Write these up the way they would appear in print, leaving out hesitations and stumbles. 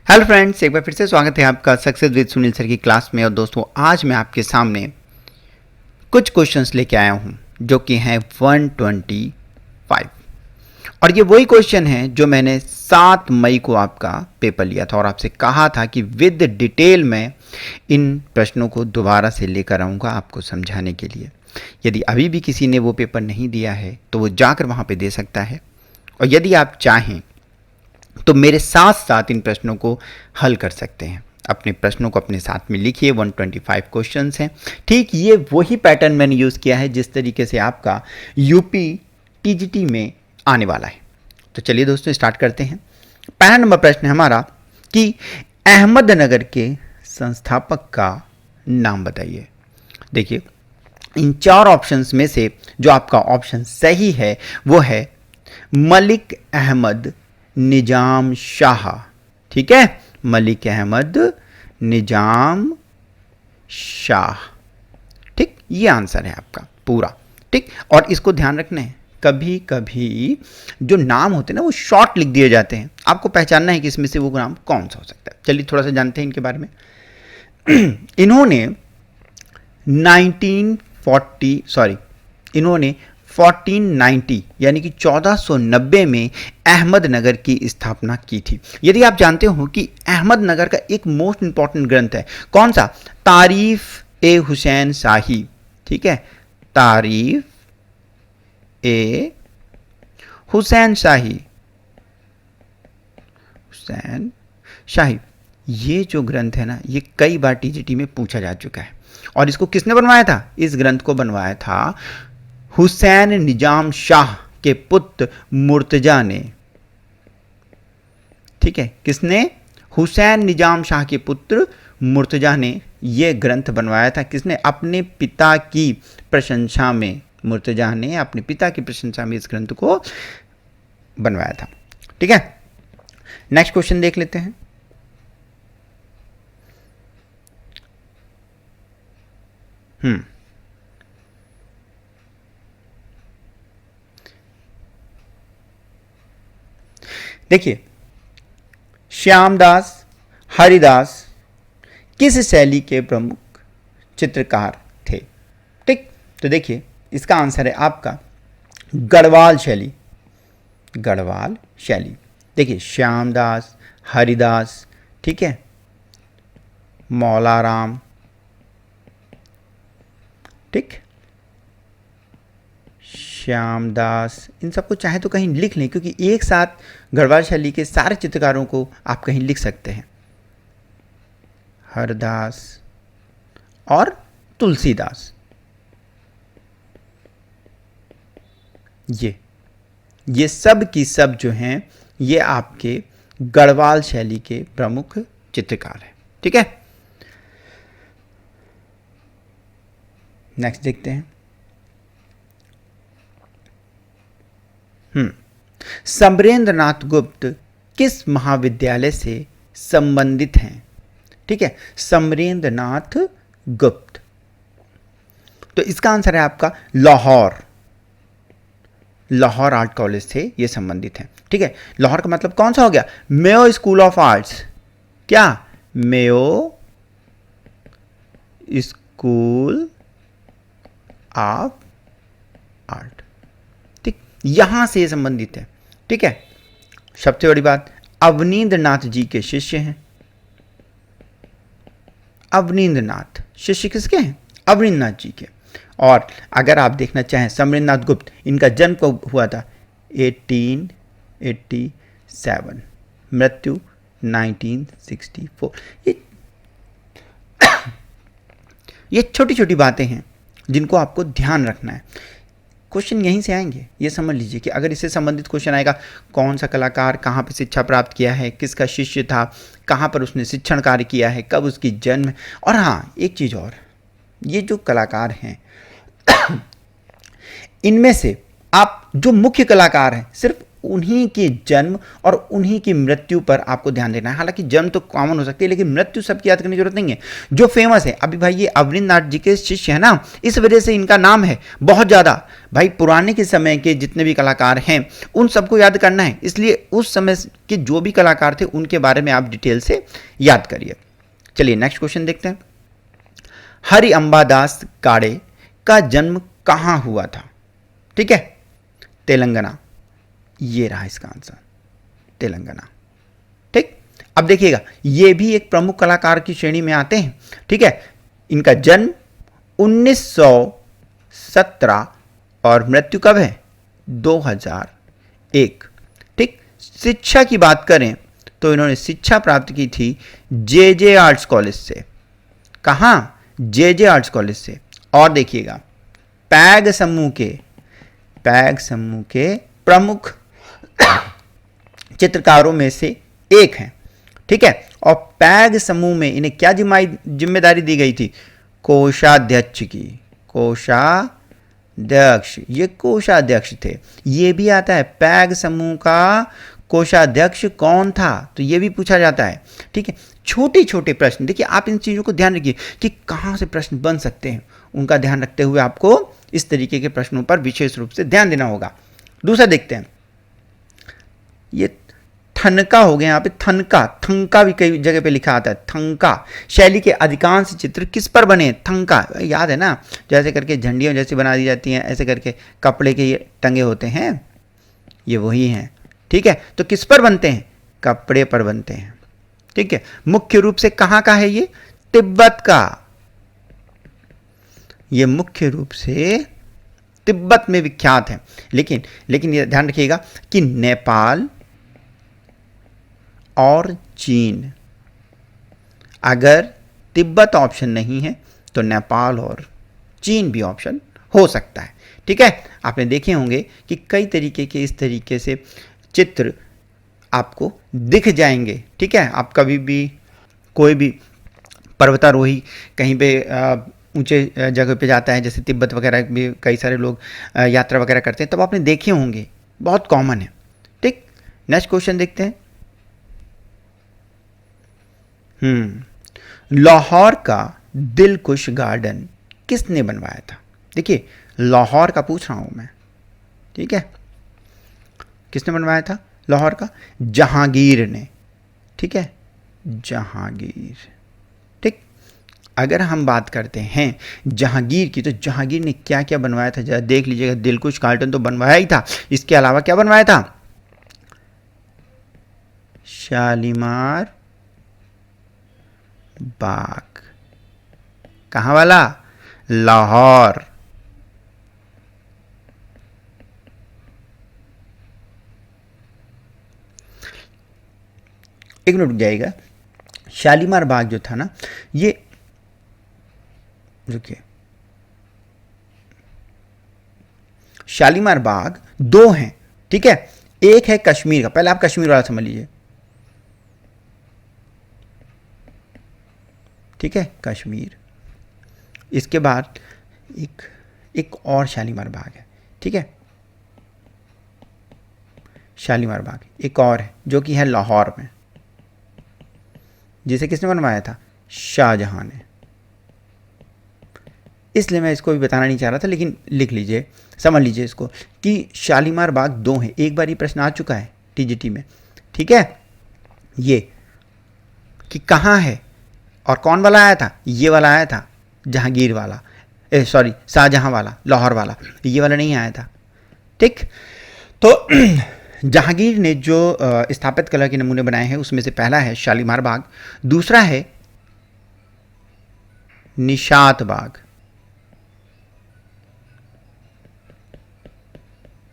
Hello friends, एक बार फिर से स्वागत है आपका सक्सेस विद सुनील सर की क्लास में। और दोस्तों, आज मैं आपके सामने कुछ क्वेश्चंस लेके आया हूं जो कि हैं 125। और ये वही क्वेश्चन है जो मैंने 7 मई को आपका पेपर लिया था और आपसे कहा था कि विद डिटेल में इन प्रश्नों को दोबारा से लेकर आऊँगा आपको समझाने के लिए। यदि अभी भी किसी ने वो पेपर नहीं दिया है तो वो जाकर वहाँ पे दे सकता है, और यदि आप चाहें तो मेरे साथ साथ इन प्रश्नों को हल कर सकते हैं। अपने प्रश्नों को अपने साथ में लिखिए। 125 क्वेश्चंस हैं। ठीक ये वही पैटर्न मैंने यूज़ किया है जिस तरीके से आपका यूपी टीजीटी में आने वाला है। तो चलिए दोस्तों, स्टार्ट करते हैं। पहला नंबर प्रश्न है हमारा कि अहमदनगर के संस्थापक का नाम बताइए। देखिए, इन 4 ऑप्शंस में से जो आपका ऑप्शन सही है वो है मलिक अहमद निजाम शाह। ठीक है, मलिक अहमद निजाम शाह। ठीक, ये आंसर है आपका पूरा। ठीक, और इसको ध्यान रखना है, कभी कभी जो नाम होते हैं ना वो शॉर्ट लिख दिए जाते हैं। आपको पहचानना है कि इसमें से वो नाम कौन सा हो सकता है। चलिए थोड़ा सा जानते हैं इनके बारे में। इन्होंने 1490 यानी कि 1490 में अहमदनगर की स्थापना की थी। यदि आप जानते हो कि अहमदनगर का एक मोस्ट इंपॉर्टेंट ग्रंथ है, कौन सा? तारीफ ए हुसैन शाही। ठीक है, तारीफ ए हुसैन शाही। हुसैन शाही, ये जो ग्रंथ है ना, ये कई बार टीजीटी में पूछा जा चुका है। और इसको किसने बनवाया था? इस ग्रंथ को बनवाया था हुसैन निजाम शाह के पुत्र मुर्तजा ने। ठीक है, किसने? हुसैन निजाम शाह के पुत्र मुर्तजा ने यह ग्रंथ बनवाया था। किसने? अपने पिता की प्रशंसा में। मुर्तजा ने अपने पिता की प्रशंसा में इस ग्रंथ को बनवाया था। ठीक है, नेक्स्ट क्वेश्चन देख लेते हैं। देखिए, श्यामदास हरिदास किस शैली के प्रमुख चित्रकार थे? ठीक, तो देखिए इसका आंसर है आपका गढ़वाल शैली। गढ़वाल शैली। देखिए, श्यामदास, हरिदास, ठीक है, मौलाराम, ठीक, श्यामदास, इन सबको चाहे तो कहीं लिख लें, क्योंकि एक साथ गढ़वाल शैली के सारे चित्रकारों को आप कहीं लिख सकते हैं। हरदास और तुलसीदास, ये सब की सब जो हैं ये आपके गढ़वाल शैली के प्रमुख चित्रकार हैं। ठीक है, नेक्स्ट देखते हैं। समरेंद्रनाथ गुप्त किस महाविद्यालय से संबंधित हैं? ठीक है, समरेंद्रनाथ गुप्त, तो इसका आंसर है आपका लाहौर आर्ट कॉलेज से ये संबंधित हैं। ठीक है, लाहौर का मतलब कौन सा हो गया? Mayo school of arts. क्या? Mayo school of art. ठीक, यहां से ये संबंधित है। ठीक है, सबसे बड़ी बात, अवनींद्रनाथ जी के शिष्य हैं। अवनींद्रनाथ शिष्य किसके हैं? अवनींद्रनाथ जी के। और अगर आप देखना चाहें समरेंद्रनाथ गुप्त, इनका जन्म कब हुआ था? 1887, मृत्यु 1964। ये छोटी छोटी बातें हैं जिनको आपको ध्यान रखना है। क्वेश्चन यहीं से आएंगे, ये समझ लीजिए कि अगर इससे संबंधित क्वेश्चन आएगा, कौन सा कलाकार कहाँ पर शिक्षा प्राप्त किया है, किसका शिष्य था, कहाँ पर उसने शिक्षण कार्य किया है, कब उसकी जन्म। और हाँ, एक चीज़ और, ये जो कलाकार हैं इनमें से आप जो मुख्य कलाकार हैं सिर्फ उन्हीं के जन्म और उन्हीं की मृत्यु पर आपको ध्यान देना है। हालांकि जन्म तो कॉमन हो सकती है, लेकिन मृत्यु सबकी याद करने की जरूरत नहीं है। जो फेमस है, अभी भाई ये अवनींद्रनाथ जी के शिष्य है ना, इस वजह से इनका नाम है बहुत ज़्यादा। भाई पुराने के समय के जितने भी कलाकार हैं उन सबको याद करना है, इसलिए उस समय के जो भी कलाकार थे उनके बारे में आप डिटेल से याद करिए। चलिए नेक्स्ट क्वेश्चन देखते हैं। हरि अंबादास काड़े का जन्म कहां हुआ था? ठीक है, तेलंगाना। ये रहा इसका आंसर, तेलंगाना। ठीक, अब देखिएगा ये भी एक प्रमुख कलाकार की श्रेणी में आते हैं। ठीक है, इनका जन्म 1917 और मृत्यु कब है? 2001। ठीक, शिक्षा की बात करें तो इन्होंने शिक्षा प्राप्त की थी जे आर्ट्स कॉलेज से। कहां? जे आर्ट्स कॉलेज से। और देखिएगा पैग समूह के प्रमुख चित्रकारों में से एक हैं। ठीक है, और पैग समूह में इन्हें क्या जिम्मेदारी दी गई थी? कोषाध्यक्ष की। कोषाध्यक्ष, ये कोषाध्यक्ष थे। ये भी आता है पैग समूह का कोषाध्यक्ष कौन था, तो ये भी पूछा जाता है। ठीक है, छोटे छोटे प्रश्न, देखिए आप इन चीज़ों को ध्यान रखिए कि कहाँ से प्रश्न बन सकते हैं, उनका ध्यान रखते हुए आपको इस तरीके के प्रश्नों पर विशेष रूप से ध्यान देना होगा। दूसरा देखते हैं, ये थनका हो गया, यहाँ पे थंका भी कई जगह पे लिखा आता है। थंका शैली के अधिकांश चित्र किस पर बने? थंका, याद है ना, जैसे करके झंडियाँ जैसी बना दी जाती हैं, ऐसे करके कपड़े के ये टंगे होते हैं, ये वही हैं। ठीक है, तो किस पर बनते हैं? कपड़े पर बनते हैं। ठीक है, मुख्य रूप से कहाँ का है ये? तिब्बत का। ये मुख्य रूप से तिब्बत में विख्यात है। लेकिन ये ध्यान रखिएगा कि नेपाल और चीन, अगर तिब्बत ऑप्शन नहीं है तो नेपाल और चीन भी ऑप्शन हो सकता है। ठीक है, आपने देखे होंगे कि कई तरीके के इस तरीके से चित्र आपको दिख जाएंगे। ठीक है, आप कभी भी कोई भी पर्वतारोही कहीं पे ऊंचे जगह पे जाता है, जैसे तिब्बत वगैरह भी कई सारे लोग यात्रा वगैरह करते हैं, तब आपने देखे होंगे, बहुत कॉमन है। ठीक, नेक्स्ट क्वेश्चन देखते हैं। लाहौर का दिलकुश गार्डन किसने बनवाया था? देखिए लाहौर का पूछ रहा हूं मैं। ठीक है, किसने बनवाया था लाहौर का? जहांगीर ने। ठीक है, जहांगीर। ठीक, अगर हम बात करते हैं जहांगीर की, तो जहांगीर ने क्या क्या बनवाया था जरा देख लीजिएगा। दिलकुश गार्डन तो बनवाया ही था, इसके अलावा क्या बनवाया था? शालीमार बाग। कहां वाला? लाहौर। एक मिनट रुक जाएगा। शालीमार बाग जो था ना, ये रुकिए, शालीमार बाग दो हैं। ठीक है, एक है कश्मीर का, पहले आप कश्मीर वाला समझ लीजिए। ठीक है, कश्मीर। इसके बाद एक और शालीमार बाग है। ठीक है, शालीमार बाग एक और है जो कि है लाहौर में, जिसे किसने बनवाया था? शाहजहां ने। इसलिए मैं इसको भी बताना नहीं चाह रहा था, लेकिन लिख लीजिए, समझ लीजिए इसको कि शालीमार बाग दो हैं। एक बार ये प्रश्न आ चुका है टीजीटी में। ठीक है, ये कि कहाँ है और कौन वाला आया था? ये वाला आया था, जहांगीर वाला, सॉरी शाहजहां वाला, लाहौर वाला, ये वाला नहीं आया था। ठीक, तो जहांगीर ने जो स्थापित कला के नमूने बनाए हैं उसमें से पहला है शालीमार बाग, दूसरा है निशात बाग।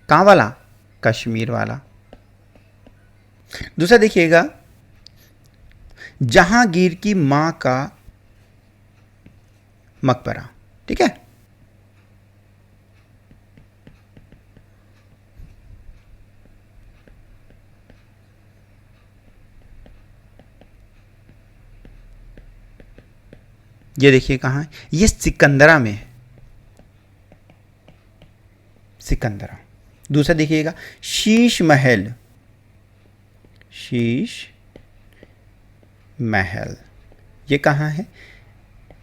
कहाँ वाला? कश्मीर वाला। दूसरा देखिएगा, जहांगीर की मां का मकबरा। ठीक है, ये देखिए कहाँ है, ये सिकंदरा में है, सिकंदरा। दूसरा देखिएगा शीश महल, शीश महल ये कहाँ है?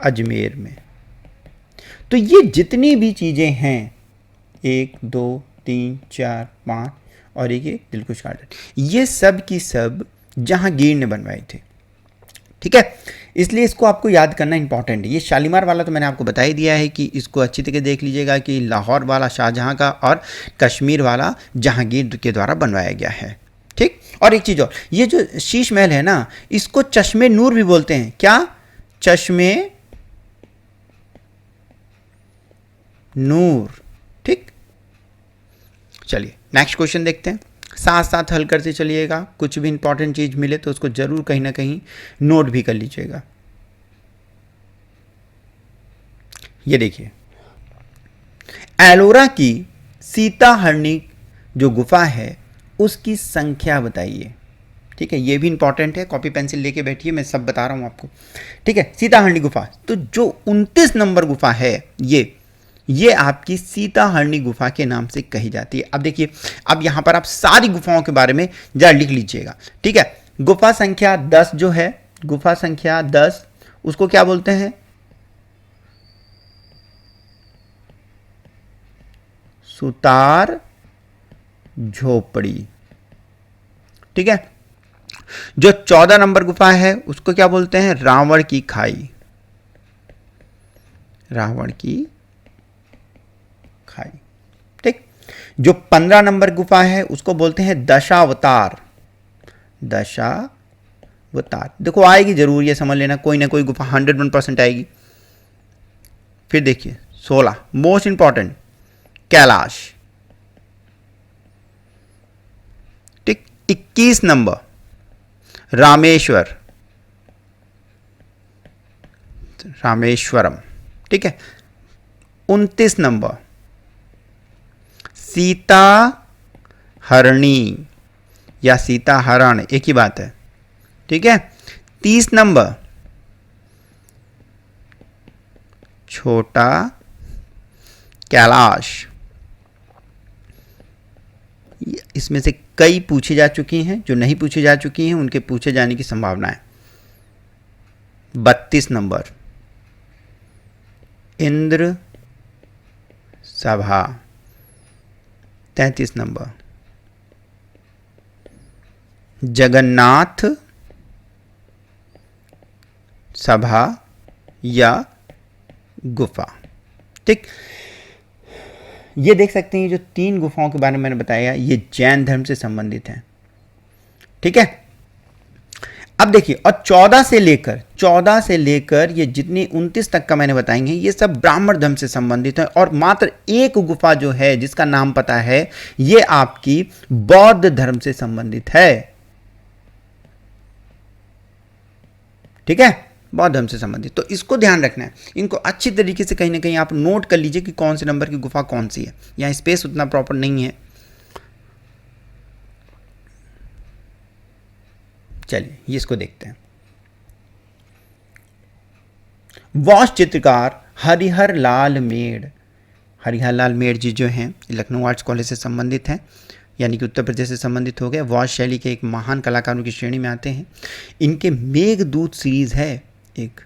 अजमेर में। तो ये जितनी भी चीज़ें हैं 1 2 3 4 5 और एक दिलकुश गार्डन, ये सब की सब जहांगीर ने बनवाए थे। ठीक है, इसलिए इसको आपको याद करना इंपॉर्टेंट है। ये शालीमार वाला तो मैंने आपको बता ही दिया है कि इसको अच्छी तरह देख लीजिएगा कि लाहौर वाला शाहजहां का और कश्मीर वाला जहांगीर के द्वारा बनवाया गया है। ठीक, और एक चीज़ और, ये जो शीश महल है ना, इसको चश्मे नूर भी बोलते हैं। क्या? चश्मे नूर। ठीक, चलिए नेक्स्ट क्वेश्चन देखते हैं। साथ साथ हल करते चलिएगा, कुछ भी इंपॉर्टेंट चीज मिले तो उसको जरूर कहीं ना कहीं नोट भी कर लीजिएगा। ये देखिए, एलोरा की सीताहरणी जो गुफा है उसकी संख्या बताइए। ठीक है, ये भी इंपॉर्टेंट है, कॉपी पेंसिल लेके बैठिए, मैं सब बता रहा हूं आपको। ठीक है, सीताहरणी गुफा, तो जो 29 नंबर गुफा है ये आपकी सीताहरणी गुफा के नाम से कही जाती है। अब देखिए, अब यहां पर आप सारी गुफाओं के बारे में जरा लिख लीजिएगा। ठीक है, गुफा संख्या 10 जो है, गुफा संख्या 10 उसको क्या बोलते हैं? सुतार झोपड़ी। ठीक है, जो 14 नंबर गुफा है उसको क्या बोलते हैं? रावण की खाई, रावण की खाई। ठीक, जो 15 नंबर गुफा है उसको बोलते हैं दशावतार, दशावतार। देखो आएगी जरूर, ये समझ लेना, कोई ना कोई गुफा 101% आएगी। फिर देखिए 16 मोस्ट इंपॉर्टेंट, कैलाश। ठीक, 21 नंबर रामेश्वर, रामेश्वरम। ठीक है, 29 नंबर सीता हरणी या सीता हरण, एक ही बात है। ठीक है, 30 नंबर छोटा कैलाश। इसमें से कई पूछी जा चुकी हैं, जो नहीं पूछी जा चुकी हैं उनके पूछे जाने की संभावना है। 32 नंबर इंद्र सभा। 33 नंबर जगन्नाथ सभा या गुफा। ठीक, ये देख सकते हैं, ये जो 3 गुफाओं के बारे में मैंने बताया ये जैन धर्म से संबंधित हैं। ठीक है, अब देखिए, और 14 से लेकर ये जितनी 29 तक का मैंने बताएंगे ये सब ब्राह्मण धर्म से संबंधित है, और मात्र एक गुफा जो है जिसका नाम पता है ये आपकी बौद्ध धर्म से संबंधित है। ठीक है, बौद्ध धर्म से संबंधित, तो इसको ध्यान रखना है। इनको अच्छी तरीके से कहीं ना कहीं आप नोट कर लीजिए कि कौन से नंबर की गुफा कौन सी है। यहां स्पेस उतना प्रॉपर नहीं है। चलिए ये इसको देखते हैं। वॉश चित्रकार हरिहर लाल मेड़, हरिहर लाल मेड़ जी जो हैं लखनऊ आर्ट्स कॉलेज से संबंधित हैं, यानी कि उत्तर प्रदेश से संबंधित हो गए। वॉश शैली के एक महान कलाकारों की श्रेणी में आते हैं। इनके मेघदूत सीरीज है एक।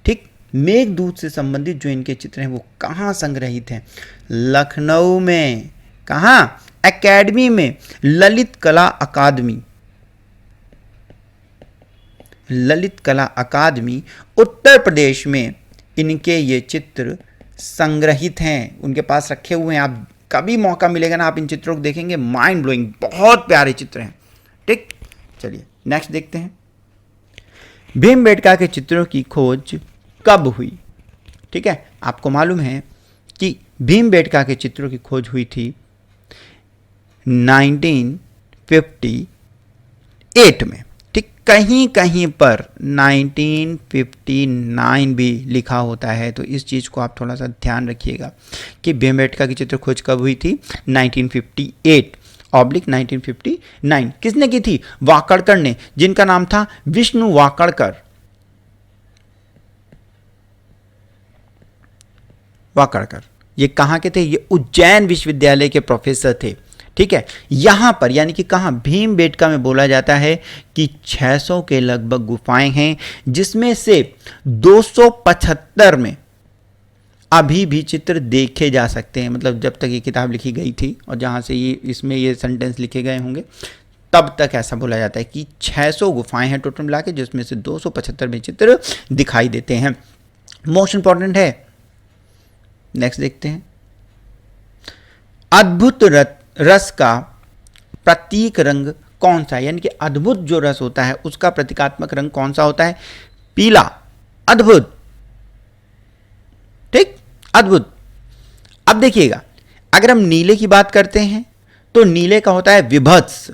ठीक, मेघदूत से संबंधित जो इनके चित्र हैं वो कहाँ संग्रहित हैं? लखनऊ में। कहाँ? एकेडमी में, ललित कला अकादमी, ललित कला अकादमी उत्तर प्रदेश में इनके ये चित्र संग्रहित हैं, उनके पास रखे हुए हैं। आप कभी मौका मिलेगा ना, आप इन चित्रों को देखेंगे, माइंड ब्लोइंग, बहुत प्यारे चित्र हैं। ठीक, चलिए नेक्स्ट देखते हैं। भीमबेटका के चित्रों की खोज कब हुई? ठीक है, आपको मालूम है कि भीमबेटका के चित्रों की खोज हुई थी 1958 में। ठीक, कहीं कहीं पर 1959 भी लिखा होता है, तो इस चीज़ को आप थोड़ा सा ध्यान रखिएगा कि भीमबेटका की चित्र खोज कब हुई थी? 1958/1959। किसने की थी? वाकड़कर ने, जिनका नाम था विष्णु वाकड़कर। वाकड़कर ये कहाँ के थे? ये उज्जैन विश्वविद्यालय के प्रोफेसर थे। ठीक है, यहां पर यानी कि कहां, भीमबेटका में बोला जाता है कि 600 के लगभग गुफाएं हैं, जिसमें से 275 में अभी भी चित्र देखे जा सकते हैं। मतलब जब तक ये किताब लिखी गई थी और जहां से ये इसमें ये सेंटेंस लिखे गए होंगे तब तक ऐसा बोला जाता है कि 600 गुफाएं हैं टोटल मिला के, जिसमें से 275 में चित्र दिखाई देते हैं। मोस्ट इंपॉर्टेंट है, नेक्स्ट देखते हैं। अद्भुत रस का प्रतीक रंग कौन सा है, यानी कि अद्भुत जो रस होता है उसका प्रतीकात्मक रंग कौन सा होता है? पीला। अद्भुत, ठीक, अद्भुत। अब देखिएगा, अगर हम नीले की बात करते हैं तो नीले का होता है विभत्स,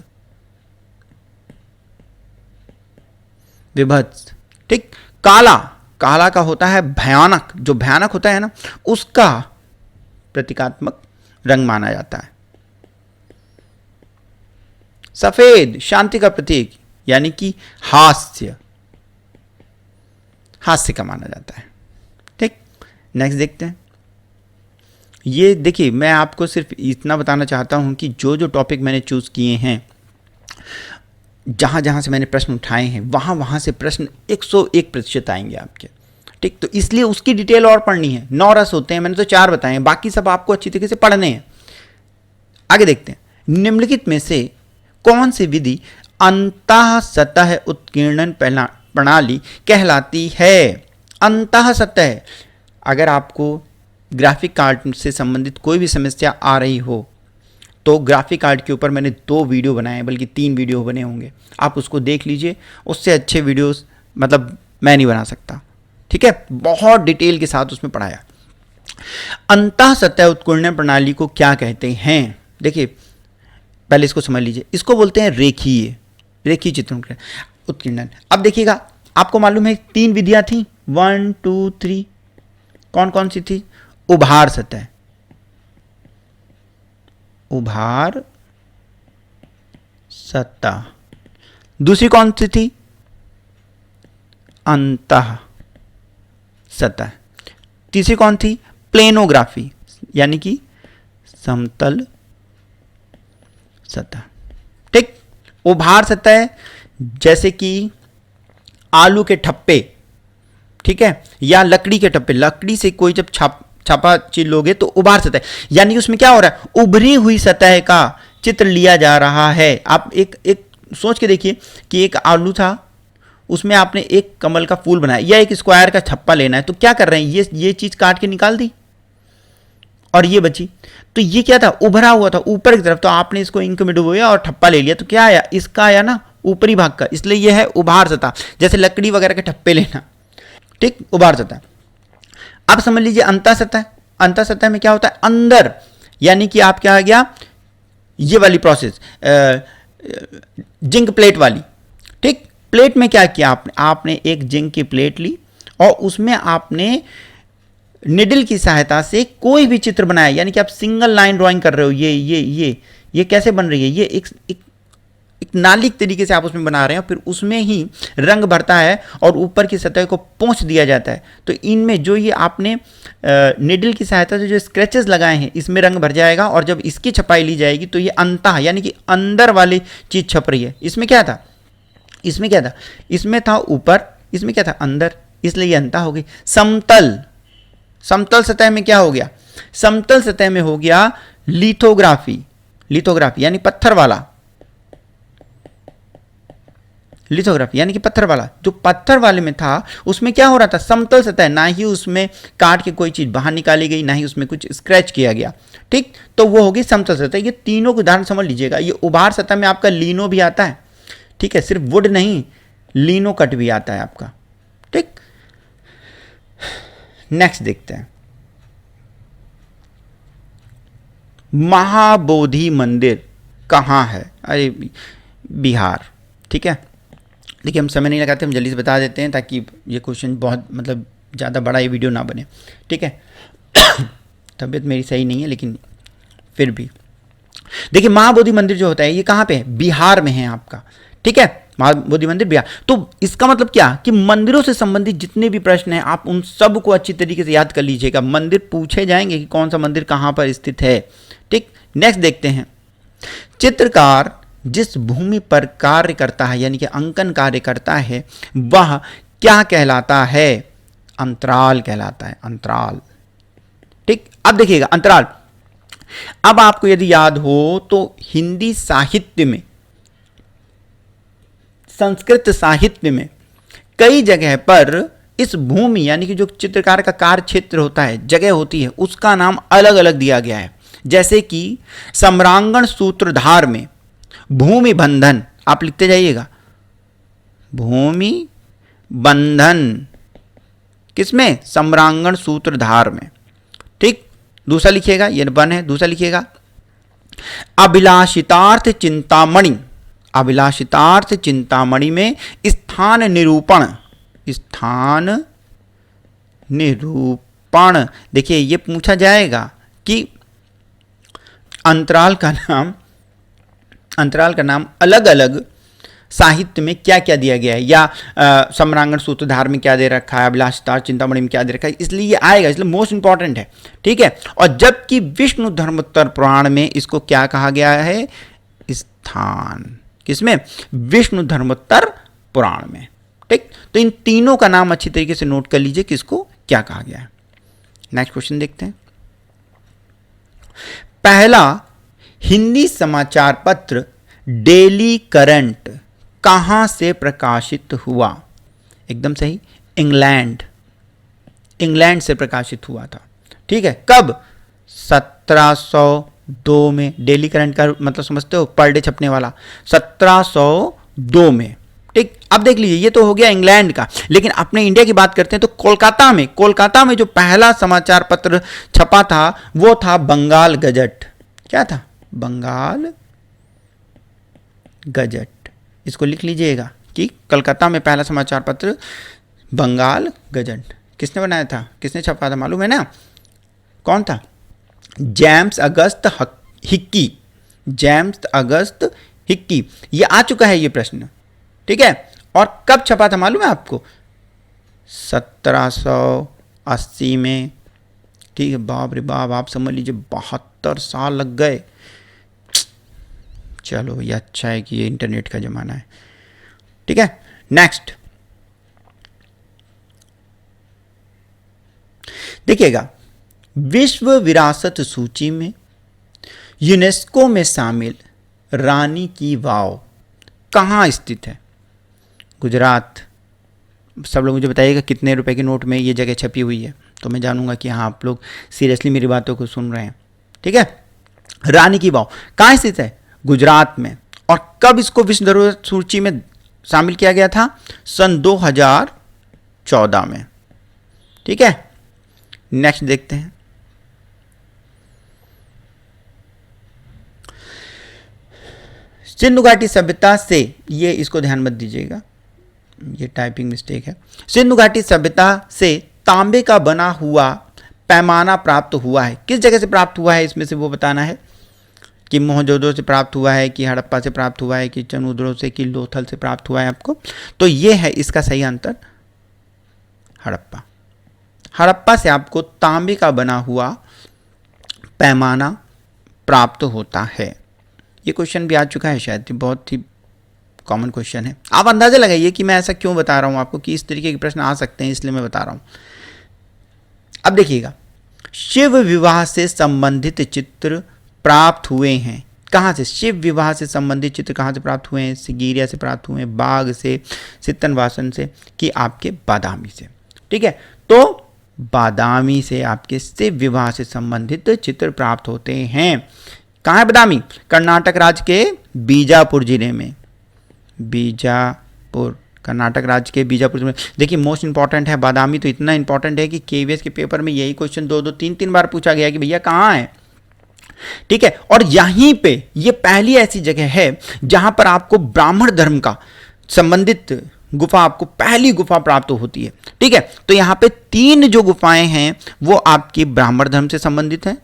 विभत्स, ठीक। काला, काला का होता है भयानक, जो भयानक होता है ना उसका प्रतीकात्मक रंग माना जाता है। सफेद शांति का प्रतीक, यानी कि हास्य, हास्य का माना जाता है, ठीक। नेक्स्ट देखते हैं। ये देखिए, मैं आपको सिर्फ इतना बताना चाहता हूं कि जो जो टॉपिक मैंने चूज किए हैं, जहां जहां से मैंने प्रश्न उठाए हैं, वहां वहां से प्रश्न 101% आएंगे आपके, ठीक। तो इसलिए उसकी डिटेल और पढ़नी है। 9 रस होते हैं, मैंने तो 4 बताए हैं, बाकी सब आपको अच्छी तरीके से पढ़ने हैं। आगे देखते हैं। निम्नलिखित में से कौन सी विधि अंतः सतह उत्कीर्णन प्रणाली कहलाती है? अंतः सतह, अगर आपको ग्राफिक कार्ड से संबंधित कोई भी समस्या आ रही हो तो ग्राफिक कार्ड के ऊपर मैंने 2 वीडियो बनाए हैं, बल्कि 3 वीडियो बने होंगे, आप उसको देख लीजिए। उससे अच्छे वीडियोस मतलब मैं नहीं बना सकता, ठीक है। बहुत डिटेल के साथ उसमें पढ़ाया। अंतः सतह उत्कीर्णन प्रणाली को क्या कहते हैं? देखिए, पहले इसको समझ लीजिए। इसको बोलते हैं रेखीय, रेखीय चित्र उत्कीर्णन। अब देखिएगा, आपको मालूम है 3 विधियां थी, 1 2 3, कौन कौन सी थी? उभार सतह, उभार सतह। दूसरी कौन सी थी? अंतः सतह। तीसरी कौन थी? प्लेनोग्राफी, यानी कि समतल सतह, ठीक। उभार सतह जैसे कि आलू के ठप्पे, ठीक है, या लकड़ी के ठप्पे, लकड़ी से कोई जब छापा चिल्लोगे तो उभार सतह, यानी उसमें क्या हो रहा है? उभरी हुई सतह का चित्र लिया जा रहा है। आप एक सोच के देखिए कि एक आलू था, उसमें आपने एक कमल का फूल बनाया या एक स्क्वायर का छप्पा लेना है, तो क्या कर रहे हैं? ये चीज काट के निकाल दी और ये बची, तो ये क्या था? उभरा हुआ था ऊपर की तरफ, तो आपने इसको इंक में डुबोया और ठप्पा ले लिया, तो क्या आया? इसका आया ना ऊपरी भाग का, इसलिए यह है उभार सतह। जैसे लकड़ी वगैरह के ठप्पे लेना, ठीक, उभार सतह। अब समझ लीजिए अंतः सतह। अंतः सतह में क्या होता है? अंदर, यानी कि आप क्या आ गया, ये वाली प्रोसेस जिंक प्लेट वाली, ठीक। प्लेट में क्या किया आपने एक जिंक की प्लेट ली और उसमें आपने निडल की सहायता से कोई भी चित्र बनाया, यानी कि आप सिंगल लाइन ड्राइंग कर रहे हो। ये कैसे बन रही है? ये एक नाली तरीके से आप उसमें बना रहे हैं, फिर उसमें ही रंग भरता है और ऊपर की सतह को पोंछ दिया जाता है। तो इनमें जो ये आपने निडल की सहायता से जो स्क्रैचेस लगाए हैं, इसमें रंग भर जाएगा और जब इसकी छपाई ली जाएगी तो ये अंतः, यानी कि अंदर वाली चीज छप रही है। इसमें क्या था? इसमें था ऊपर, इसमें क्या था? अंदर, इसलिए ये अंतः हो गई। समतल सतह में क्या हो गया? समतल सतह में हो गया लिथोग्राफी, यानी पत्थर वाला, लिथोग्राफी यानी कि पत्थर वाला। जो पत्थर वाले में था उसमें क्या हो रहा था? समतल सतह, ना ही उसमें काट के कोई चीज बाहर निकाली गई, ना ही उसमें कुछ स्क्रैच किया गया, ठीक। तो वो होगी समतल सतह। ये तीनों के उदाहरण समझ लीजिएगा। ये उभार सतह में आपका लीनो भी आता है, ठीक है, सिर्फ वुड नहीं, लीनो कट भी आता है आपका, ठीक। नेक्स्ट देखते हैं। महाबोधि मंदिर कहाँ है? अरे बिहार, ठीक है। देखिए, हम समय नहीं लगाते, हम जल्दी से बता देते हैं ताकि ये क्वेश्चन बहुत मतलब ज़्यादा बड़ा ये वीडियो ना बने, ठीक है। तबीयत मेरी सही नहीं है, लेकिन फिर भी देखिए, महाबोधि मंदिर जो होता है ये कहाँ पे है? बिहार में है आपका, ठीक है। महाबोधि मंदिर बिहार। तो इसका मतलब क्या कि मंदिरों से संबंधित जितने भी प्रश्न हैं आप उन सब को अच्छी तरीके से याद कर लीजिएगा। मंदिर पूछे जाएंगे कि कौन सा मंदिर कहाँ पर स्थित है, ठीक। नेक्स्ट देखते हैं। चित्रकार जिस भूमि पर कार्य करता है यानी कि अंकन कार्य करता है वह क्या कहलाता है? अंतराल कहलाता है, अंतराल। ठीक, अब देखिएगा अंतराल। अब आपको यदि याद हो तो हिंदी साहित्य में, संस्कृत साहित्य में कई जगह पर इस भूमि यानी कि जो चित्रकार का कार्य क्षेत्र होता है, जगह होती है, उसका नाम अलग अलग दिया गया है। जैसे कि सम्रांगण सूत्रधार में भूमि बंधन, आप लिखते जाइएगा, भूमि बंधन किसमें? सम्रांगण सूत्रधार में। ठीक, दूसरा लिखिएगा, ये वन है, दूसरा लिखिएगा अभिलाषितार्थ चिंतामणि, अभिलाषितार्थ चिंतामणि में स्थान निरूपण, स्थान निरूपण। देखिए ये पूछा जाएगा कि अंतराल का नाम अलग अलग साहित्य में क्या क्या दिया गया है, या सम्रांगण सूत्रधार में क्या दे रखा है, अभिलाषितार चिंतामणि में क्या दे रखा है, इसलिए ये आएगा, इसलिए मोस्ट इंपॉर्टेंट है। ठीक है, और जबकि विष्णु धर्मोत्तर पुराण में इसको क्या कहा गया है? स्थान। किसमें? विष्णु धर्मोत्तर पुराण में। ठीक, तो इन तीनों का नाम अच्छी तरीके से नोट कर लीजिए किसको क्या कहा गया है। नेक्स्ट क्वेश्चन देखते हैं। पहला हिंदी समाचार पत्र डेली करंट कहां से प्रकाशित हुआ? एकदम सही, इंग्लैंड, इंग्लैंड से प्रकाशित हुआ था। ठीक है, कब? 1702 में। डेली करंट का मतलब समझते हो? पर डे छपने वाला, 1702 में। ठीक, अब देख लीजिए, ये तो हो गया इंग्लैंड का, लेकिन अपने इंडिया की बात करते हैं तो कोलकाता में जो पहला समाचार पत्र छपा था वो था बंगाल गजट। क्या था? बंगाल गजट। इसको लिख लीजिएगा कि कलकत्ता में पहला समाचार पत्र बंगाल गजट। किसने बनाया था, किसने छपा था मालूम है ना? कौन था? जेम्स अगस्त हिक्की, जेम्स अगस्त हिक्की। ये आ चुका है ये प्रश्न। ठीक है, और कब छपा था मालूम है आपको? 1780 में। ठीक है, बाप रे बाप, आप समझ लीजिए 72 साल लग गए। चलो ये अच्छा है कि ये इंटरनेट का जमाना है। ठीक है, नेक्स्ट देखिएगा, विश्व विरासत सूची में यूनेस्को में शामिल रानी की वाव कहाँ स्थित है? गुजरात। सब लोग मुझे बताइएगा कितने रुपए के नोट में ये जगह छपी हुई है, तो मैं जानूंगा कि हाँ आप लोग सीरियसली मेरी बातों को सुन रहे हैं। ठीक है, रानी की वाव कहाँ स्थित है? गुजरात में। और कब इसको विश्व धरोहर सूची में शामिल किया गया था? सन 2014 में। ठीक है, नेक्स्ट देखते हैं। सिंधु घाटी सभ्यता से, ये इसको ध्यान मत दीजिएगा, ये टाइपिंग मिस्टेक है। सिंधु घाटी सभ्यता से तांबे का बना हुआ पैमाना प्राप्त हुआ है। किस जगह से प्राप्त हुआ है इसमें से वो बताना है कि मोहनजोदड़ो से प्राप्त हुआ है, कि हड़प्पा से प्राप्त हुआ है, कि चंद्रद्रोह से, कि लोथल से प्राप्त हुआ है आपको। तो ये है इसका सही आंसर, हड़प्पा। हड़प्पा से आपको तांबे का बना हुआ पैमाना प्राप्त होता है। ये क्वेश्चन भी आ चुका है शायद, बहुत ही कॉमन क्वेश्चन है। आप अंदाजा लगाइए कि मैं ऐसा क्यों बता रहा हूं आपको कि इस तरीके के प्रश्न आ सकते हैं, इसलिए मैं बता रहा हूं। अब देखिएगा, शिव विवाह से संबंधित चित्र प्राप्त हुए हैं। कहाँ से? शिव विवाह से संबंधित चित्र कहाँ से प्राप्त हुए हैं? सिगीरिया से प्राप्त हुए हैं, बाग से, सितनवासन से, कि आपके बादामी से। ठीक है, तो बादामी से आपके शिव विवाह से संबंधित चित्र प्राप्त होते हैं। कहाँ है बादामी? कर्नाटक राज्य के बीजापुर जिले में। बीजापुर, कर्नाटक राज्य के बीजापुर में। देखिए मोस्ट इंपॉर्टेंट है बादामी, तो इतना इंपॉर्टेंट है कि केवीएस के पेपर में यही क्वेश्चन 2-2, 3-3 बार पूछा गया कि भैया कहाँ है। ठीक है, और यहीं पे ये पहली ऐसी जगह है जहां पर आपको ब्राह्मण धर्म का संबंधित गुफा, आपको पहली गुफा प्राप्त होती है। ठीक है, तो यहां पे 3 जो गुफाएं हैं वो आपकी ब्राह्मण धर्म से संबंधित हैं।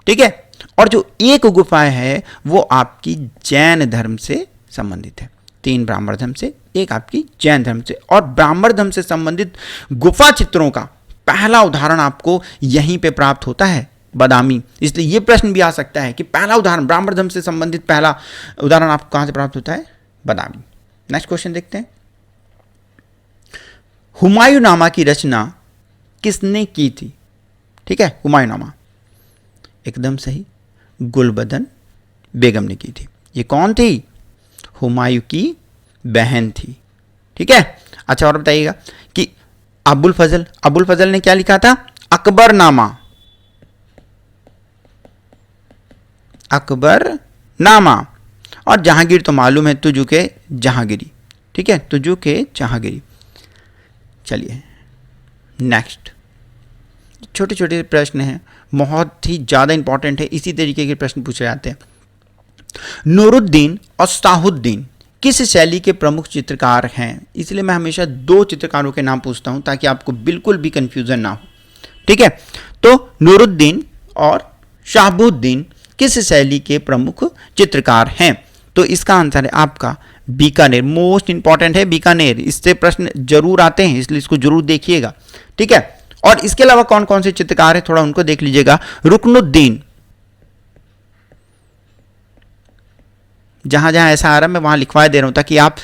ठीक है, और जो एक गुफा है वो आपकी जैन धर्म से संबंधित है। 3 ब्राह्मण धर्म से, एक आपकी जैन धर्म से। और ब्राह्मण धर्म से संबंधित गुफा चित्रों का पहला उदाहरण आपको यहीं पे प्राप्त होता है, बादामी। इसलिए ये प्रश्न भी आ सकता है कि पहला उदाहरण ब्राह्मण धर्म से संबंधित पहला उदाहरण आपको कहां से प्राप्त होता है? बादामी। नेक्स्ट क्वेश्चन देखते हैं। हुमायूंनामा की रचना किसने की थी? ठीक है, हुमायूंनामा एकदम सही, गुलबदन बेगम ने की थी। ये कौन थी? हुमायूं की बहन थी। ठीक है। अच्छा, और बताइएगा कि अबुल फजल ने क्या लिखा था? अकबरनामा। अकबरनामा। और जहांगीर तो मालूम है, तुझु के जहांगीरी। ठीक है, तुझु के जहांगीरी। चलिए नेक्स्ट, छोटे छोटे प्रश्न हैं, बहुत ही ज़्यादा इंपॉर्टेंट है, इसी तरीके के प्रश्न पूछे जाते हैं। नूरुद्दीन और साहुद्दीन किस शैली के प्रमुख चित्रकार हैं? इसलिए मैं हमेशा दो चित्रकारों के नाम पूछता हूं ताकि आपको बिल्कुल भी कंफ्यूजन ना हो। ठीक है, तो नूरुद्दीन और शहाबुद्दीन किस शैली के प्रमुख चित्रकार हैं? तो इसका आंसर है आपका बीकानेर। मोस्ट इंपॉर्टेंट है बीकानेर, इससे प्रश्न जरूर आते हैं, इसलिए इसको जरूर देखिएगा। ठीक है, और इसके अलावा कौन कौन से चित्रकार हैं थोड़ा उनको देख लीजिएगा। रुकनुद्दीन, जहां जहां ऐसा आ रहा है मैं वहां लिखवा दे रहा हूं ताकि आप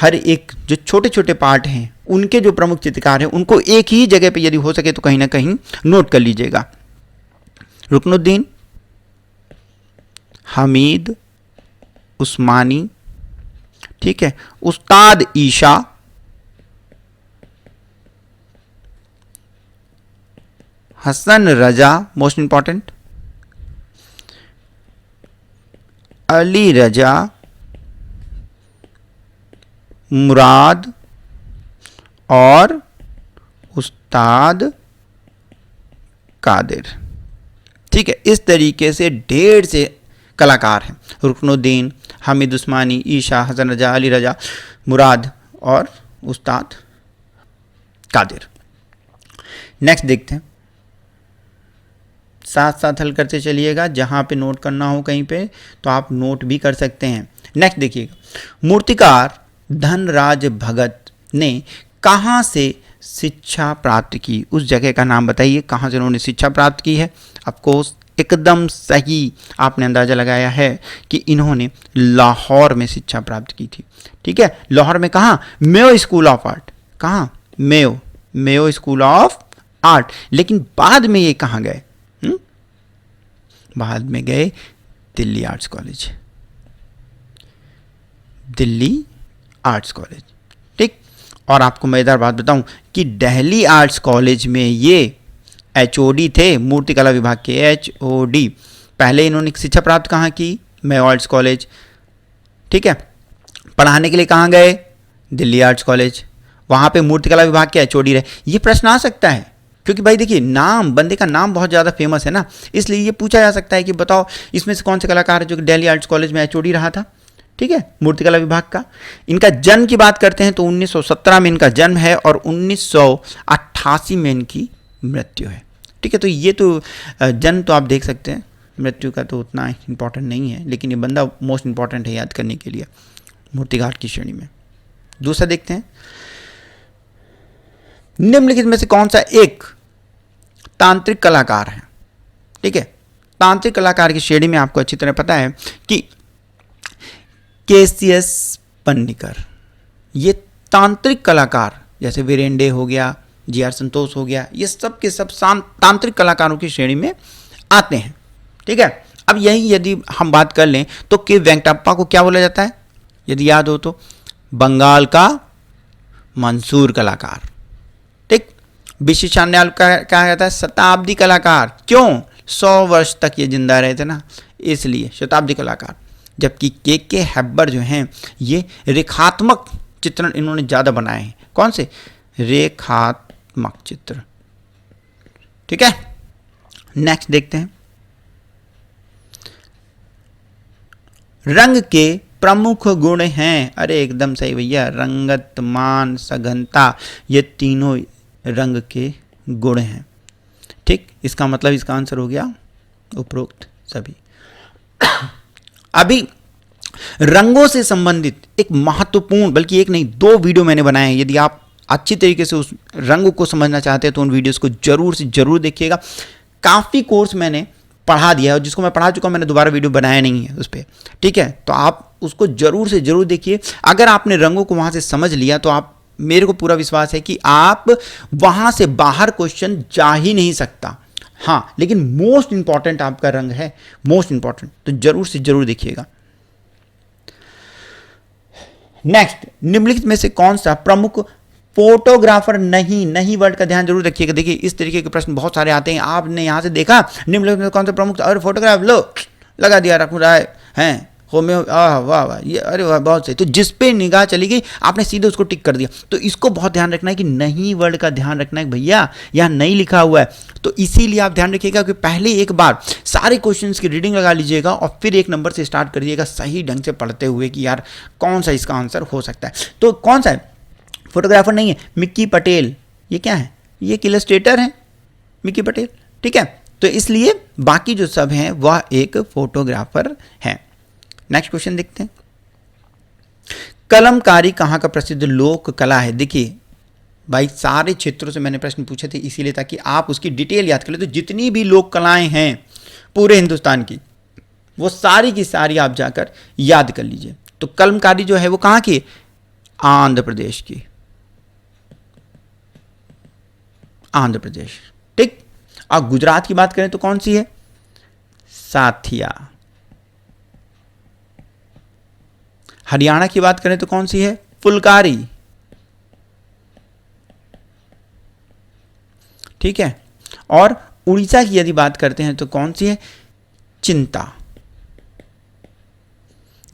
हर एक जो छोटे छोटे पार्ट हैं उनके जो प्रमुख चित्रकार हैं उनको एक ही जगह पे यदि हो सके तो कहीं ना कहीं नोट कर लीजिएगा। रुकनुद्दीन, हमीद उस्मानी, ठीक है, उस्ताद ईशा, हसन रजा, मोस्ट इंपॉर्टेंट, अली रजा, मुराद और उस्ताद कादिर। ठीक है, इस तरीके से ढेर से कलाकार हैं। रुकनुद्दीन, हामिद उस्मानी, ईशा, हसन रजा, अली रजा, मुराद और उस्ताद कादिर। नेक्स्ट देखते हैं, साथ साथ हल करते चलिएगा, जहां पे नोट करना हो कहीं पे तो आप नोट भी कर सकते हैं। नेक्स्ट देखिएगा, मूर्तिकार धनराज भगत ने कहां से शिक्षा प्राप्त की? उस जगह का नाम बताइए, कहां से उन्होंने शिक्षा प्राप्त की है। ऑफकोर्स एकदम सही आपने अंदाजा लगाया है कि इन्होंने लाहौर में शिक्षा प्राप्त की थी। ठीक है, लाहौर में कहाँ? Mayo school of art. कहाँ? Mayo school of art. लेकिन बाद में ये कहाँ गए? बाद में गए Delhi arts college, Delhi arts college. ठीक, और आपको मजेदार बात बताऊं कि दिल्ली आर्ट्स कॉलेज में ये HOD थे, मूर्तिकला विभाग के HOD। पहले इन्होंने शिक्षा प्राप्त कहाँ की? Mayo arts college. ठीक है, पढ़ाने के लिए कहाँ गए? Delhi arts college. वहाँ पे मूर्तिकला विभाग के HOD रहे। ये प्रश्न आ सकता है क्योंकि भाई देखिए, नाम, बंदे का नाम बहुत ज़्यादा फेमस है ना, इसलिए ये पूछा जा सकता है कि बताओ इसमें से कौन सा कलाकार है जो कि दिल्ली आर्ट्स कॉलेज में HOD रहा था। ठीक है, मूर्तिकला विभाग का। इनका जन्म की बात करते हैं तो 1917 में इनका जन्म है और 1988 में इनकी मृत्यु है। ठीक है, तो ये तो जन्म तो आप देख सकते हैं, मृत्यु का तो उतना इंपॉर्टेंट नहीं है, लेकिन ये बंदा मोस्ट इंपॉर्टेंट है याद करने के लिए मूर्तिकार की श्रेणी में। दूसरा देखते हैं, निम्नलिखित में से कौन सा एक तांत्रिक कलाकार है? ठीक है, तांत्रिक कलाकार की श्रेणी में आपको अच्छी तरह पता है कि केसीएस पन्नीकर, ये तांत्रिक कलाकार, जैसे वीरेंडे हो गया, GR संतोष हो गया, ये सब के सब तांत्रिक कलाकारों की श्रेणी में आते हैं। ठीक है, अब यही यदि हम बात कर लें तो के वेंकटप्पा को क्या बोला जाता है? यदि याद हो तो बंगाल का मंसूर कलाकार। ठीक, बीसी चांदयाल का कहा जाता है शताब्दी कलाकार। क्यों? 100 वर्ष तक ये जिंदा रहे थे ना, इसलिए शताब्दी कलाकार। जबकि के हैबर जो हैं ये रेखात्मक चित्रण इन्होंने ज़्यादा बनाए हैं। कौन से? रेखात्मक चित्र। ठीक है, नेक्स्ट देखते हैं, रंग के प्रमुख गुण हैं। अरे एकदम सही भैया, रंगत, मान, सघनता, ये तीनों रंग के गुण हैं। ठीक, इसका मतलब इसका आंसर हो गया उपरोक्त सभी। अभी रंगों से संबंधित एक महत्वपूर्ण, बल्कि एक नहीं 2 वीडियो मैंने बनाए हैं। यदि आप अच्छी तरीके से उस रंग को समझना चाहते हैं तो उन वीडियोस को जरूर से जरूर देखिएगा। काफ़ी कोर्स मैंने पढ़ा दिया है, और जिसको मैं पढ़ा चुका हूँ, मैंने दोबारा वीडियो बनाया नहीं है उस पर, ठीक है। तो आप उसको जरूर से जरूर देखिए। अगर आपने रंगों को वहाँ से समझ लिया तो आप, मेरे को पूरा विश्वास है कि आप वहाँ से बाहर क्वेश्चन जा ही नहीं सकता। हाँ, लेकिन मोस्ट इंपॉर्टेंट आपका रंग है, मोस्ट इंपॉर्टेंट, तो जरूर से जरूर देखिएगा। नेक्स्ट, निम्नलिखित में से कौन सा प्रमुख फोटोग्राफर नहीं वर्ड का ध्यान जरूर रखिएगा। देखिए इस तरीके के प्रश्न बहुत सारे आते हैं। आपने यहां से देखा निम्नलिखित में कौन सा प्रमुख, और फोटोग्राफ लो लगा दिया, रख रहा है होम्यो, वाह वाह, ये अरे वाह बहुत सही। तो जिस पे निगाह चली गई आपने सीधे उसको टिक कर दिया। तो इसको बहुत ध्यान रखना है कि नहीं वर्ड का ध्यान रखना है भैया, यहाँ नहीं लिखा हुआ है। तो इसीलिए आप ध्यान रखिएगा कि पहले एक बार सारे क्वेश्चंस की रीडिंग लगा लीजिएगा और फिर एक नंबर से स्टार्ट करिएगा सही ढंग से पढ़ते हुए कि यार कौन सा इसका आंसर हो सकता है। तो कौन सा है, फोटोग्राफर नहीं है, मिक्की पटेल। ये क्या है, ये एक इलस्ट्रेटर है मिक्की पटेल, ठीक है। तो इसलिए बाकी जो सब हैं वह एक फोटोग्राफर है। नेक्स्ट क्वेश्चन देखते हैं, कलमकारी कहाँ का प्रसिद्ध लोक कला है। देखिए भाई सारे क्षेत्रों से मैंने प्रश्न पूछे थे इसीलिए ताकि आप उसकी डिटेल याद कर ले। तो जितनी भी लोक कलाएं हैं पूरे हिंदुस्तान की, वो सारी की सारी आप जाकर याद कर लीजिए। तो कलमकारी जो है वो कहाँ की, आंध्र प्रदेश की, आंध्र प्रदेश, ठीक। और गुजरात की बात करें तो कौन सी है, साथिया। हरियाणा की बात करें तो कौन सी है, फुलकारी, ठीक है। और उड़ीसा की यदि बात करते हैं तो कौन सी है, चिंता,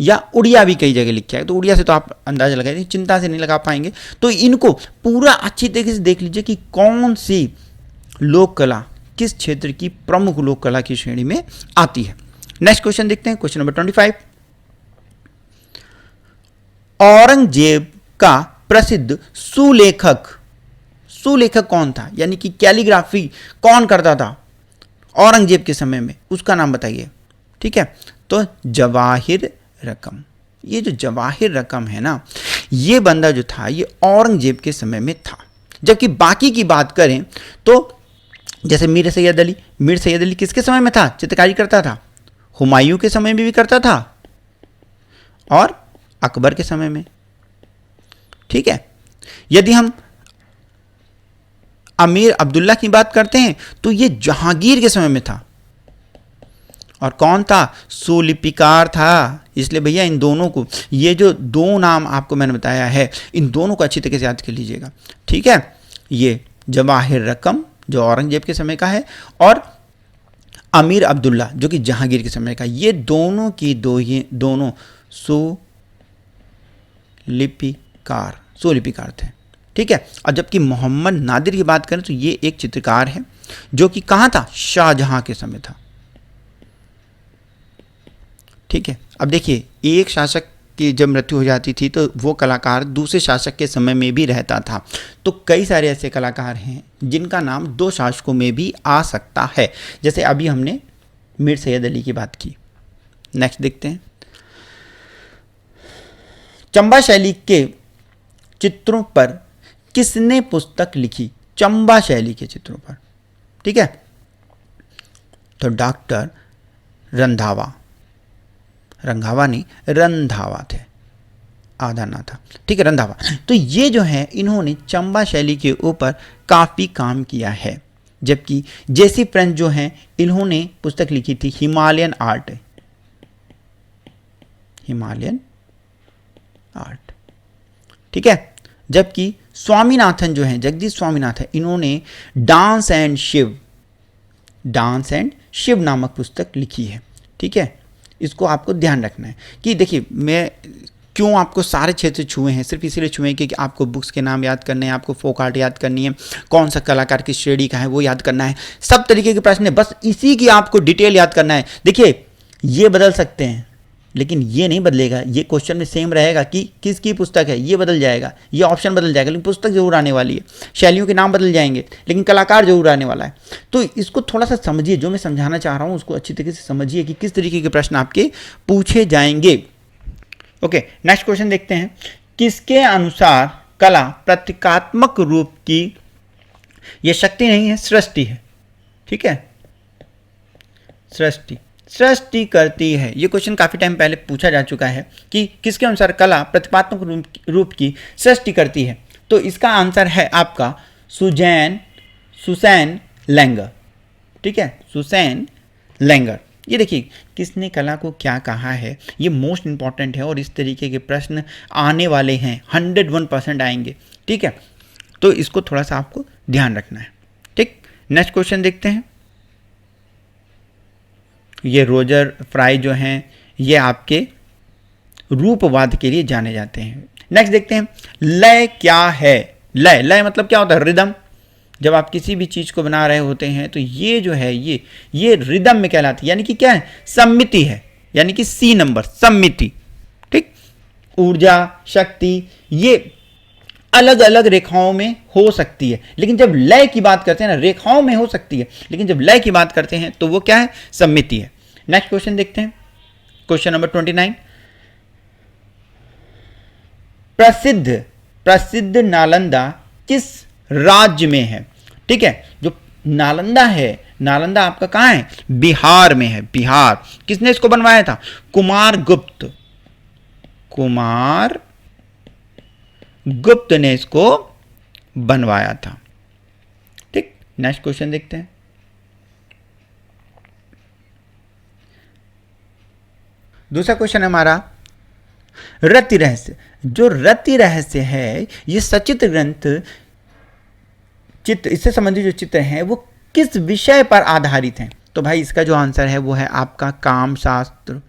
या उड़िया भी कई जगह लिखा है। तो उड़िया से तो आप अंदाजा लगाइए, चिंता से नहीं लगा पाएंगे। तो इनको पूरा अच्छी तरीके से देख लीजिए कि कौन सी लोक कला किस क्षेत्र की प्रमुख लोक कला की श्रेणी में आती है। नेक्स्ट क्वेश्चन देखते हैं, क्वेश्चन नंबर 25, औरंगजेब का प्रसिद्ध सुलेखक कौन था, यानी कि कैलीग्राफी कौन करता था औरंगजेब के समय में, उसका नाम बताइए, ठीक है। तो जवाहिर रकम। ये जो जवाहिर रकम है ना, ये बंदा जो था ये औरंगजेब के समय में था। जबकि बाकी की बात करें तो जैसे मीर सैयद अली किसके समय में था, चित्रकारी करता था, हुमायूं के समय में भी करता था और अकबर के समय में, ठीक है। यदि हम अमीर अब्दुल्ला की बात करते हैं तो ये जहांगीर के समय में था। और कौन था, सुलिपिकार था। इसलिए भैया इन दोनों को, ये जो दो नाम आपको मैंने बताया है, इन दोनों को अच्छी तरीके से याद कर लीजिएगा, ठीक है। ये जवाहिर रकम जो औरंगजेब के समय का है और अमीर अब्दुल्ला जो कि जहांगीर के समय का, ये दोनों की दोनों सुलिपिकार थे, ठीक है। और जबकि मोहम्मद नादिर की बात करें तो ये एक चित्रकार है जो कि कहाँ था, शाहजहां के समय था, ठीक है। अब देखिए एक शासक की जब मृत्यु हो जाती थी तो वो कलाकार दूसरे शासक के समय में भी रहता था। तो कई सारे ऐसे कलाकार हैं जिनका नाम दो शासकों में भी आ सकता है, जैसे अभी हमने मीर सैयद अली की बात की। नेक्स्ट देखते हैं, चंबा शैली के चित्रों पर किसने पुस्तक लिखी, चंबा शैली के चित्रों पर, ठीक है। तो डॉक्टर रंधावा नहीं, रंधावा थे, आधा ना था, ठीक है, रंधावा। तो ये जो है इन्होंने चंबा शैली के ऊपर काफ़ी काम किया है। जबकि जेसी फ्रेंच जो हैं इन्होंने पुस्तक लिखी थी हिमालयन आर्ट, ठीक है। जबकि स्वामीनाथन जो हैं, जगदीश स्वामीनाथन, इन्होंने डांस एंड शिव नामक पुस्तक लिखी है, ठीक है। इसको आपको ध्यान रखना है कि देखिए मैं क्यों आपको सारे क्षेत्र छुए हैं, सिर्फ इसीलिए छुए हैं कि आपको बुक्स के नाम याद करने हैं, आपको फोक आर्ट याद करनी है, कौन सा कलाकार किस श्रेणी का है वो याद करना है, सब तरीके के प्रश्न है, बस इसी की आपको डिटेल याद करना है। देखिए ये बदल सकते हैं लेकिन ये नहीं बदलेगा, ये क्वेश्चन में सेम रहेगा कि किसकी पुस्तक है, ये बदल जाएगा, ये ऑप्शन बदल जाएगा, लेकिन पुस्तक जरूर आने वाली है। शैलियों के नाम बदल जाएंगे लेकिन कलाकार जरूर आने वाला है। तो इसको थोड़ा सा समझिए, जो मैं समझाना चाह रहा हूँ उसको अच्छी तरीके से समझिए कि किस तरीके के प्रश्न आपके पूछे जाएंगे। ओके, नेक्स्ट क्वेश्चन देखते हैं, किसके अनुसार कला प्रतीकात्मक रूप की यह शक्ति नहीं है, सृष्टि है, ठीक है। सृष्टि, सृष्टि करती है। ये क्वेश्चन काफ़ी टाइम पहले पूछा जा चुका है कि किसके अनुसार कला प्रतिपात्मक रूप की सृष्टि करती है। तो इसका आंसर है आपका सुसैन लेंगर। ठीक है, सुसैन लेंगर। ये देखिए किसने कला को क्या कहा है, ये मोस्ट इंपॉर्टेंट है और इस तरीके के प्रश्न आने वाले हैं, 101% आएंगे। ठीक है, तो इसको थोड़ा सा आपको ध्यान रखना है। ठीक, नेक्स्ट क्वेश्चन देखते हैं। ये रोजर फ्राई जो हैं ये आपके रूपवाद के लिए जाने जाते हैं। नेक्स्ट देखते हैं, लय क्या है। लय, लय मतलब क्या होता है? रिदम। जब आप किसी भी चीज को बना रहे होते हैं तो ये जो है ये रिदम में कहलाती है, यानी कि क्या है? सम्मिति है, यानी कि सी नंबर, सम्मिति। ठीक, ऊर्जा, शक्ति ये अलग अलग रेखाओं में हो सकती है, लेकिन जब लय की बात करते हैं ना, रेखाओं में हो सकती है, लेकिन जब लय की बात करते हैं तो वो क्या है? सम्मिति है। नेक्स्ट क्वेश्चन देखते हैं, क्वेश्चन नंबर 29। प्रसिद्ध नालंदा किस राज्य में है? ठीक है, जो नालंदा है, नालंदा आपका कहां है? बिहार में है, बिहार। किसने इसको बनवाया था? कुमार गुप्त ने इसको बनवाया था। ठीक, नेक्स्ट क्वेश्चन देखते हैं। दूसरा क्वेश्चन है हमारा रति रहस्य। जो रति रहस्य है ये सचित्र ग्रंथ चित्र, इससे संबंधित जो चित्र हैं वो किस विषय पर आधारित हैं? तो भाई इसका जो आंसर है वो है आपका काम शास्त्र।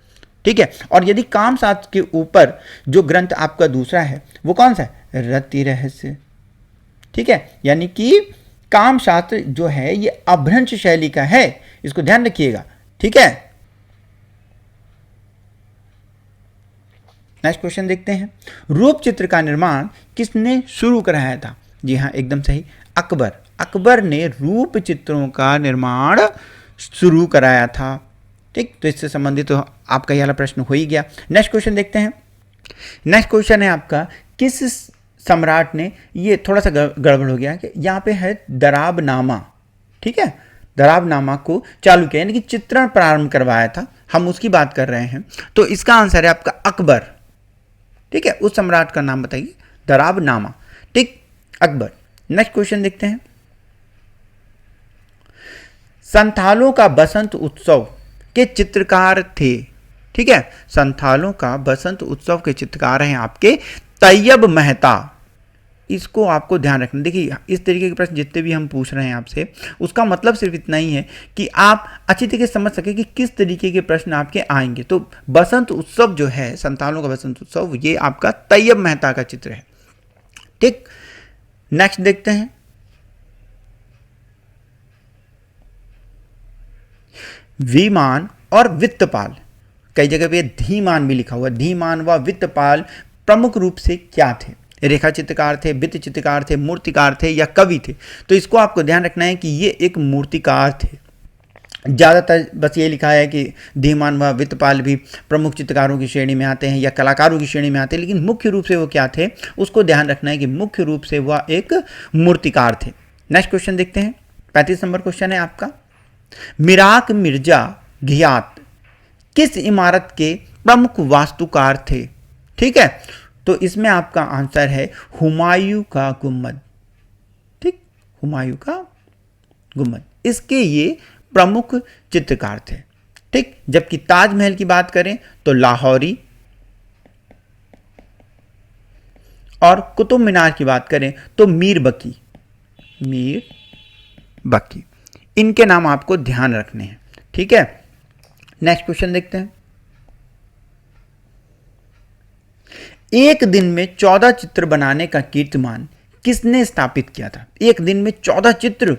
ठीक है, और यदि काम शास्त्र के ऊपर जो ग्रंथ आपका दूसरा है वो कौन सा है? रति रहस्य। ठीक है, यानी कि काम शास्त्र जो है ये अभ्रंश शैली का है, इसको ध्यान रखिएगा। ठीक है, नेक्स्ट क्वेश्चन देखते हैं। रूप चित्र का निर्माण किसने शुरू कराया था? जी हाँ, एकदम सही, अकबर। अकबर ने रूप चित्रों का निर्माण शुरू कराया था। ठीक, तो इससे संबंधित तो आपका यह वाला प्रश्न हो ही गया। नेक्स्ट क्वेश्चन देखते हैं। नेक्स्ट क्वेश्चन है आपका, किस सम्राट ने, ये थोड़ा सा गड़बड़ हो गया कि यहाँ पे है दराबनामा। ठीक है, दराबनामा को चालू किया, यानी कि चित्रण प्रारंभ करवाया था, हम उसकी बात कर रहे हैं। तो इसका आंसर है आपका अकबर। ठीक है, उस सम्राट का नाम बताइए, दराबनामा। ठीक, अकबर। नेक्स्ट क्वेश्चन देखते हैं। संथालों का बसंत उत्सव के चित्रकार थे। ठीक है, संथालों का बसंत उत्सव के चित्रकार हैं आपके तैयब मेहता। इसको आपको ध्यान रखना। देखिए इस तरीके के प्रश्न जितने भी हम पूछ रहे हैं आपसे, उसका मतलब सिर्फ इतना ही है कि आप अच्छी तरीके से समझ सके कि किस तरीके के प्रश्न आपके आएंगे। तो बसंत उत्सव जो है, संथालों का बसंत उत्सव, ये आपका तैयब मेहता का चित्र है। ठीक, नेक्स्ट देखते हैं। विमान और वित्तपाल, कई जगह पे धीमान भी लिखा हुआ, धीमान व वित्तपाल प्रमुख रूप से क्या थे? रेखा चित्रकार थे, भित्ति चित्रकार थे, मूर्तिकार थे या कवि थे? तो इसको आपको ध्यान रखना है कि ये एक मूर्तिकार थे। ज़्यादातर बस ये लिखा है कि धीमान व वित्तपाल भी प्रमुख चित्रकारों की श्रेणी में आते हैं या कलाकारों की श्रेणी में आते हैं, लेकिन मुख्य रूप से वो क्या थे उसको ध्यान रखना है कि मुख्य रूप से वह एक मूर्तिकार थे। नेक्स्ट क्वेश्चन देखते हैं, 35 नंबर क्वेश्चन है आपका। मिराक मिर्जा घियात किस इमारत के प्रमुख वास्तुकार थे? ठीक है, तो इसमें आपका आंसर है हुमायूं का गुम्बद। ठीक, हुमायूं का गुम्बद, इसके ये प्रमुख चित्रकार थे। ठीक, जबकि ताजमहल की बात करें तो लाहौरी, और कुतुब मीनार की बात करें तो मीर बकी। इनके नाम आपको ध्यान रखने हैं। ठीक है, नेक्स्ट क्वेश्चन देखते हैं। एक दिन में 14 चित्र बनाने का कीर्तिमान किसने स्थापित किया था? एक दिन में 14 चित्र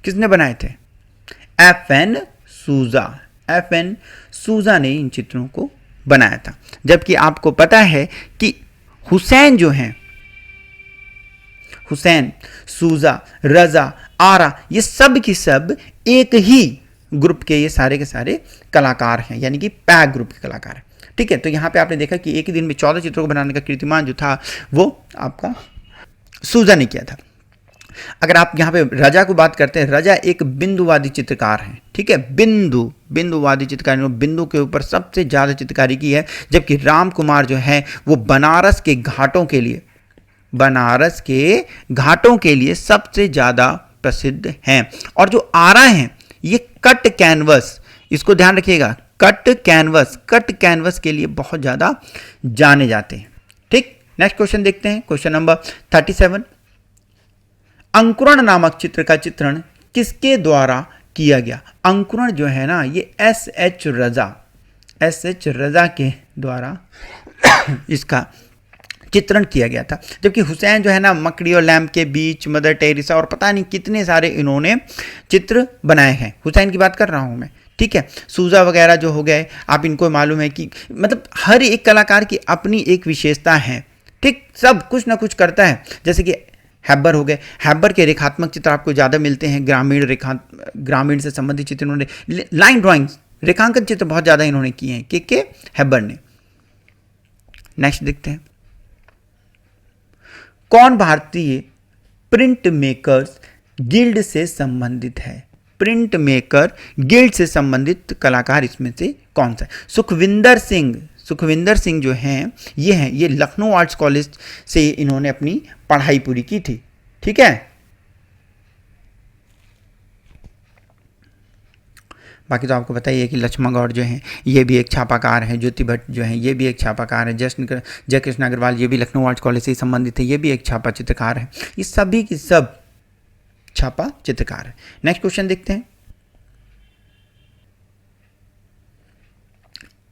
किसने बनाए थे? FN सूजा ने इन चित्रों को बनाया था। जबकि आपको पता है कि हुसैन जो हैं, हुसैन, सूजा, रजा, आरा, ये सब की सब एक ही ग्रुप के ये सारे के सारे कलाकार हैं, यानी कि पैक ग्रुप के कलाकार हैं। ठीक है, तो यहाँ पे आपने देखा कि एक ही दिन में 14 चित्रों को बनाने का कीर्तिमान जो था वो आपका सूजा ने किया था। अगर आप यहाँ पे रजा को बात करते हैं, रजा एक बिंदुवादी चित्रकार है, ठीक है, बिंदुवादी चित्रकारी, बिंदु के ऊपर सबसे ज़्यादा चित्रकारी की है। जबकि राम कुमार जो है वो बनारस के घाटों के लिए सबसे ज़्यादा प्रसिद्ध हैं। और जो आरा हैं ये कट कैनवस, इसको ध्यान रखिएगा, कट कैनवस के लिए बहुत ज़्यादा जाने जाते हैं। ठीक, नेक्स्ट क्वेश्चन देखते हैं, क्वेश्चन नंबर 37। अंकुरण नामक चित्र का चित्रण किसके द्वारा किया गया? अंकुरण जो है ना ये एस.एच. रजा के द्वारा इसका चित्रण किया गया था। जबकि हुसैन जो है ना मकड़ी और लैम्प के बीच, मदर टेरेसा और पता नहीं कितने सारे इन्होंने चित्र बनाए हैं। हुसैन की बात कर रहा हूँ मैं, ठीक है। सूजा वगैरह जो हो गए, आप इनको मालूम है कि मतलब हर एक कलाकार की अपनी एक विशेषता है, ठीक, सब कुछ ना कुछ करता है। जैसे कि हैबर हो गए, हैबर के रेखात्मक चित्र आपको ज़्यादा मिलते हैं, ग्रामीण से संबंधित चित्र इन्होंने, लाइन ड्राइंग्स, रेखांकन चित्र बहुत ज़्यादा इन्होंने किए हैं के हैबर ने। नेक्स्ट देखते हैं, कौन भारतीय प्रिंट मेकर्स गिल्ड से संबंधित है? प्रिंट मेकर गिल्ड से संबंधित कलाकार इसमें से कौन सा है? सुखविंदर सिंह जो हैं ये लखनऊ आर्ट्स कॉलेज से इन्होंने अपनी पढ़ाई पूरी की थी, ठीक है। बाकी तो आपको पता ही है कि लक्ष्मण गौड़ जो हैं ये भी एक छापाकार हैं, ज्योति भट्ट जो हैं ये भी एक छापाकार है, जय कृष्ण अग्रवाल ये भी लखनऊ आर्ट्स कॉलेज से संबंधित है, ये भी एक छापा चित्रकार है। ये सभी की सब छापा चित्रकार है। नेक्स्ट क्वेश्चन देखते हैं,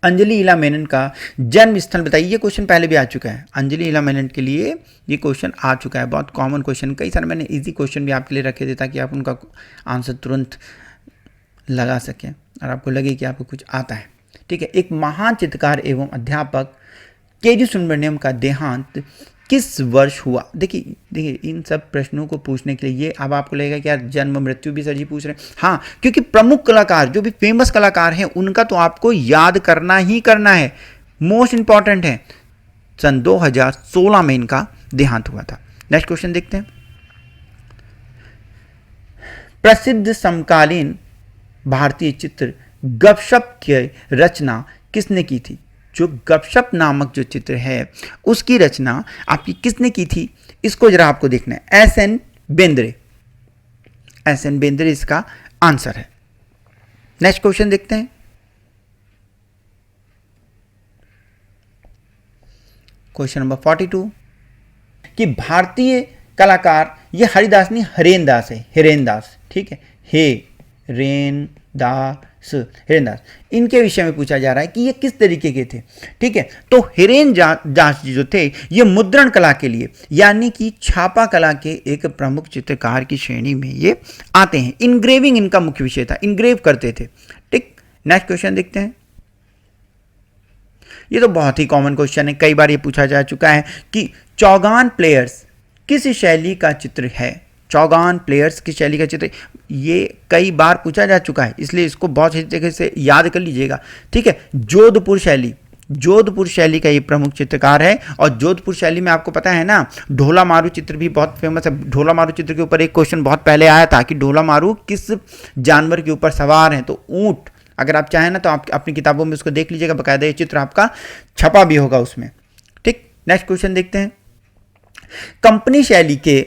अंजलि इला मेनन का जन्म स्थल बताइए। ये क्वेश्चन पहले भी आ चुका है, अंजलि इला मेनन के लिए ये क्वेश्चन आ चुका है, बहुत कॉमन क्वेश्चन। कई सारे मैंने इजी क्वेश्चन भी आपके लिए रखे थे ताकि आप उनका आंसर तुरंत लगा सकें और आपको लगे कि आपको कुछ आता है, ठीक है। एक महान चित्रकार एवं अध्यापक के.जी. सुब्रमण्यम का देहांत किस वर्ष हुआ? देखिए इन सब प्रश्नों को पूछने के लिए ये अब आपको लगेगा कि यार जन्म मृत्यु भी सर जी पूछ रहे हैं। हाँ, क्योंकि प्रमुख कलाकार जो भी फेमस कलाकार हैं उनका तो आपको याद करना ही करना है, मोस्ट इंपॉर्टेंट है। सन 2016 में इनका देहांत हुआ था। नेक्स्ट क्वेश्चन देखते हैं, प्रसिद्ध समकालीन भारतीय चित्र गपशप की रचना किसने की थी? जो गपशप नामक जो चित्र है उसकी रचना आपकी किसने की थी, इसको जरा आपको देखना है। एस.एन. बेंद्रे इसका आंसर है। नेक्स्ट क्वेश्चन देखते हैं, क्वेश्चन नंबर 42 कि भारतीय कलाकार ये हरिदास नहीं हिरेनदास है, हिरेनदास, ठीक है, हिरेनदास, इनके विषय में पूछा जा रहा है कि ये किस तरीके के थे, ठीक है। तो हिरेनदास जी जो थे ये मुद्रण कला के लिए यानी कि छापा कला के एक प्रमुख चित्रकार की श्रेणी में ये आते हैं। इनग्रेविंग इनका मुख्य विषय था, इनग्रेव करते थे, ठीक। नेक्स्ट क्वेश्चन देखते हैं, ये तो बहुत ही कॉमन क्वेश्चन है, कई बार ये पूछा जा चुका है कि चौगान प्लेयर्स किस शैली का चित्र है? चौगान प्लेयर्स की शैली का चित्र ये कई बार पूछा जा चुका है, इसलिए इसको बहुत अच्छी तरीके से याद कर लीजिएगा, ठीक है। जोधपुर शैली का ये प्रमुख चित्रकार है। और जोधपुर शैली में आपको पता है ना ढोला मारू चित्र भी बहुत फेमस है। ढोला मारू चित्र के ऊपर एक क्वेश्चन बहुत पहले आया था कि ढोला मारू किस जानवर के ऊपर सवार हैं, तो ऊंट। अगर आप चाहें ना तो आप अपनी किताबों में उसको देख लीजिएगा, बाकायदा ये चित्र आपका छपा भी होगा उसमें, ठीक। नेक्स्ट क्वेश्चन देखते हैं, कंपनी शैली के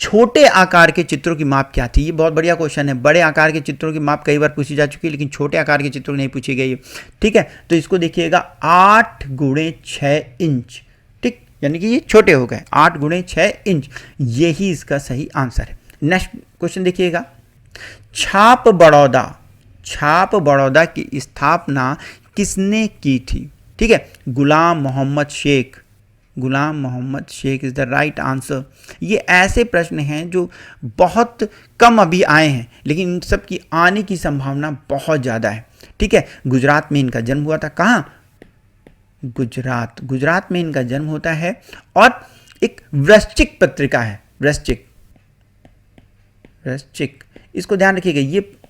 छोटे आकार के चित्रों की माप क्या थी? ये बहुत बढ़िया क्वेश्चन है। बड़े आकार के चित्रों की माप कई बार पूछी जा चुकी है लेकिन छोटे आकार के चित्रों की नहीं पूछी गई है, ठीक है। तो इसको देखिएगा 8x6 इंच, ठीक, यानी कि ये छोटे हो गए, 8x6 इंच, यही इसका सही आंसर है। नेक्स्ट क्वेश्चन देखिएगा, छाप बड़ौदा की स्थापना किसने की थी? ठीक है, Gulam Mohammed Sheikh is the right answer. ये ऐसे प्रश्न हैं जो बहुत कम अभी आए हैं लेकिन इन सब की आने की संभावना बहुत ज़्यादा है, ठीक है। गुजरात में इनका जन्म हुआ था, कहाँ? गुजरात में इनका जन्म होता है। और एक वृश्चिक पत्रिका है, वृश्चिक रश्चिक। इसको ध्यान रखिएगा,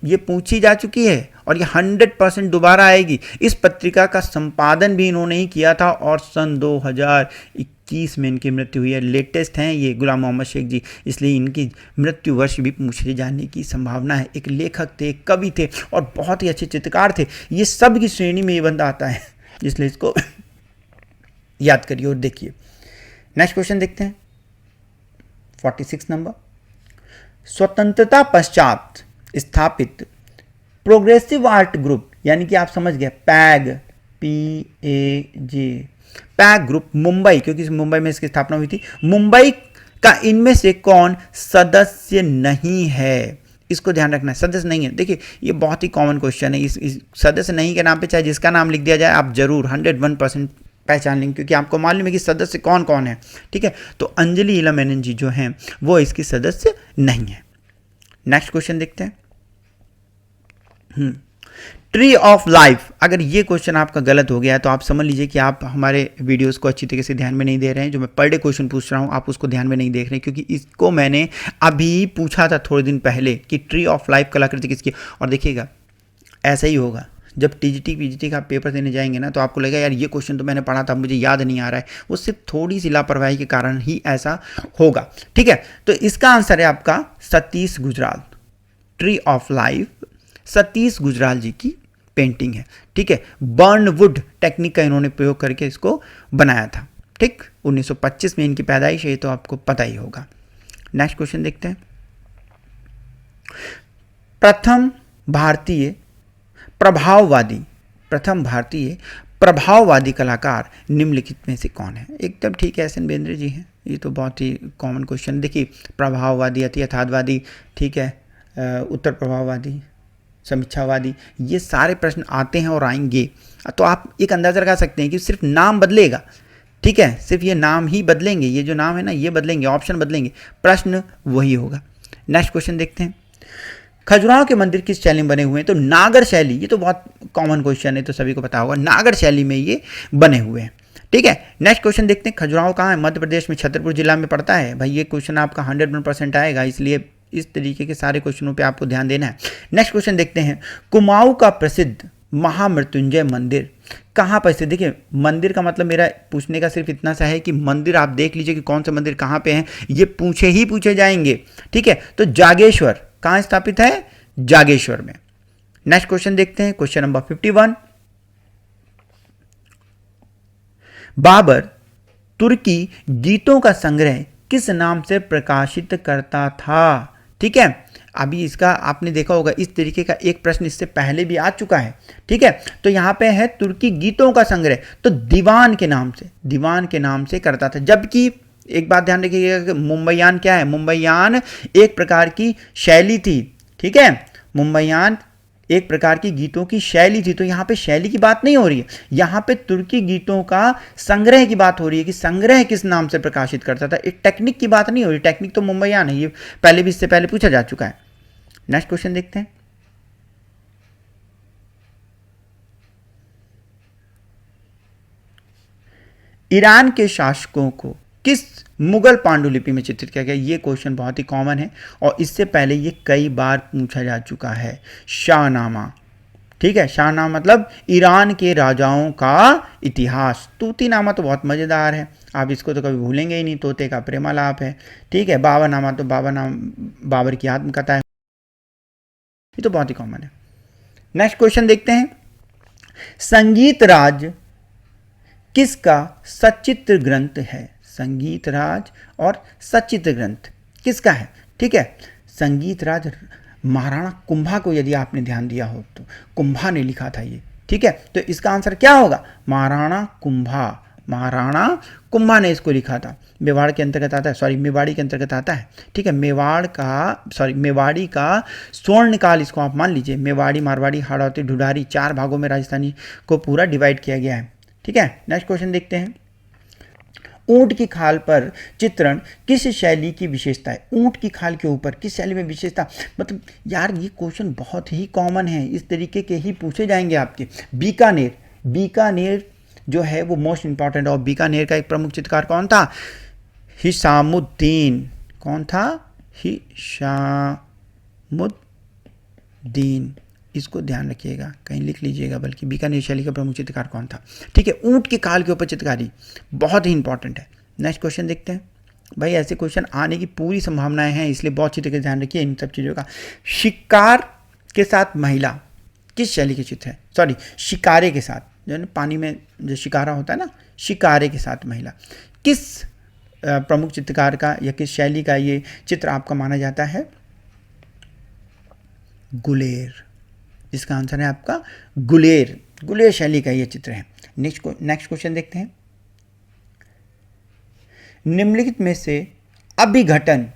ये पूछी जा चुकी है और ये 100% दोबारा आएगी। इस पत्रिका का संपादन भी इन्होंने ही किया था और सन 2021 में इनकी मृत्यु हुई है। लेटेस्ट हैं ये गुलाम मोहम्मद शेख जी, इसलिए इनकी मृत्यु वर्ष भी पूछे जाने की संभावना है। एक लेखक थे, कवि थे और बहुत ही अच्छे चित्रकार थे। ये सब की श्रेणी में ये बंदा आता है, इसलिए इसको याद करिए और देखिए। नेक्स्ट क्वेश्चन देखते हैं, 46 नंबर। स्वतंत्रता पश्चात स्थापित प्रोग्रेसिव आर्ट ग्रुप, यानी कि आप समझ गए, peg, PAG, peg group Mumbai, क्योंकि मुंबई में इसकी स्थापना हुई थी, मुंबई का इनमें से कौन सदस्य नहीं है? इसको ध्यान रखना है, सदस्य नहीं है। देखिए ये बहुत ही कॉमन क्वेश्चन है। इस सदस्य नहीं के नाम पे चाहे जिसका नाम लिख दिया जाए, आप जरूर 101% पहचान लेंगे, क्योंकि आपको मालूम है कि सदस्य कौन कौन है। ठीक है, तो अंजलि ईला मेनन जी जो हैं वो इसकी सदस्य नहीं है। नेक्स्ट क्वेश्चन देखते हैं, ट्री ऑफ लाइफ। अगर ये क्वेश्चन आपका गलत हो गया है तो आप समझ लीजिए कि आप हमारे वीडियोस को अच्छी तरीके से ध्यान में नहीं दे रहे हैं। जो मैं पर डे क्वेश्चन पूछ रहा हूँ आप उसको ध्यान में नहीं देख रहे हैं, क्योंकि इसको मैंने अभी पूछा था थोड़े दिन पहले कि ट्री ऑफ लाइफ कलाकृति किसकी। और देखिएगा ऐसा ही होगा, जब TGT PGT का पेपर देने जाएंगे ना तो आपको लगेगा यार ये क्वेश्चन तो मैंने पढ़ा था, मुझे याद नहीं आ रहा है। वो सिर्फ थोड़ी सी लापरवाही के कारण ही ऐसा होगा। ठीक है, तो इसका आंसर है आपका Satish Gujral. Tree of life Satish Gujral ji की पेंटिंग है। ठीक है, बर्न वुड टेक्निक का इन्होंने प्रयोग करके इसको बनाया था। ठीक, 1925 में इनकी पैदाइश है, तो आपको पता ही होगा। नेक्स्ट क्वेश्चन देखते हैं, प्रथम भारतीय प्रभाववादी कलाकार निम्नलिखित में से कौन है? एकदम ठीक है, SN बेंद्रे जी हैं। ये तो बहुत ही कॉमन क्वेश्चन। देखिए प्रभाववादी, अति यथार्थवादी, ठीक है, उत्तर प्रभाववादी, समीक्षावादी, ये सारे प्रश्न आते हैं और आएंगे। तो आप एक अंदाजा लगा सकते हैं कि सिर्फ नाम बदलेगा। ठीक है, सिर्फ ये नाम ही बदलेंगे, ये जो नाम है ना ये बदलेंगे, ऑप्शन बदलेंगे, प्रश्न वही होगा। नेक्स्ट क्वेश्चन देखते हैं, खजुराहो के मंदिर किस शैली में बने हुए हैं? तो नागर शैली, ये तो बहुत कॉमन क्वेश्चन है, तो सभी को पता होगा, नागर शैली में ये बने हुए हैं। ठीक है, नेक्स्ट क्वेश्चन देखते हैं, खजुराहो कहाँ है? मध्य प्रदेश में छतरपुर जिला में पड़ता है। भाई ये क्वेश्चन आपका 101% आएगा, इसलिए इस तरीके के सारे क्वेश्चनों पे आपको ध्यान देना है। नेक्स्ट क्वेश्चन देखते हैं, कुमाऊं का प्रसिद्ध महामृत्युंजय मंदिर कहाँ पर स्थित? देखिए मंदिर का मतलब मेरा पूछने का सिर्फ इतना सा है कि मंदिर आप देख लीजिए कि कौन सा मंदिर कहाँ पे है, ये पूछे जाएंगे। ठीक है, तो जागेश्वर कहाँ स्थापित है? जागेश्वर में। नेक्स्ट क्वेश्चन देखते हैं, क्वेश्चन नंबर 51, बाबर तुर्की गीतों का संग्रह किस नाम से प्रकाशित करता था? ठीक है, अभी इसका आपने देखा होगा, इस तरीके का एक प्रश्न इससे पहले भी आ चुका है। ठीक है, तो यहां पे है तुर्की गीतों का संग्रह, तो दीवान के नाम से करता था। जबकि एक बात ध्यान रखिएगा कि मुंबईयान क्या है? मुंबईयान एक प्रकार की शैली थी। ठीक है, मुंबईयान एक प्रकार की गीतों की शैली थी, तो यहाँ पे शैली की बात नहीं हो रही है, यहाँ पे तुर्की गीतों का संग्रह की बात हो रही है कि संग्रह किस नाम से प्रकाशित करता था। एक टेक्निक की बात नहीं हो रही, टेक्निक तो मुंबईयान है, ये पहले भी इससे पहले पूछा जा चुका है। नेक्स्ट क्वेश्चन देखते हैं, ईरान के शासकों को किस मुगल पांडुलिपि में चित्रित किया गया? ये क्वेश्चन बहुत ही कॉमन है और इससे पहले ये कई बार पूछा जा चुका है। शाहनामा। ठीक है, शाहनामा मतलब ईरान के राजाओं का इतिहास। तूतीनामा तो बहुत मज़ेदार है, आप इसको तो कभी भूलेंगे ही नहीं, तोते का प्रेमालाप है। ठीक है, बाबरनामा तो बाबर की आत्मकथा है, ये तो बहुत ही कॉमन है। नेक्स्ट क्वेश्चन देखते हैं, संगीत राज किसका सचित्र ग्रंथ है? संगीत राज और सचित्र ग्रंथ किसका है? ठीक है, संगीत राज महाराणा कुंभा को यदि आपने ध्यान दिया हो तो कुंभा ने लिखा था ये। ठीक है, तो इसका आंसर क्या होगा? महाराणा कुंभा ने इसको लिखा था। मेवाड़ के अंतर्गत आता है, सॉरी मेवाड़ी के अंतर्गत आता है। ठीक है, मेवाड़ी का स्वर्णकाल इसको आप मान लीजिए। मेवाड़ी, मारवाड़ी, हाड़ौती, ढूढ़ारी 4 भागों में राजस्थानी को पूरा डिवाइड किया गया है। ठीक है, नेक्स्ट क्वेश्चन देखते हैं, ऊंट की खाल पर चित्रण किस शैली की विशेषता है? ऊंट की खाल के ऊपर किस शैली में विशेषता? मतलब यार ये क्वेश्चन बहुत ही कॉमन है, इस तरीके के ही पूछे जाएंगे आपके। बीकानेर जो है वो मोस्ट इंपॉर्टेंट, और बीकानेर का एक प्रमुख चित्रकार कौन था? हिसामुद्दीन। कौन था? निजामुद्दीन, इसको ध्यान रखिएगा, कहीं लिख लीजिएगा, बल्कि बीकानेर शैली का प्रमुख चित्रकार कौन था। ठीक है, ऊंट की खाल के ऊपर चित्रकारी बहुत ही इंपॉर्टेंट है। नेक्स्ट क्वेश्चन देखते हैं। भाई ऐसे क्वेश्चन आने की पूरी संभावनाएं हैं, इसलिए बहुत अच्छी तरह से ध्यान रखिए इन सब चीज़ों का। शिकार के साथ महिला किस शैली के चित्र है? सॉरी, शिकारे के साथ, जो है ना पानी में जो शिकारा होता है ना, शिकारे के साथ महिला, किस प्रमुख चित्रकार का या किस शैली का ये चित्र आपका माना जाता है? गुलेर। इसका आंसर है आपका गुलेर। गुलेर शैली का ये चित्र है। नेक्स्ट क्वेश्चन देखते हैं। निम्नलिखित में से अभिघटन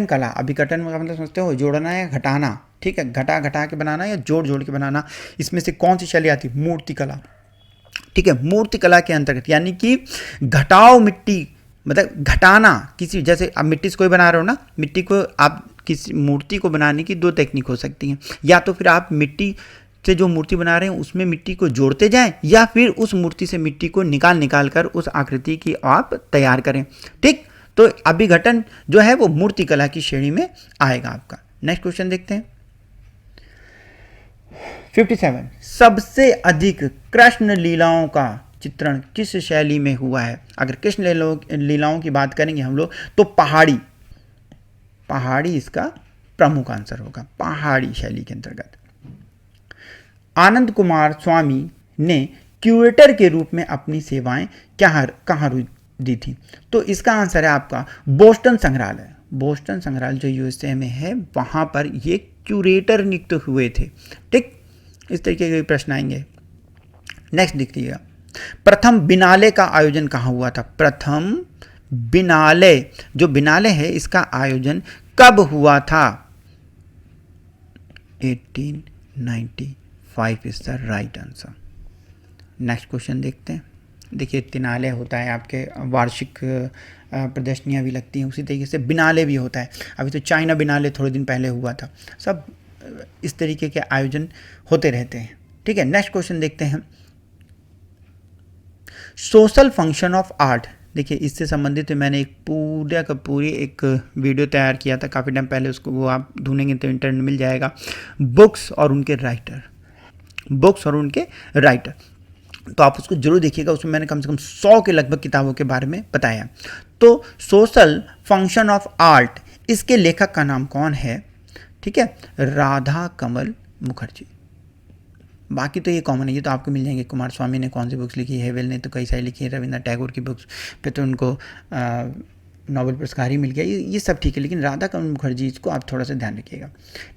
कला, अभिघटन का मतलब समझते हो, जोड़ना या घटाना, ठीक है, घटा के बनाना या जोड़ के बनाना, इसमें से कौन सी शैली आती है? मूर्ति कला। ठीक है, मूर्ति कला के अंतर्गत, यानी कि घटाओ मिट्टी, मतलब घटाना किसी, जैसे आप मिट्टी से कोई बना रहे हो ना, मिट्टी को आप किसी मूर्ति को बनाने की दो टेक्निक हो सकती हैं, या तो फिर आप मिट्टी से जो मूर्ति बना रहे हैं उसमें मिट्टी को जोड़ते जाएं, या फिर उस मूर्ति से मिट्टी को निकाल कर उस आकृति की आप तैयार करें। ठीक, तो अभिघटन जो है वो मूर्ति कला की श्रेणी में आएगा आपका। नेक्स्ट क्वेश्चन देखते हैं। 57, सबसे अधिक कृष्ण लीलाओं का चित्रण किस शैली में हुआ है? अगर कृष्ण लीलाओं की बात करेंगे हम लोग तो पहाड़ी इसका प्रमुख आंसर होगा, पहाड़ी शैली के अंतर्गत। आनंद कुमार स्वामी ने क्यूरेटर के रूप में अपनी सेवाएं कहाँ दी थी? तो इसका आंसर है आपका बोस्टन संग्रहालय। बोस्टन संग्रहालय जो यूएसए में है, वहां पर ये क्यूरेटर नियुक्त हुए थे। ठीक, इस तरीके के प्रश्न आएंगे। नेक्स्ट देखिएगा, प्रथम बिनाले का आयोजन कहाँ हुआ था? प्रथम बिनाले, जो बिनाले है इसका आयोजन कब हुआ था? 1895 is the right answer. Next question देखते हैं। देखिए, तिनाले होता है आपके वार्षिक प्रदर्शनियाँ भी लगती हैं, उसी तरीके से बिनाले भी होता है। अभी तो चाइना बिनाले थोड़े दिन पहले हुआ था। सब इस तरीके के आयोजन होते रहते हैं। ठीक है, नेक्स्ट क्वेश्चन देखते हैं। सोशल फंक्शन ऑफ आर्ट, देखिए इससे संबंधित मैंने एक पूरी एक वीडियो तैयार किया था काफ़ी टाइम पहले, उसको वो आप ढूंढेंगे तो इंटरनेट मिल जाएगा। बुक्स और उनके राइटर, तो आप उसको जरूर देखिएगा। उसमें मैंने कम से कम 100 के लगभग किताबों के बारे में बताया। तो सोशल फंक्शन ऑफ आर्ट, इसके लेखक का नाम कौन है? ठीक है, राधा कमल मुखर्जी। बाकी तो ये कॉमन है, ये तो आपको मिल जाएंगे। कुमार स्वामी ने कौन सी बुक्स लिखी, हेवेल ने तो कई सारी लिखी है, रविन्द्रनाथ टैगोर की बुक्स पे तो उनको नोबेल पुरस्कार ही मिल गया, ये सब ठीक है, लेकिन राधा कमल मुखर्जी, इसको आप थोड़ा सा ध्यान रखिएगा।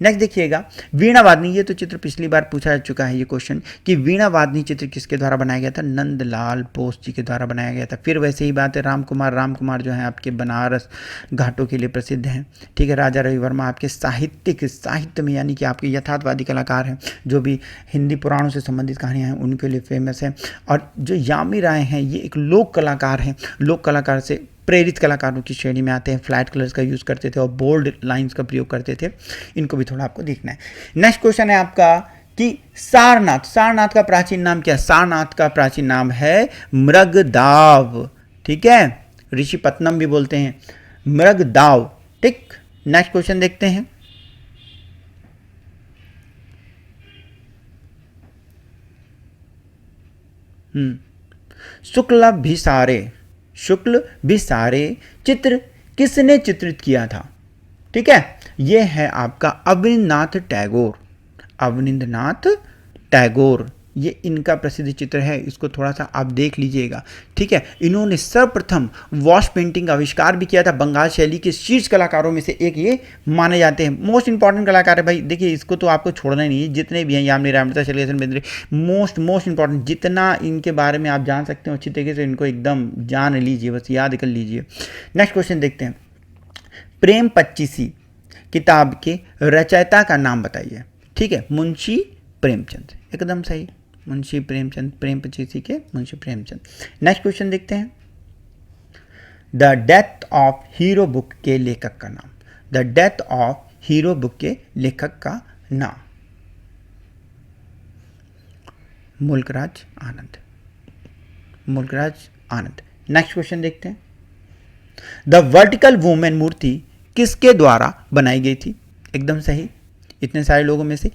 नेक्स्ट देखिएगा, वीणा वादनी, ये तो चित्र पिछली बार पूछा जा चुका है ये क्वेश्चन कि वीणा वादनी चित्र किसके द्वारा बनाया गया था? नंदलाल बोस जी के द्वारा बनाया गया था। फिर वैसे ही बात है, राम कुमार जो है आपके बनारस घाटों के लिए प्रसिद्ध हैं। ठीक है, राजा रवि वर्मा आपके साहित्य में, यानी कि आपके यथार्थवादी कलाकार हैं, जो भी हिंदी पुराणों से संबंधित कहानियाँ हैं उनके लिए फेमस है। और जो यामी राय हैं, ये एक लोक कलाकार हैं, लोक कलाकार से प्रेरित कलाकारों की श्रेणी में आते हैं। फ्लैट कलर्स का यूज़ करते थे और बोल्ड लाइंस का प्रयोग करते थे। इनको भी थोड़ा आपको देखना है। नेक्स्ट क्वेश्चन है आपका कि सारनाथ का प्राचीन नाम क्या है? सारनाथ का प्राचीन नाम है मृगदाव। ठीक है, ऋषिपत्नम भी बोलते हैं, मृगदाव। ठीक, नेक्स्ट क्वेश्चन देखते हैं। शुक्ल भिसारे चित्र किसने चित्रित किया था? ठीक है, यह है आपका अवनींद्रनाथ टैगोर, ये इनका प्रसिद्ध चित्र है, इसको थोड़ा सा आप देख लीजिएगा। ठीक है, इन्होंने सर्वप्रथम वॉश पेंटिंग का आविष्कार भी किया था। बंगाल शैली के शीर्ष कलाकारों में से एक ये माने जाते हैं। मोस्ट इंपॉर्टेंट कलाकार है भाई, देखिए इसको तो आपको छोड़ना ही नहीं है, जितने भी हैं, यामिनी राय, अमृता शैलेशन बेंद्रे, मोस्ट इंपॉर्टेंट, जितना इनके बारे में आप जान सकते हो अच्छी तरीके से इनको एकदम जान लीजिए, बस याद कर लीजिए। नेक्स्ट क्वेश्चन देखते हैं। प्रेम पच्चीसी किताब के रचयिता का नाम बताइए। ठीक है, मुंशी प्रेमचंद, एकदम सही, मुंशी प्रेमचंद, प्रेम पच्चीसी के मुंशी प्रेमचंद। नेक्स्ट क्वेश्चन देखते हैं। The death of hero book के लेखक का नाम। The death of hero book के लेखक का नाम मुल्कराज आनंद। नेक्स्ट क्वेश्चन देखते हैं। द वर्टिकल वुमेन मूर्ति किसके द्वारा बनाई गई थी? एकदम सही। इतने सारे लोगों में से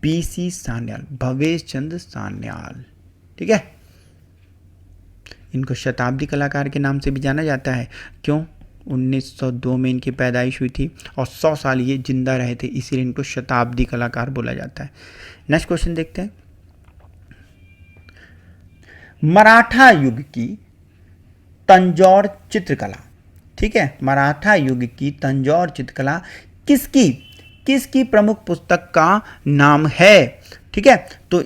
पीसी सान्याल, भवेश चंद्र सान्याल, ठीक है। इनको शताब्दी कलाकार के नाम से भी जाना जाता है। क्यों? 1902 में इनकी पैदाइश हुई थी और 100 साल ये जिंदा रहे थे, इसीलिए इनको शताब्दी कलाकार बोला जाता है। नेक्स्ट क्वेश्चन देखते हैं। मराठा युग की तंजौर चित्रकला, ठीक है, मराठा युग की तंजौर चित्रकला किसकी प्रमुख पुस्तक का नाम है? ठीक है, तो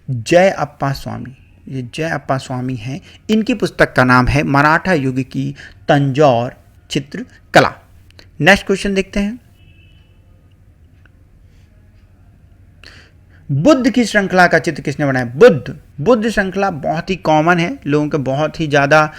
जय अप्पा स्वामी, ये जय अप्पा स्वामी हैं, इनकी पुस्तक का नाम है मराठा युग की तंजौर चित्रकला। नेक्स्ट क्वेश्चन देखते हैं। बुद्ध की श्रृंखला का चित्र किसने बनाया? बुद्ध श्रृंखला बहुत ही कॉमन है, लोगों को बहुत ही ज़्यादा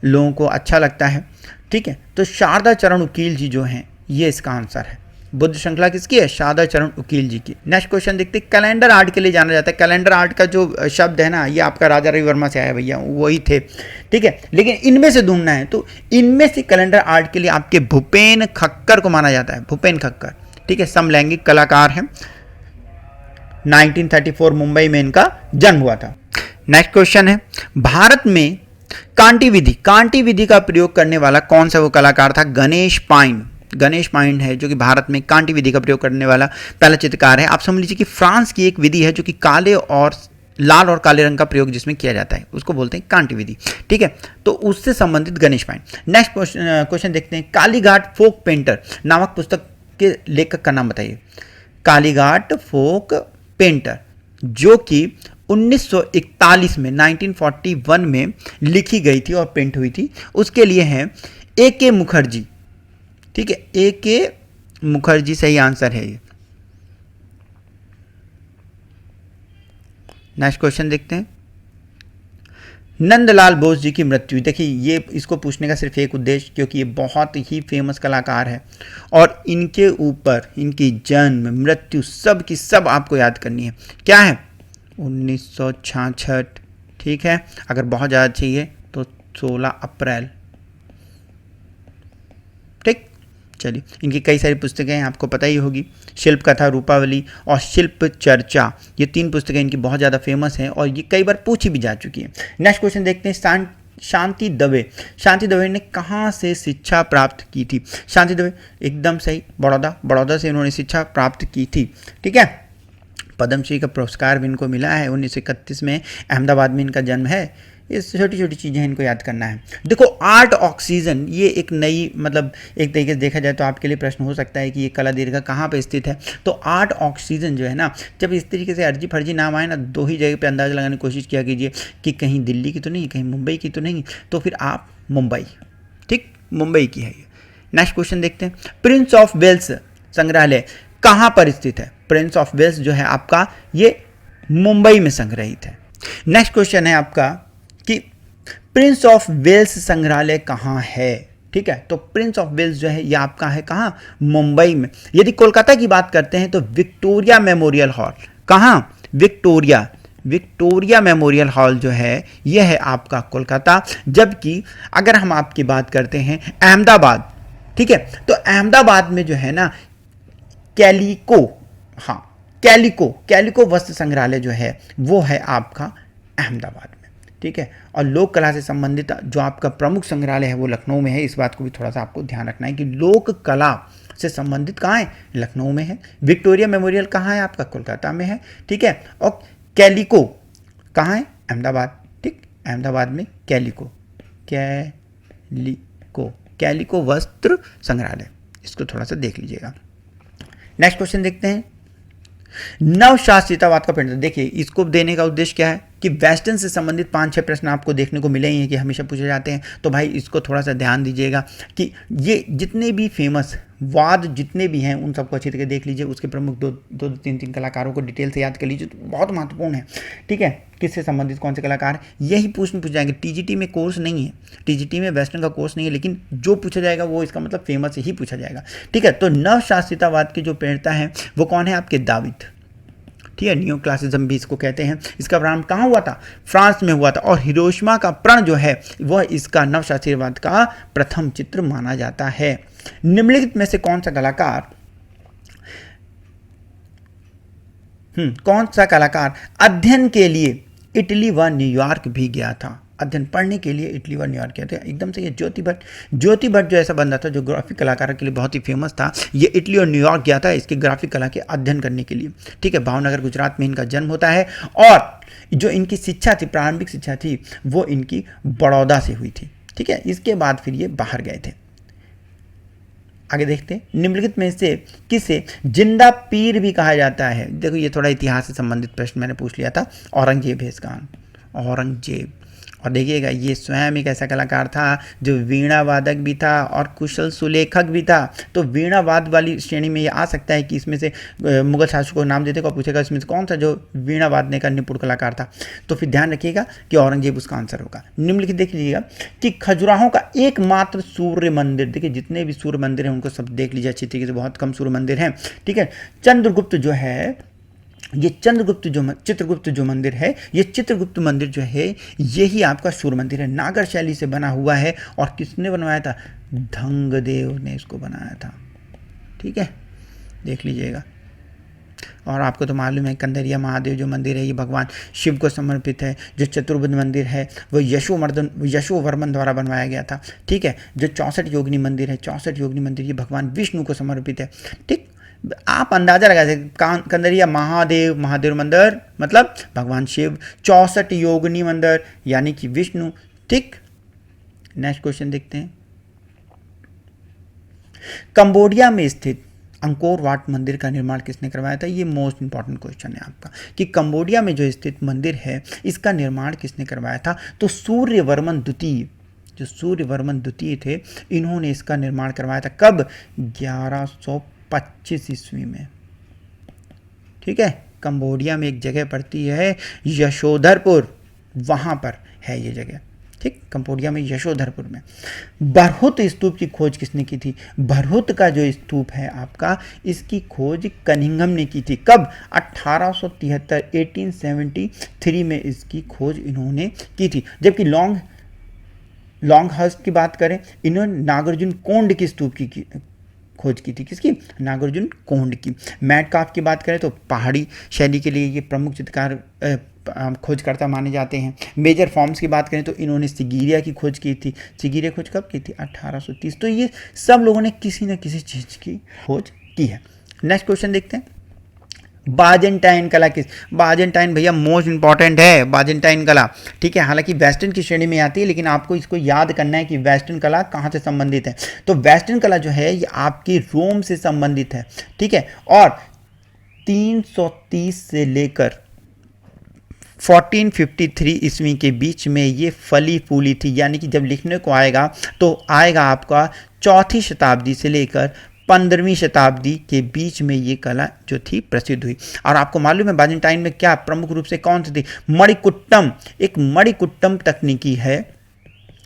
लोगों को अच्छा लगता है, ठीक है। तो शारदा चरण उकील जी जो हैं, ये इसका आंसर है। बुद्ध श्रृंखला किसकी है? शारदा चरण उकील जी की। नेक्स्ट क्वेश्चन देखते हैं। कैलेंडर आर्ट के लिए जाना जाता है। कैलेंडर आर्ट का जो शब्द है ना, ये आपका राजा रवि वर्मा से आया भैया, वही थे, ठीक है। लेकिन इनमें से ढूंढना है तो इनमें से कैलेंडर आर्ट के लिए आपके भूपेन खक्कर को माना जाता है। भूपेन खक्कर, ठीक है, समलैंगिक कलाकार हैं। 1934 मुंबई में इनका जन्म हुआ था। नेक्स्ट क्वेश्चन है। भारत में कांटी विधि का प्रयोग करने वाला कौन सा वो कलाकार था? गणेश पाइन है जो कि भारत में कांटी विधि का प्रयोग करने वाला पहला चित्रकार है। आप समझ लीजिए कि फ्रांस की एक विधि है जो कि लाल और काले रंग का प्रयोग जिसमें किया जाता है, उसको बोलते हैं कांटी विधि, ठीक है। तो उससे संबंधित गणेश पाइन। नेक्स्ट क्वेश्चन देखते हैं। कालीघाट फोक पेंटर नामक पुस्तक के लेखक का नाम बताइए। कालीघाट फोक पेंटर जो कि 1941 में 1941 में लिखी गई थी और पेंट हुई थी, उसके लिए हैं A.K. मुखर्जी, ठीक है, A.K. मुखर्जी सही आंसर है ये। नेक्स्ट क्वेश्चन देखते हैं। नंदलाल बोस जी की मृत्यु, देखिए ये इसको पूछने का सिर्फ एक उद्देश्य, क्योंकि ये बहुत ही फेमस कलाकार है और इनके ऊपर इनकी जन्म मृत्यु सब की सब आपको याद करनी है। क्या है? 1966, ठीक है। अगर बहुत ज़्यादा चाहिए तो 16 अप्रैल, ठीक। चलिए, इनकी कई सारी पुस्तकें हैं, आपको पता ही होगी। शिल्प कथा रूपावली और शिल्प चर्चा, ये 3 पुस्तकें इनकी बहुत ज़्यादा फेमस हैं और ये कई बार पूछी भी जा चुकी हैं। नेक्स्ट क्वेश्चन देखते हैं। शांति दवे ने कहाँ से शिक्षा प्राप्त की थी? शांति दवे एकदम सही, बड़ौदा से इन्होंने शिक्षा प्राप्त की थी, ठीक है। पद्मश्री का पुरस्कार भी इनको मिला है। 1931 में अहमदाबाद में इनका जन्म है। ये छोटी छोटी चीज़ें इनको याद करना है। देखो, आर्ट ऑक्सीजन, ये एक नई, मतलब एक तरीके से देखा जाए तो आपके लिए प्रश्न हो सकता है कि ये कला दीर्घा कहाँ पे स्थित है। तो आर्ट ऑक्सीजन जो है ना, जब इस तरीके से अर्जी फर्जी नाम आए ना, 2 ही जगह पे अंदाज़ा लगाने की कोशिश किया कीजिए कि कहीं दिल्ली की तो नहीं, कहीं मुंबई की तो नहीं, तो फिर आप मुंबई, ठीक, मुंबई की है ये। नेक्स्ट क्वेश्चन देखते हैं। प्रिंस ऑफ वेल्स संग्रहालय कहाँ पर स्थित है? प्रिंस ऑफ वेल्स जो है आपका, ये मुंबई में संग्रहित है। नेक्स्ट क्वेश्चन है आपका कि प्रिंस ऑफ वेल्स संग्रहालय कहाँ है? ठीक है, तो प्रिंस ऑफ वेल्स जो है ये आपका है कहाँ? मुंबई में। यदि कोलकाता की बात करते हैं तो विक्टोरिया मेमोरियल हॉल, कहाँ? विक्टोरिया मेमोरियल हॉल जो है यह है आपका कोलकाता। जबकि अगर हम आपकी बात करते हैं अहमदाबाद, ठीक है, तो अहमदाबाद में जो है ना कैलिको वस्त्र संग्रहालय जो है वो है आपका अहमदाबाद में, ठीक है। और लोक कला से संबंधित जो आपका प्रमुख संग्रहालय है वो लखनऊ में है। इस बात को भी थोड़ा सा आपको ध्यान रखना है कि लोक कला से संबंधित कहाँ है? लखनऊ में है। विक्टोरिया मेमोरियल कहाँ है? आपका कोलकाता में है, ठीक है। और कैलिको कहाँ है? अहमदाबाद, ठीक, अहमदाबाद में कैलिको वस्त्र संग्रहालय, इसको थोड़ा सा देख लीजिएगा। नेक्स्ट क्वेश्चन देखते हैं। नवशास्त्रीयतावाद का पेंटर, देखिए इसको देने का उद्देश्य क्या है कि वेस्टर्न से संबंधित 5-6 प्रश्न आपको देखने को मिले ही हैं कि हमेशा पूछे जाते हैं। तो भाई इसको थोड़ा सा ध्यान दीजिएगा कि ये जितने भी फेमस वाद जितने भी हैं उन सबको अच्छी तरह देख लीजिए। उसके प्रमुख दो 3 कलाकारों को डिटेल से याद कर लीजिए, तो बहुत महत्वपूर्ण है, ठीक है। किससे संबंधित कौन से कलाकार है, यही पूछ जाएंगे। टीजीटी में कोर्स नहीं है, टीजीटी में वेस्टर्न का कोर्स नहीं है, लेकिन जो पूछा जाएगा वो इसका मतलब फेमस ही पूछा जाएगा, ठीक है। तो नवशास्त्रीयतावाद के जो प्रणेता हैं वो कौन है? आपके दाविद, ठीक है। न्यू क्लासिज्म भी इसको कहते हैं। इसका प्रारंभ कहाँ हुआ था? फ्रांस में हुआ था। और हिरोशिमा का प्रण जो है वह इसका नवशास्त्रीयवाद का प्रथम चित्र माना जाता है। निम्नलिखित में से कौन सा कलाकार कौन सा कलाकार अध्ययन के लिए इटली व न्यूयॉर्क भी गया था? अध्ययन पढ़ने के लिए इटली व न्यूयॉर्क गया था। एकदम से ये ज्योति भट्ट। ज्योति भट्ट जो ऐसा बंदा था जो ग्राफिक कलाकार के लिए बहुत ही फेमस था, ये इटली और न्यूयॉर्क गया था इसके ग्राफिक कला के अध्ययन करने के लिए। ठीक है, भावनगर गुजरात में इनका जन्म होता है और जो इनकी शिक्षा थी, प्रारंभिक शिक्षा थी, वो इनकी बड़ौदा से हुई थी। ठीक है, इसके बाद फिर ये बाहर गए थे। आगे देखते हैं, निम्नलिखित में से किसे जिंदा पीर भी कहा जाता है? देखो ये थोड़ा इतिहास से संबंधित प्रश्न मैंने पूछ लिया था। औरंगजेब है इसका, औरंगजेब। और देखिएगा ये स्वयं एक ऐसा कलाकार था जो वीणा वादक भी था और कुशल सुलेखक भी था। तो वीणा वाद वाली श्रेणी में ये आ सकता है कि इसमें से मुगल शासकों को नाम देते को पूछेगा इसमें से कौन सा जो वीणा वादने का निपुण कलाकार था। तो फिर ध्यान रखिएगा कि औरंगजेब उसका आंसर होगा। निम्नलिखित देख लीजिएगा कि खजुराहो का एकमात्र सूर्य मंदिर, देखिए जितने भी सूर्य मंदिर हैं उनको सब देख लीजिए अच्छी तरीके से, बहुत कम सूर्य मंदिर हैं। ठीक है, चंद्रगुप्त जो है, ये चित्रगुप्त जो मंदिर है, ये चित्रगुप्त मंदिर जो है यही आपका सूर्य मंदिर है। नागर शैली से बना हुआ है और किसने बनवाया था? धंगदेव ने इसको बनाया था। ठीक है, देख लीजिएगा। और आपको तो मालूम है कंदरिया महादेव जो मंदिर है ये भगवान शिव को समर्पित है। जो चतुर्भुज मंदिर है वो यशोवर्मन द्वारा बनवाया गया था। ठीक है, जो 64 योगिनी मंदिर है, 64 योगिनी मंदिर ये भगवान विष्णु को समर्पित है। ठीक, आप अंदाजा लगा सकते, कंदरिया महादेव मंदिर मतलब भगवान शिव, 64 योगिनी मंदिर यानी कि विष्णु। ठीक, नेक्स्ट क्वेश्चन देखते हैं। कंबोडिया में स्थित अंकोर वाट मंदिर का निर्माण किसने करवाया था? ये मोस्ट इंपॉर्टेंट क्वेश्चन है आपका कि कंबोडिया में जो स्थित मंदिर है इसका निर्माण किसने करवाया था? तो सूर्यवर्मन द्वितीय, जो सूर्यवर्मन द्वितीय थे, इन्होंने इसका निर्माण करवाया था। कब? 1125 ईस्वी में। ठीक है, कंबोडिया में एक जगह पड़ती है यशोधरपुर, वहां पर है ये जगह। ठीक, कंबोडिया में यशोधरपुर में। बरहुत स्तूप की खोज किसने की थी? बरहुत का जो स्तूप है आपका, इसकी खोज कनिंघम ने की थी। कब? 1873 1873 में इसकी खोज इन्होंने की थी। जबकि लॉन्ग हर्स्ट की बात करें, इन्होंने नागार्जुन कोंड की स्तूप की खोज की थी। किसकी? नागार्जुन कोंड की। मैटकाफ की बात करें तो पहाड़ी शैली के लिए ये प्रमुख चित्रकार खोजकर्ता माने जाते हैं। मेजर फॉर्म्स की बात करें तो इन्होंने सिगिरिया की खोज की थी। सिगिरिया खोज कब की थी? 1830। तो ये सब लोगों ने किसी न किसी चीज़ की खोज की है। नेक्स्ट क्वेश्चन देखते हैं। बाजेंटाइन कला किस? बाजेंटाइन भैया मोस्ट इंपॉर्टेंट है बाजेंटाइन कला। ठीक है, हालांकि वेस्टर्न की श्रेणी में आती है, लेकिन आपको इसको याद करना है कि वेस्टर्न कला कहाँ से संबंधित है। तो वेस्टर्न कला जो है ये आपकी रोम से संबंधित है। ठीक है, और 330 से लेकर 1453 ईस्वी के बीच में ये फली फूली थी, यानी कि जब लिखने को आएगा तो आएगा आपका 4वीं शताब्दी से लेकर 15वीं शताब्दी के बीच में ये कला जो थी प्रसिद्ध हुई। और आपको मालूम है बाजेंटाइन में क्या प्रमुख रूप से कौन सी थी? मणिकुट्टम। एक मणिकुट्टम तकनीकी है।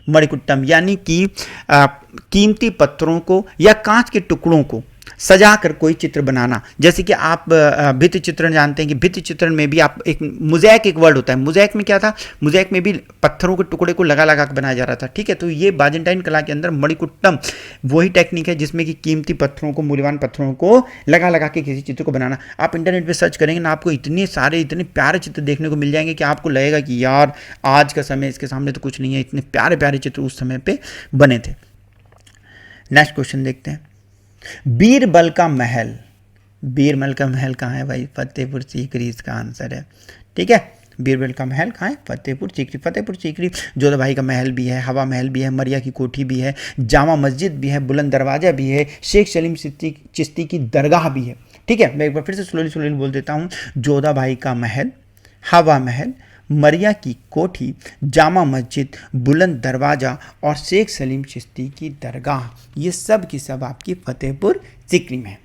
मणिकुट्टम यानी कि कीमती पत्थरों को या कांच के टुकड़ों को सजाकर कोई चित्र बनाना। जैसे कि आप भित्ति चित्रण जानते हैं कि भित्ति चित्रण में भी आप एक मोज़ेक एक वर्ड होता है। मोज़ेक में क्या था? मोज़ेक में भी पत्थरों के टुकड़े को लगा लगा कर बनाया जा रहा था। ठीक है, तो ये बाजेंटाइन कला के अंदर मणिकुट्टम वही टेक्निक है जिसमें कि कीमती पत्थरों को, मूल्यवान पत्थरों को लगा लगा के किसी चित्र को बनाना। आप इंटरनेट पर सर्च करेंगे ना, आपको इतने सारे इतने प्यारे चित्र देखने को मिल जाएंगे कि आपको लगेगा कि यार आज का समय इसके सामने तो कुछ नहीं है। इतने प्यारे प्यारे चित्र उस समय पर बने थे। नेक्स्ट क्वेश्चन देखते हैं। बीरबल का महल, बीरबल का महल कहाँ है भाई? फतेहपुर सीकरी इसका आंसर है। ठीक है, बीरबल का महल कहाँ है? फतेहपुर सीकरी। फतेहपुर सीकरी जोधा भाई का महल भी है, हवा महल भी है, मरिया की कोठी भी है, जामा मस्जिद भी है, बुलंद दरवाजा भी है, शेख सलीम चिश्ती की दरगाह भी है। ठीक है, मैं एक बार फिर से स्लोली बोल देता हूँ। जोधा भाई का महल, हवा महल, मरिया की कोठी, जामा मस्जिद, बुलंद दरवाज़ा और शेख सलीम चिश्ती की दरगाह, ये सब की सब आपकी फतेहपुर सीकरी में है।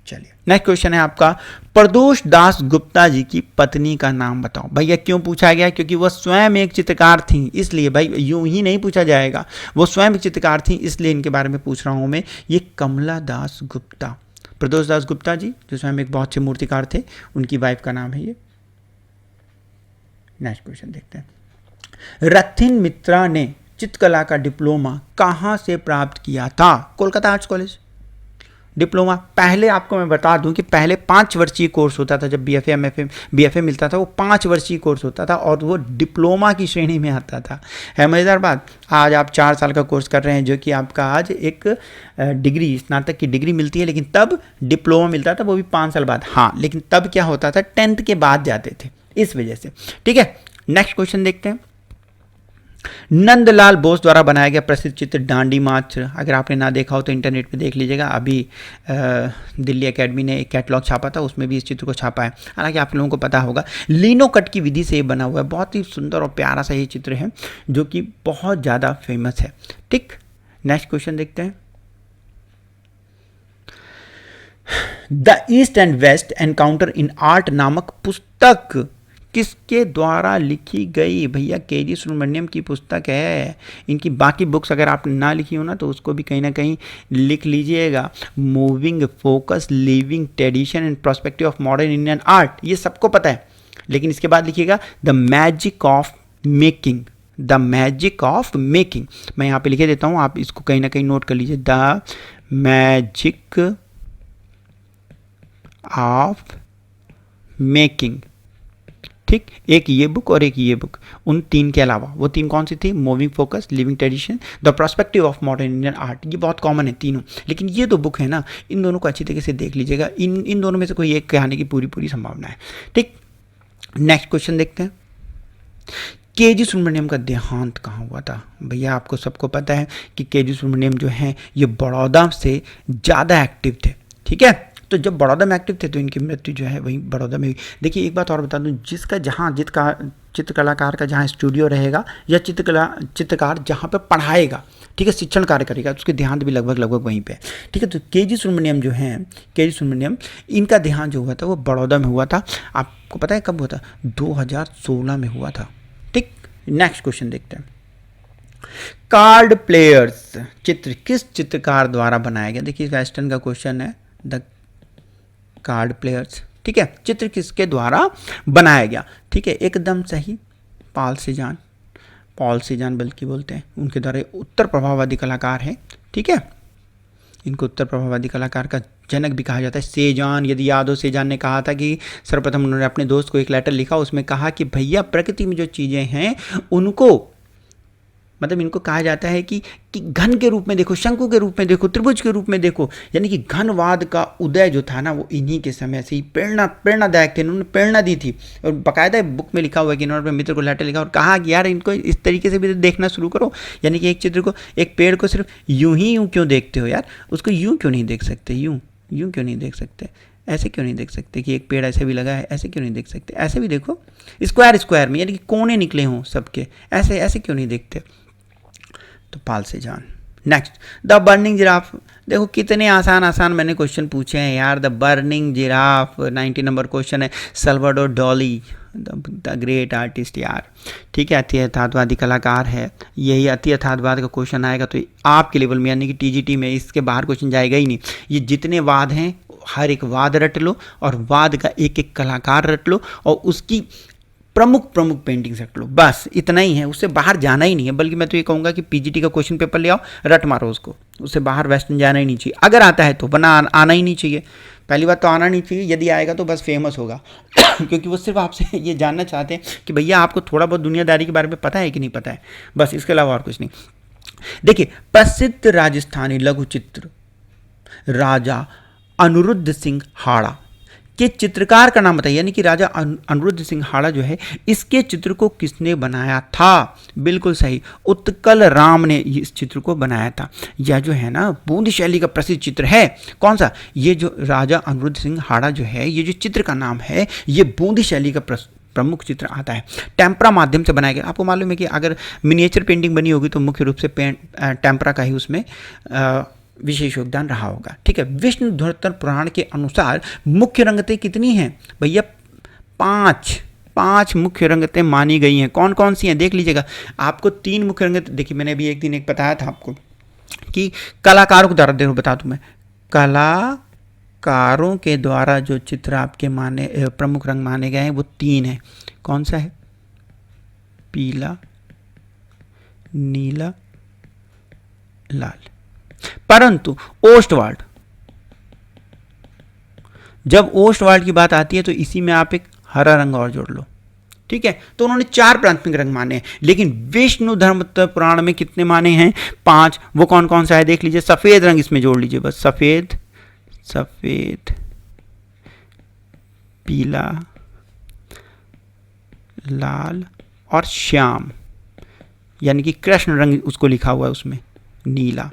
चलिए नेक्स्ट क्वेश्चन है आपका, प्रदोष दास गुप्ता जी की पत्नी का नाम बताओ। भैया क्यों पूछा गया? क्योंकि वह स्वयं एक चित्रकार थी, इसलिए भाई यूं ही नहीं पूछा जाएगा। वो स्वयं एक चित्रकार थी, इसलिए इनके बारे में पूछ रहा हूँ मैं। ये कमला दास गुप्ता, प्रदोष दास गुप्ता जी जो स्वयं एक बहुत अच्छे मूर्तिकार थे, उनकी वाइफ का नाम है ये। नेक्स्ट क्वेश्चन देखते हैं। रथिन मित्रा ने चित्रकला का डिप्लोमा कहाँ से प्राप्त किया था? Kolkata arts college. डिप्लोमा पहले आपको मैं बता दूं कि पहले 5 वर्षीय कोर्स होता था। जब बीएफए मिलता था वो 5 वर्षीय कोर्स होता था और वो डिप्लोमा की श्रेणी में आता था। है मज़ेदार बात। आज आप 4 साल का कोर्स कर रहे हैं जो कि आपका आज एक डिग्री, स्नातक की डिग्री मिलती है, लेकिन तब डिप्लोमा मिलता था, वो भी 5 साल बाद। हाँ, लेकिन तब क्या होता था, 10th के बाद जाते थे, इस वजह से। ठीक है, नेक्स्ट क्वेश्चन देखते हैं। नंदलाल बोस द्वारा बनाया गया प्रसिद्ध चित्र डांडी मार्च, अगर आपने ना देखा हो तो इंटरनेट पे देख लीजिएगा। अभी दिल्ली एकेडमी ने एक कैटलॉग छापा था, उसमें भी इस चित्र को छापा है। हालांकि आप लोगों को पता होगा, लिनो कट की विधि से ये बना हुआ है। बहुत ही सुंदर और प्यारा सा ये चित्र है जो कि बहुत ज़्यादा फेमस है। ठीक, नेक्स्ट क्वेश्चन देखते हैं। The east and west encounter in art नामक पुस्तक किसके द्वारा लिखी गई? भैया केजी सुब्रमण्यम की पुस्तक है। इनकी बाकी बुक्स अगर आपने ना लिखी हो ना तो उसको भी कहीं ना कहीं लिख लीजिएगा। Moving focus, living tradition and perspective of modern Indian art, ये सबको पता है, लेकिन इसके बाद लिखिएगा the magic of making. The magic of making मैं यहाँ पे लिखे देता हूँ, आप इसको कहीं ना कहीं नोट कर लीजिए। The magic of making. ठीक, एक ये बुक और एक ये बुक, उन 3 के अलावा। वो 3 कौन सी थी? Moving focus, living tradition, the perspective of modern Indian art. ये बहुत कॉमन है तीनों, लेकिन ये 2 बुक है ना, इन दोनों को अच्छी तरीके से देख लीजिएगा। इन दोनों में से कोई एक कहने की पूरी संभावना है। ठीक, नेक्स्ट क्वेश्चन देखते हैं। केजी सुब्रमण्यम का देहांत कहाँ हुआ था? भैया आपको सबको पता है कि केजी सुब्रमण्यम जो है ये बड़ौदा से ज़्यादा एक्टिव थे। ठीक है, तो जब बड़ौदा में एक्टिव थे तो इनकी मृत्यु जो है वहीं बड़ौदा में हुई। देखिए एक बात और बता दूं, जिसका चित्रकलाकार का जहाँ स्टूडियो रहेगा या चित्रकार जहाँ पे पढ़ाएगा, ठीक है, शिक्षण कार्य करेगा, तो उसके देहांत भी लगभग वहीं पे। ठीक है, तो केजी सुब्रमण्यम इनका देहांत जो हुआ था वो बड़ौदा में हुआ था। आपको पता है कब हुआ था? 2016 में हुआ था। ठीक, नेक्स्ट क्वेश्चन देखते हैं। कार्ड प्लेयर्स चित्र किस चित्रकार द्वारा बनाया गया? देखिए वेस्टर्न का क्वेश्चन है, द कार्ड प्लेयर्स। ठीक है, चित्र किसके द्वारा बनाया गया? ठीक है, एकदम सही, पॉल सीजान बल्कि बोलते हैं, उनके द्वारा उत्तर प्रभाववादी कलाकार है। ठीक है, इनको उत्तर प्रभाववादी कलाकार का जनक भी कहा जाता है। सेजान, यदि याद हो, सेजान ने कहा था कि सर्वप्रथम उन्होंने अपने दोस्त को एक लेटर लिखा, उसमें कहा कि भैया प्रकृति में जो चीज़ें हैं उनको, मतलब इनको कहा जाता है कि घन के रूप में देखो, शंकु के रूप में देखो, त्रिभुज के रूप में देखो। यानी कि घनवाद का उदय जो था ना वो इन्हीं के समय से ही प्रेरणादायक थे, इन्होंने प्रेरणा दी थी। और बाकायदा बुक में लिखा हुआ है कि इन्होंने अपने मित्र को लेटर लिखा और कहा कि यार इनको इस तरीके से भी देखना शुरू करो। यानी कि एक चित्र को, एक पेड़ को सिर्फ यूं क्यों देखते हो यार, उसको यूं क्यों नहीं देख सकते, यूं क्यों नहीं देख सकते, ऐसे क्यों नहीं देख सकते कि एक पेड़ ऐसे भी लगा है, ऐसे क्यों नहीं देख सकते, ऐसे भी देखो, स्क्वायर में, यानी कि कोने निकले हों सबके, ऐसे क्यों नहीं देखते? तो Paul Cezanne. Next, the burning giraffe. देखो कितने आसान मैंने क्वेश्चन पूछे हैं यार। The burning giraffe 90 number question है। Salvador Dali the great artist यार। ठीक है, अति यथार्थवादी कलाकार है। यही अति यथार्थवाद का क्वेश्चन आएगा तो आपके लेवल में, यानी कि टीजीटी में इसके बाहर क्वेश्चन जाएगा ही नहीं। ये जितने वाद हैं हर एक वाद रट लो और वाद का एक कलाकार रट लो और उसकी प्रमुख पेंटिंग्स रख लो, बस इतना ही है, उससे बाहर जाना ही नहीं है। बल्कि मैं तो ये कहूँगा कि पीजीटी का क्वेश्चन पेपर ले आओ, रट मारो उसको, उससे बाहर वेस्टर्न जाना ही नहीं चाहिए। अगर आता है तो आना ही नहीं चाहिए। पहली बात तो आना नहीं चाहिए, यदि आएगा तो बस फेमस होगा क्योंकि वो सिर्फ आपसे ये जानना चाहते हैं कि भैया आपको थोड़ा बहुत दुनियादारी के बारे में पता है कि नहीं पता है, बस इसके अलावा और कुछ नहीं। देखिए, प्रसिद्ध राजस्थानी लघु चित्र राजा अनिरुद्ध सिंह हाड़ा के चित्रकार का नाम बताइए। यानी कि राजा अनिरुद्ध सिंह हाड़ा जो है, इसके चित्र को किसने बनाया था? बिल्कुल सही, उत्कल राम ने इस चित्र को बनाया था। यह जो है ना बूंदी शैली का प्रसिद्ध चित्र है। कौन सा? ये जो राजा अनिरुद्ध सिंह हाड़ा जो है, ये जो चित्र का नाम है, ये बूंदी शैली का प्रमुख चित्र आता है। टेम्परा माध्यम से बनाया गया। आपको मालूम है कि अगर मिनिएचर पेंटिंग बनी होगी तो मुख्य रूप से टेम्परा का ही उसमें विशेष योगदान रहा होगा। ठीक है, विष्णु धरोत्तर पुराण के अनुसार मुख्य रंगतें कितनी हैं? भैया 5 मुख्य रंगतें मानी गई हैं। कौन कौन सी हैं देख लीजिएगा। आपको 3 मुख्य रंगतें, देखिए मैंने अभी एक दिन एक बताया था आपको कि कलाकारों के द्वारा, देखो बता दूं मैं, कलाकारों के द्वारा जो चित्र आपके प्रमुख रंग माने गए हैं वो 3 हैं। कौन सा है? पीला, नीला, लाल। परंतु ओस्टवाल्ड जब ओस्ट वर्ल्ड की बात आती है तो इसी में आप एक हरा रंग और जोड़ लो, ठीक है। तो उन्होंने 4 प्राथमिक रंग माने हैं, लेकिन विष्णु धर्मोत्तर पुराण में कितने माने हैं? 5। वो कौन कौन सा है देख लीजिए, सफेद रंग इसमें जोड़ लीजिए बस, सफेद, सफेद, पीला, लाल और श्याम, यानी कि कृष्ण रंग उसको लिखा हुआ है उसमें, नीला,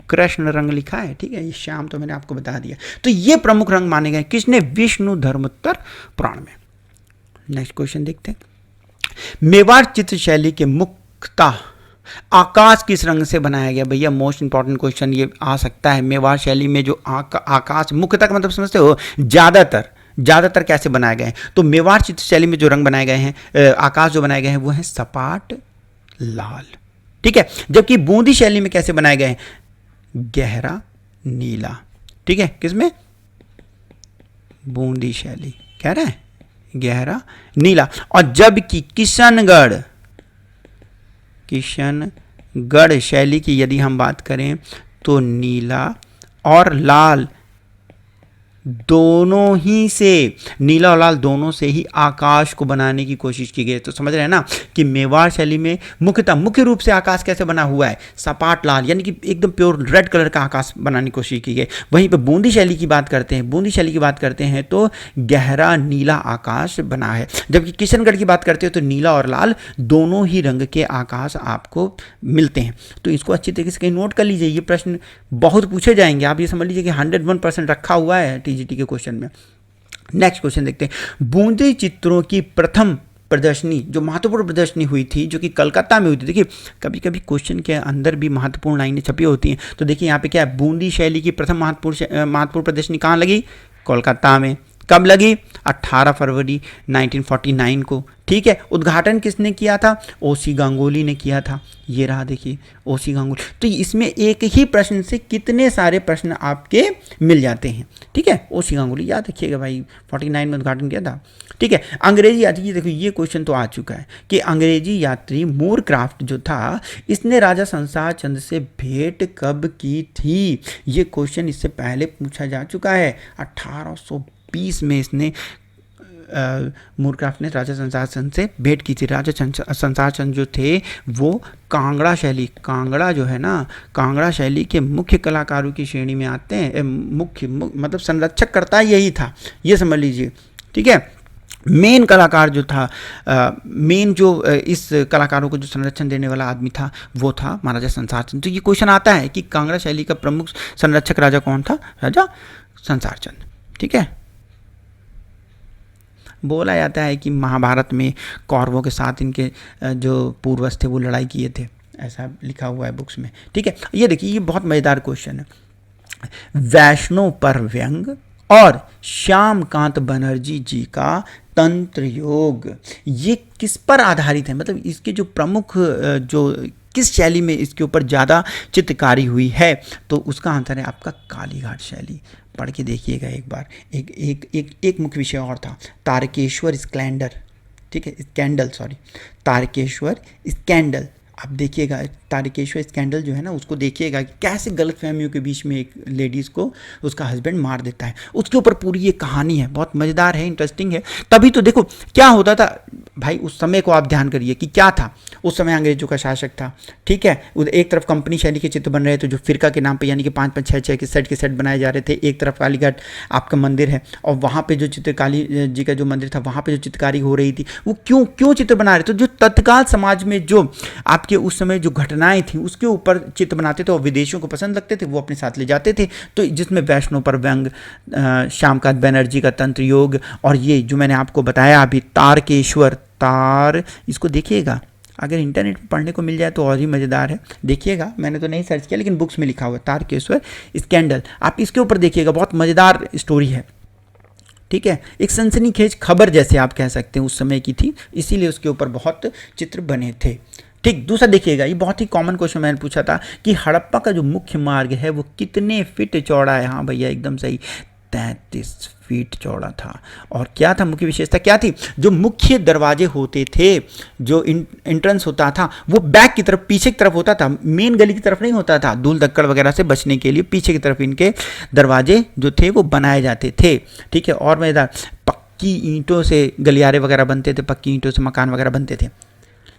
कृष्ण रंग लिखा है, ठीक है। ये श्याम तो मैंने आपको बता दिया। तो ये प्रमुख रंग माने गए किसने? विष्णु धर्मोत्तर पुराण में। नेक्स्ट क्वेश्चन देखते हैं। मेवाड़ चित्र शैली के मुख्यतः आकाश किस रंग से बनाया गया? भैया मोस्ट इंपॉर्टेंट क्वेश्चन ये आ सकता है। मेवाड़ शैली में जो आकाश, मुख्यतः का मतलब समझते हो? ज्यादातर कैसे बनाए गए हैं? तो मेवाड़ चित्र शैली में जो रंग बनाए गए हैं, आकाश जो बनाए गए हैं वो है सपाट लाल, ठीक है। जबकि बूंदी शैली में कैसे बनाए गए हैं? गहरा नीला, ठीक है। किसमें? बूंदी शैली कह रहे हैं गहरा नीला। और जबकि किशनगढ़ शैली की यदि हम बात करें तो नीला और लाल दोनों ही से, नीला और लाल दोनों से ही आकाश को बनाने की कोशिश की गई। तो समझ रहे हैं ना कि मेवाड़ शैली में मुख्य रूप से आकाश कैसे बना हुआ है? सपाट लाल, यानी कि एकदम प्योर रेड कलर का आकाश बनाने की कोशिश की गई। वहीं पे बूंदी शैली की बात करते हैं, तो गहरा नीला आकाश बना है। जबकि किशनगढ़ की बात करते हैं तो नीला और लाल दोनों ही रंग के आकाश आपको मिलते हैं। तो इसको अच्छी तरीके से कहीं नोट कर लीजिए, ये प्रश्न बहुत पूछे जाएंगे। आप ये समझ लीजिए कि 101% रखा हुआ है टीजीटी के क्वेश्चन में। नेक्स्ट क्वेश्चन देखते हैं। बूंदी चित्रों की प्रथम प्रदर्शनी, जो महत्वपूर्ण प्रदर्शनी हुई थी, जो कि कलकत्ता में हुई थी। देखिए कभी कभी क्वेश्चन के अंदर भी महत्वपूर्ण लाइनें छपी होती हैं। तो देखिए यहाँ पे क्या है, बूंदी शैली की प्रथम महत्वपूर्ण प्रदर्शनी कहाँ लगी? कोलकाता में। कब लगी? 18 फरवरी 1949 को, ठीक है। उद्घाटन किसने किया था? ओसी गांगुली ने किया था। ये रहा देखिए ओसी गांगुली। तो इसमें एक ही प्रश्न से कितने सारे प्रश्न आपके मिल जाते हैं, ठीक है। ओसी गांगुली याद रखिएगा भाई, 49 में उद्घाटन किया था, ठीक है। अंग्रेजी यात्री, देखो ये क्वेश्चन तो आ चुका है कि अंग्रेजी यात्री मूरक्राफ्ट जो था, इसने राजा संसार चंद्र से भेंट कब की थी? ये क्वेश्चन इससे पहले पूछा जा चुका है। 1820 में इसने मूरक्राफ्ट ने राजा संसार चंद से भेंट की थी। राजा संसार चंद जो थे वो कांगड़ा शैली के मुख्य कलाकारों की श्रेणी में आते हैं। मतलब संरक्षक करता यही था, ये समझ लीजिए, ठीक है। मेन कलाकार जो था, इस कलाकारों को जो संरक्षण देने वाला आदमी था वो था महाराजा संसार चंद। तो ये क्वेश्चन आता है कि कांगड़ा शैली का प्रमुख संरक्षक राजा कौन था? राजा संसार चंद, ठीक है। बोला जाता है कि महाभारत में कौरवों के साथ इनके जो पूर्वज थे वो लड़ाई किए थे, ऐसा लिखा हुआ है बुक्स में, ठीक है। ये देखिए ये बहुत मज़ेदार क्वेश्चन है। वैष्णव पर व्यंग और श्यामकांत बनर्जी जी का तंत्र योग, ये किस पर आधारित है? मतलब इसके जो प्रमुख जो किस शैली में इसके ऊपर ज़्यादा चित्रकारी हुई है? तो उसका आंसर है आपका कालीघाट शैली। पढ़ के देखिएगा एक बार। एक मुख्य विषय और था, तारकेश्वर स्कैंडल, ठीक है, तारकेश्वर स्कैंडल। आप देखिएगा तारकेश्वर स्कैंडल जो है ना, उसको देखिएगा कि कैसे गलतफहमियों के बीच में एक लेडीज़ को उसका हस्बैंड मार देता है। उसके ऊपर पूरी ये कहानी है, बहुत मज़ेदार है, इंटरेस्टिंग है। तभी तो देखो क्या होता था भाई, उस समय को आप ध्यान करिए कि क्या था। उस समय अंग्रेजों का शासक था, ठीक है। एक तरफ कंपनी शैली के चित्र बन रहे थे जो फिरका के नाम पे, यानी कि 5-5, 6-6 के सेट बनाए जा रहे थे। एक तरफ कालीघाट आपका मंदिर है और वहाँ पे जो चित्र काली जी का जो मंदिर था वहाँ पे जो चित्रकारी हो रही थी, वो क्यों चित्र बना रहे थे? जो तत्काल समाज में जो आपके उस समय जो घटनाएं थी उसके ऊपर चित्र बनाते थे और विदेशियों को पसंद लगते थे, वो अपने साथ ले जाते थे। तो जिसमें वैष्णव पर व्यंग, श्यामकांत बनर्जी का तंत्र योग, और ये जो मैंने आपको बताया अभी तारकेश्वर, इसको देखिएगा, अगर इंटरनेट पर पढ़ने को मिल जाए तो और ही मज़ेदार है। देखिएगा, मैंने तो नहीं सर्च किया लेकिन बुक्स में लिखा हुआ है तारकेश्वर स्कैंडल, आप इसके ऊपर देखिएगा, बहुत मज़ेदार स्टोरी है, ठीक है। एक सनसनीखेज खबर जैसे आप कह सकते हैं उस समय की थी, इसीलिए उसके ऊपर बहुत चित्र बने थे, ठीक। दूसरा देखिएगा, ये बहुत ही कॉमन क्वेश्चन मैंने पूछा था कि हड़प्पा का जो मुख्य मार्ग है वो कितने फीट चौड़ा है? हाँ भैया एकदम सही, 33 फीट चौड़ा था। और क्या था मुख्य विशेषता क्या थी? जो मुख्य दरवाजे होते थे, जो एंट्रेंस होता था वो बैक की तरफ, पीछे की तरफ होता था, मेन गली की तरफ नहीं होता था। धूल धक्कड़ वगैरह से बचने के लिए पीछे की तरफ इनके दरवाजे जो थे वो बनाए जाते थे। ठीक है, और मजेदार, पक्की ईंटों से गलियारे वगैरह बनते थे, पक्की ईंटों से मकान वगैरह बनते थे।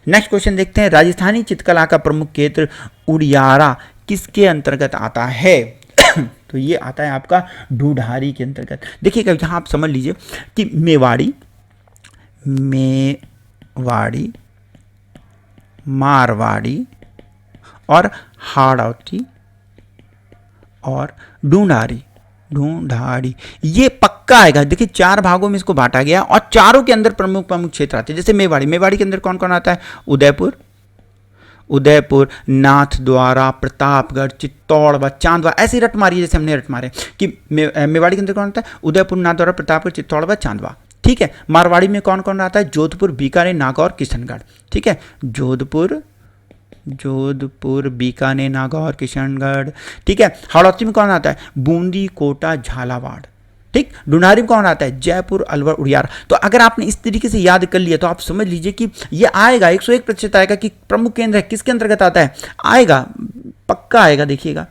नेक्स्ट क्वेश्चन देखते हैं, राजस्थानी चित्रकला का प्रमुख क्षेत्र उड़ियारा किसके अंतर्गत आता है? तो ये आता है आपका ढूंढारी के अंतर्गत। देखिएगा यहाँ आप समझ लीजिए कि मेवाड़ी, मारवाड़ी और हाड़ौती और ढूंढारी ये पक्का आएगा। देखिए 4 भागों में इसको बांटा गया और चारों के अंदर प्रमुख क्षेत्र आते हैं। जैसे मेवाड़ी के अंदर कौन कौन आता है? उदयपुर, नाथद्वारा, प्रतापगढ़, चित्तौड़गढ़, चांदवा। ऐसे रट मारिए जैसे हमने रट मारे कि मेवाड़ी के अंदर कौन आता है? उदयपुर, नाथद्वारा, प्रतापगढ़, चित्तौड़गढ़, चांदवा। ठीक है, मारवाड़ी में कौन कौन आता है? जोधपुर, बीकानेर, नागौर, किशनगढ़। ठीक है, जोधपुर, बीकानेर, नागौर, किशनगढ़। ठीक है, हाड़ौती में कौन आता है? बूंदी, कोटा, झालावाड़। ठीक, ढूंढारी में कौन आता है? जयपुर, अलवर, उड़ियारा। तो अगर आपने इस तरीके से याद कर लिया तो आप समझ लीजिए कि ये आएगा 101% आएगा कि प्रमुख केंद्र है किसके अंतर्गत आता है, आएगा, पक्का आएगा। देखिएगा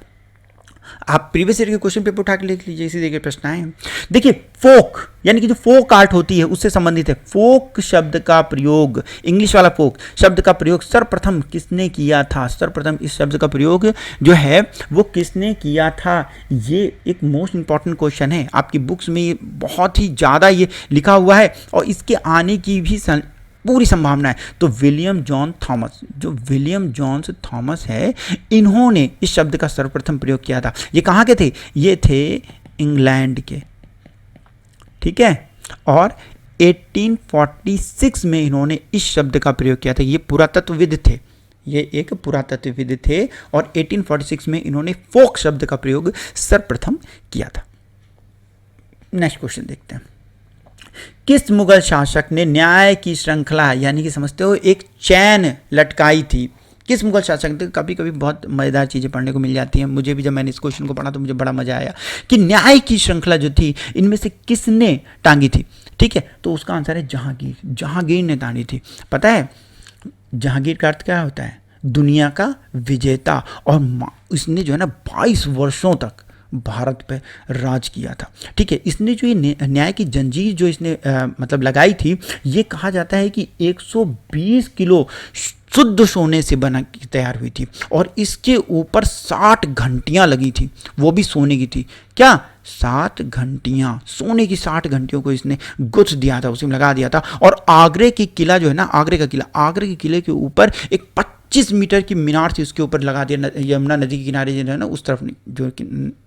आप प्रीवियस ईयर के क्वेश्चन पेपर उठा के लिख लीजिए, इसी देखिए प्रश्न आए हैं। देखिए फोक यानी कि जो फोक आर्ट होती है उससे संबंधित है। फोक शब्द का प्रयोग, इंग्लिश वाला फोक शब्द का प्रयोग सर्वप्रथम किसने किया था? सर्वप्रथम इस शब्द का प्रयोग जो है वो किसने किया था? ये एक मोस्ट इंपॉर्टेंट क्वेश्चन है, आपकी बुक्स में ये बहुत ही ज़्यादा ये लिखा हुआ है और इसके आने की भी पूरी संभावना है। तो विलियम जॉन थॉमस, जो विलियम जॉन थॉमस है, इन्होंने इस शब्द का सर्वप्रथम प्रयोग किया था। ये कहाँ के थे? ये थे इंग्लैंड के। ठीक है, और 1846 में इन्होंने इस शब्द का प्रयोग किया था। ये पुरातत्वविद थे, ये एक पुरातत्वविद थे और 1846 में इन्होंने फोक शब्द का प्रयोग सर्वप्रथम किया था। नेक्स्ट क्वेश्चन देखते हैं, किस मुगल शासक ने न्याय की श्रृंखला यानी कि समझते हो एक चैन लटकाई थी? किस मुगल शासक ने? कभी कभी बहुत मज़ेदार चीज़ें पढ़ने को मिल जाती हैं। मुझे भी जब मैंने इस क्वेश्चन को पढ़ा तो मुझे बड़ा मजा आया कि न्याय की श्रृंखला जो थी इनमें से किसने टांगी थी? ठीक है, तो उसका आंसर है जहांगीर ने टांगी थी। पता है जहांगीर का अर्थ क्या होता है? दुनिया का विजेता। और इसने जो है ना 22 वर्षों तक भारत पे राज किया था। ठीक है, इसने जो ये न्याय की जंजीर जो इसने मतलब लगाई थी, ये कहा जाता है कि 120 किलो शुद्ध सोने से बना की तैयार हुई थी और इसके ऊपर 60 घंटियां लगी थी, वो भी सोने की थी। क्या? 7 घंटियां, सोने की 60 घंटियों को इसने गुथ दिया था, उसी में लगा दिया था। और आगरे की किला जो है ना, आगरे के किले के ऊपर एक 25 मीटर की मीनार थी, उसके ऊपर लगा दिया। यमुना नदी के किनारे जो है ना, उस तरफ जो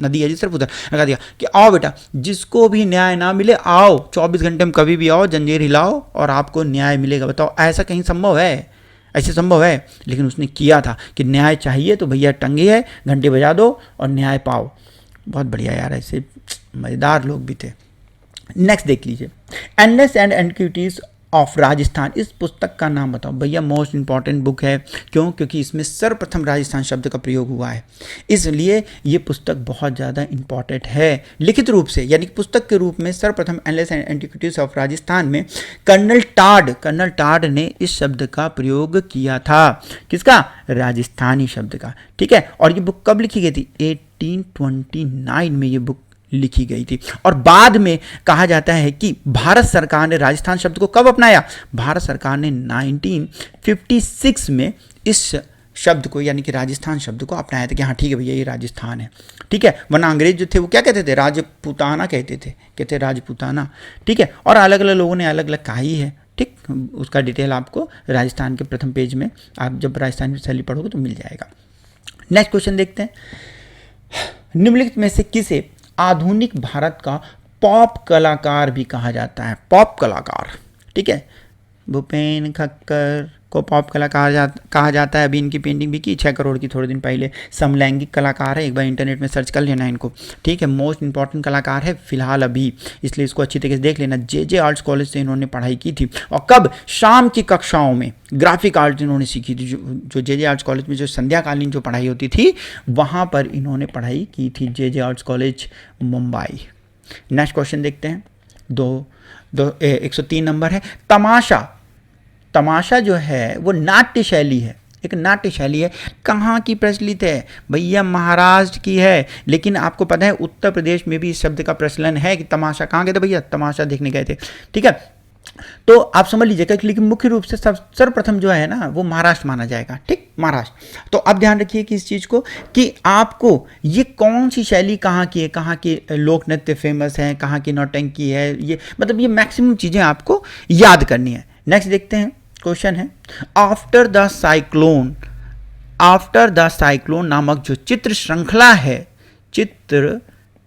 नदी है जिस तरफ, उधर लगा दिया कि आओ बेटा, जिसको भी न्याय ना मिले आओ, 24 घंटे में कभी भी आओ, जंजीर हिलाओ और आपको न्याय मिलेगा। बताओ ऐसा कहीं संभव है? ऐसे संभव है? लेकिन उसने किया था कि न्याय चाहिए तो भैया टंगे है, घंटे बजा दो और न्याय पाओ। बहुत बढ़िया यार, ऐसे मज़ेदार लोग भी थे। नेक्स्ट देख लीजिए, endless and antiquities of Rajasthan. इस पुस्तक का नाम बताओ। भैया मोस्ट इंपॉर्टेंट बुक है, क्यों? क्योंकि इसमें सर्वप्रथम राजस्थान शब्द का प्रयोग हुआ है, इसलिए ये पुस्तक बहुत ज़्यादा इंपॉर्टेंट है। लिखित रूप से यानी पुस्तक के रूप में सर्वप्रथम endless and antiquities of Rajasthan में कर्नल टाड ने इस शब्द का प्रयोग किया था। किसका? राजस्थानी शब्द का। ठीक है, और ये बुक कब लिखी गई थी? 1829 में ये बुक लिखी गई थी। और बाद में कहा जाता है कि भारत सरकार ने राजस्थान शब्द को कब अपनाया? भारत सरकार ने 1956 में इस शब्द को यानी कि राजस्थान शब्द को अपनाया था कि हाँ ठीक है भैया ये राजस्थान है। ठीक है, वरना अंग्रेज जो थे वो क्या कहते थे? राजपूताना कहते राजपूताना। ठीक है, और अलग अलग लोगों ने अलग अलग कहा ही है। ठीक, उसका डिटेल आपको राजस्थान के प्रथम पेज में, आप जब राजस्थान की शैली पढ़ोगे तो मिल जाएगा। नेक्स्ट क्वेश्चन देखते हैं, निम्नलिखित में से किसे आधुनिक भारत का पॉप कलाकार भी कहा जाता है? पॉप कलाकार। ठीक है, भूपेन खक्कर को पॉप कलाकार कहा जाता है। अभी इनकी पेंटिंग भी की 6 करोड़ की थोड़े दिन पहले। समलैंगिक कलाकार है, एक बार इंटरनेट में सर्च कर लेना इनको। ठीक है, मोस्ट इंपॉर्टेंट कलाकार है फिलहाल अभी, इसलिए इसको अच्छी तरीके से देख लेना। जे आर्ट्स कॉलेज से इन्होंने पढ़ाई की थी और कब? शाम की कक्षाओं में ग्राफिक आर्ट इन्होंने सीखी थी। जो जे आर्ट्स कॉलेज में जो संध्याकालीन जो पढ़ाई होती थी वहाँ पर इन्होंने पढ़ाई की थी। J arts college Mumbai. Next question देखते हैं। 103 नंबर है। तमाशा, तमाशा जो है वो नाट्य शैली है, एक नाट्य शैली है, कहाँ की प्रचलित है? भैया महाराष्ट्र की है। लेकिन आपको पता है उत्तर प्रदेश में भी इस शब्द का प्रचलन है कि तमाशा कहाँ गए थे भैया? तमाशा देखने गए थे। ठीक है, तो आप समझ लीजिएगा कि लेकिन मुख्य रूप से सर्वप्रथम जो है ना वो महाराष्ट्र माना जाएगा। ठीक, महाराष्ट्र। तो अब ध्यान रखिए कि इस चीज़ को कि आपको ये कौन सी शैली कहाँ की है, कहाँ के लोक नृत्य फेमस हैं, कहाँ की नौटंकी है, ये मतलब ये मैक्सिमम चीज़ें आपको याद करनी है। नेक्स्ट देखते हैं, क्वेश्चन है after the cyclone, after the cyclone नामक जो चित्र श्रृंखला है, चित्र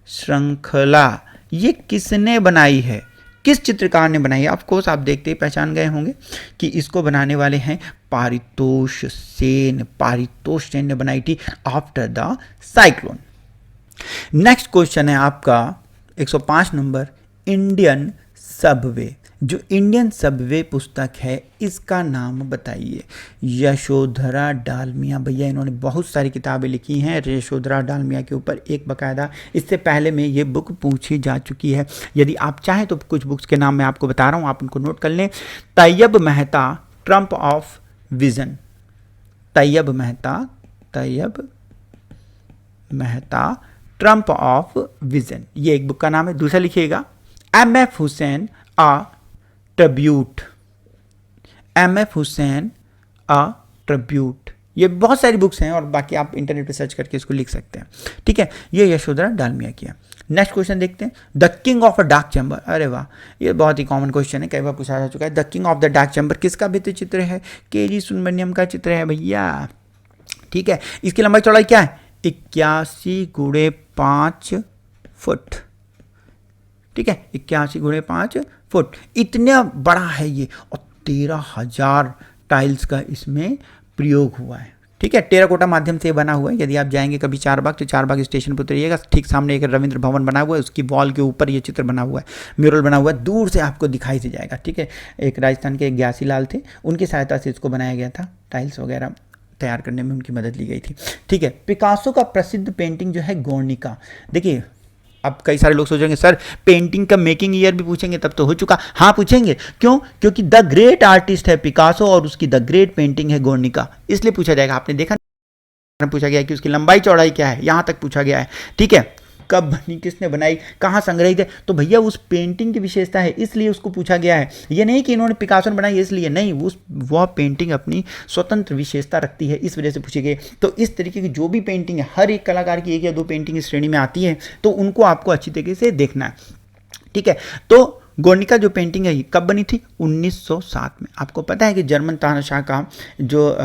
श्रृंखला ये किसने बनाई है? किस चित्रकार ने बनाई है? ऑफकोर्स आप देखते ही पहचान गए होंगे कि इसको बनाने वाले हैं पारितोष सेन। पारितोष सेन ने बनाई थी after the cyclone. Next question है आपका 105 नंबर, इंडियन सबवे। जो इंडियन सबवे पुस्तक है इसका नाम बताइए। यशोधरा डालमिया, भैया इन्होंने बहुत सारी किताबें लिखी हैं यशोधरा डालमिया के ऊपर, एक बकायदा इससे पहले में ये बुक पूछी जा चुकी है। यदि आप चाहें तो कुछ बुक्स के नाम मैं आपको बता रहा हूँ, आप उनको नोट कर लें। Tyeb Mehta trump of vision, Tyeb Mehta trump of vision, ये एक बुक का नाम है। दूसरा लिखिएगा M.F. Husain a tribute, M.F. Husain a tribute. ये बहुत सारी बुक्स हैं और बाकी आप इंटरनेट पे सर्च करके इसको लिख सकते हैं। ठीक है, ये यशोधरा डालमिया की है। नेक्स्ट क्वेश्चन देखते हैं, the king of a dark chamber. अरे वाह, ये बहुत ही कॉमन क्वेश्चन है, कई बार पूछा जा चुका है। The king of the dark chamber किसका भित्ति चित्र है? के.जी. सुब्रमण्यम का चित्र है भैया। ठीक है, इसकी लंबाई चौड़ाई क्या है? 81 × 5 फुट। ठीक है, 81 × 5 फुट, इतना बड़ा है ये, और 13,000 टाइल्स का इसमें प्रयोग हुआ है। ठीक है, टेराकोटा माध्यम से बना हुआ है। यदि आप जाएंगे कभी चारबाग तो चारबाग स्टेशन पर उतरिएगा, ठीक सामने एक रविंद्र भवन बना हुआ है, उसकी वॉल के ऊपर ये चित्र बना हुआ है, म्यूरल बना हुआ है, दूर से आपको दिखाई दे जाएगा। ठीक है, एक राजस्थान के ग्यासी लाल थे, उनकी सहायता से इसको बनाया गया था, टाइल्स वगैरह तैयार करने में उनकी मदद ली गई थी। ठीक है, पिकासो का प्रसिद्ध पेंटिंग जो है गुर्निका। देखिए अब कई सारे लोग सोचेंगे सर पेंटिंग का मेकिंग ईयर भी पूछेंगे तब तो हो चुका। हाँ पूछेंगे, क्यों? क्योंकि द ग्रेट आर्टिस्ट है पिकासो और उसकी द ग्रेट पेंटिंग है गुर्निका, इसलिए पूछा जाएगा। आपने देखा पूछा गया है कि उसकी लंबाई चौड़ाई क्या है, यहां तक पूछा गया है। ठीक है, कब बनी, किसने बनाई, कहाँ संग्रहित है, तो भैया उस पेंटिंग की विशेषता है इसलिए उसको पूछा गया है। ये नहीं कि इन्होंने पिकासो ने बनाई इसलिए, नहीं, वह पेंटिंग अपनी स्वतंत्र विशेषता रखती है, इस वजह से पूछी गई। तो इस तरीके की जो भी पेंटिंग है, हर एक कलाकार की 1 या 2 पेंटिंग इस श्रेणी में आती है, तो उनको आपको अच्छी तरीके से देखना है। ठीक है, तो गुर्निका जो पेंटिंग है ये कब बनी थी? 1907 में। आपको पता है कि जर्मन तानाशाह का जो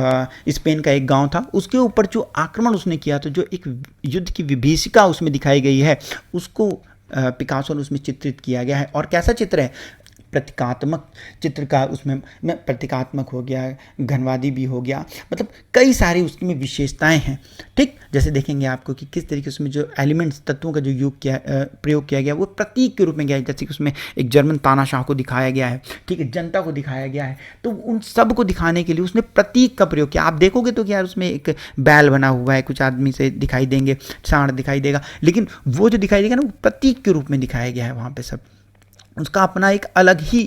स्पेन का एक गांव था, उसके ऊपर जो आक्रमण उसने किया था, जो एक युद्ध की विभीषिका उसमें दिखाई गई है, उसको पिकासो ने उसमें चित्रित किया गया है। और कैसा चित्र है? प्रतीकात्मक चित्र का, उसमें प्रतीकात्मक हो गया, घनवादी भी हो गया, मतलब कई सारी उसमें विशेषताएं हैं। ठीक, जैसे देखेंगे आपको कि किस तरीके से उसमें जो एलिमेंट्स, तत्वों का जो प्रयोग किया गया वो प्रतीक के रूप में गया है। जैसे कि उसमें एक जर्मन तानाशाह को दिखाया गया है, ठीक है, जनता को दिखाया गया है, तो उन सब को दिखाने के लिए उसने प्रतीक का प्रयोग किया। आप देखोगे तो क्या उसमें एक बैल बना हुआ है, कुछ आदमी से दिखाई देंगे, सांड दिखाई देगा, लेकिन वो जो दिखाई देगा ना वो प्रतीक के रूप में दिखाया गया है। वहाँ पे सब उसका अपना एक अलग ही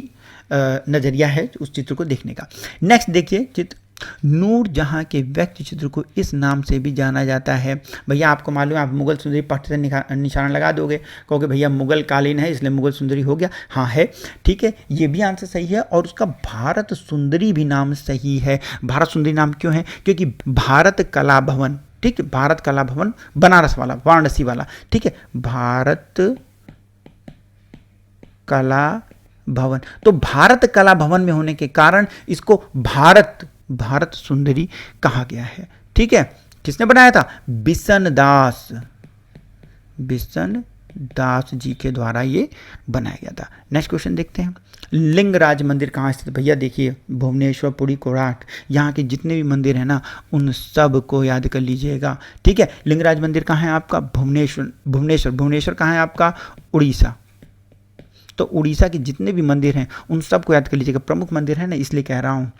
नज़रिया है उस चित्र को देखने का। नेक्स्ट देखिए चित्र, नूर जहाँ के व्यक्ति चित्र को इस नाम से भी जाना जाता है। भैया आपको मालूम है, आप मुगल सुंदरी पट्ट से निशाना लगा दोगे, कहोगे भैया मुगल कालीन है इसलिए मुगल सुंदरी हो गया। हाँ है, ठीक है, ये भी आंसर सही है। और उसका भारत सुंदरी भी नाम सही है। भारत सुंदरी नाम क्यों है? क्योंकि भारत कला भवन, ठीक है, भारत कला भवन बनारस वाला, वाराणसी वाला, ठीक है, भारत कला भवन, तो भारत कला भवन में होने के कारण इसको भारत सुंदरी कहा गया है। ठीक है, किसने बनाया था? बिशन दास जी के द्वारा ये बनाया गया था। नेक्स्ट क्वेश्चन देखते हैं, लिंगराज मंदिर कहाँ स्थित? भैया देखिए भुवनेश्वर, पुरी, कोणार्क, यहाँ के जितने भी मंदिर हैं ना उन सब को याद कर लीजिएगा। ठीक है, लिंगराज मंदिर कहाँ है आपका? भुवनेश्वर कहाँ है आपका? उड़ीसा। तो उड़ीसा के जितने भी मंदिर हैं उन सबको याद कर लीजिएगा, प्रमुख मंदिर है ना इसलिए कह रहा हूँ।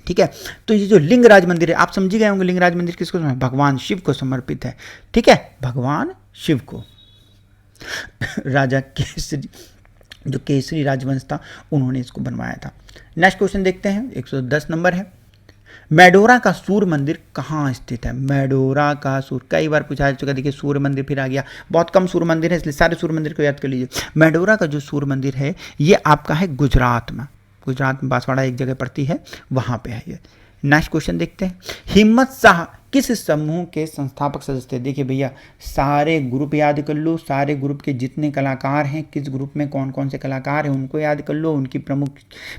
ठीक है, तो ये जो लिंगराज मंदिर है आप समझ गए होंगे, लिंगराज मंदिर किसको? भगवान शिव को समर्पित है। ठीक है, भगवान शिव को। राजा केसरी, जो केसरी राजवंश था, उन्होंने इसको बनवाया था। नेक्स्ट क्वेश्चन देखते हैं, 110 नंबर है। मेडोरा का सूर्य मंदिर कहाँ स्थित है? मेडोरा का सूर्य, कई बार पूछा जा चुका, देखिए सूर्य मंदिर फिर आ गया, बहुत कम सूर्य मंदिर है इसलिए सारे सूर्य मंदिर को याद कर लीजिए। मेडोरा का जो सूर्य मंदिर है ये आपका है गुजरात में, गुजरात में बांसवाड़ा एक जगह पड़ती है, वहाँ पे है ये। नेक्स्ट क्वेश्चन देखते हैं, हिम्मत शाह किस समूह के संस्थापक सदस्य थे? देखिए भैया सारे ग्रुप याद कर लो, सारे ग्रुप के जितने कलाकार हैं, किस ग्रुप में कौन कौन से कलाकार हैं उनको याद कर लो, उनकी प्रमुख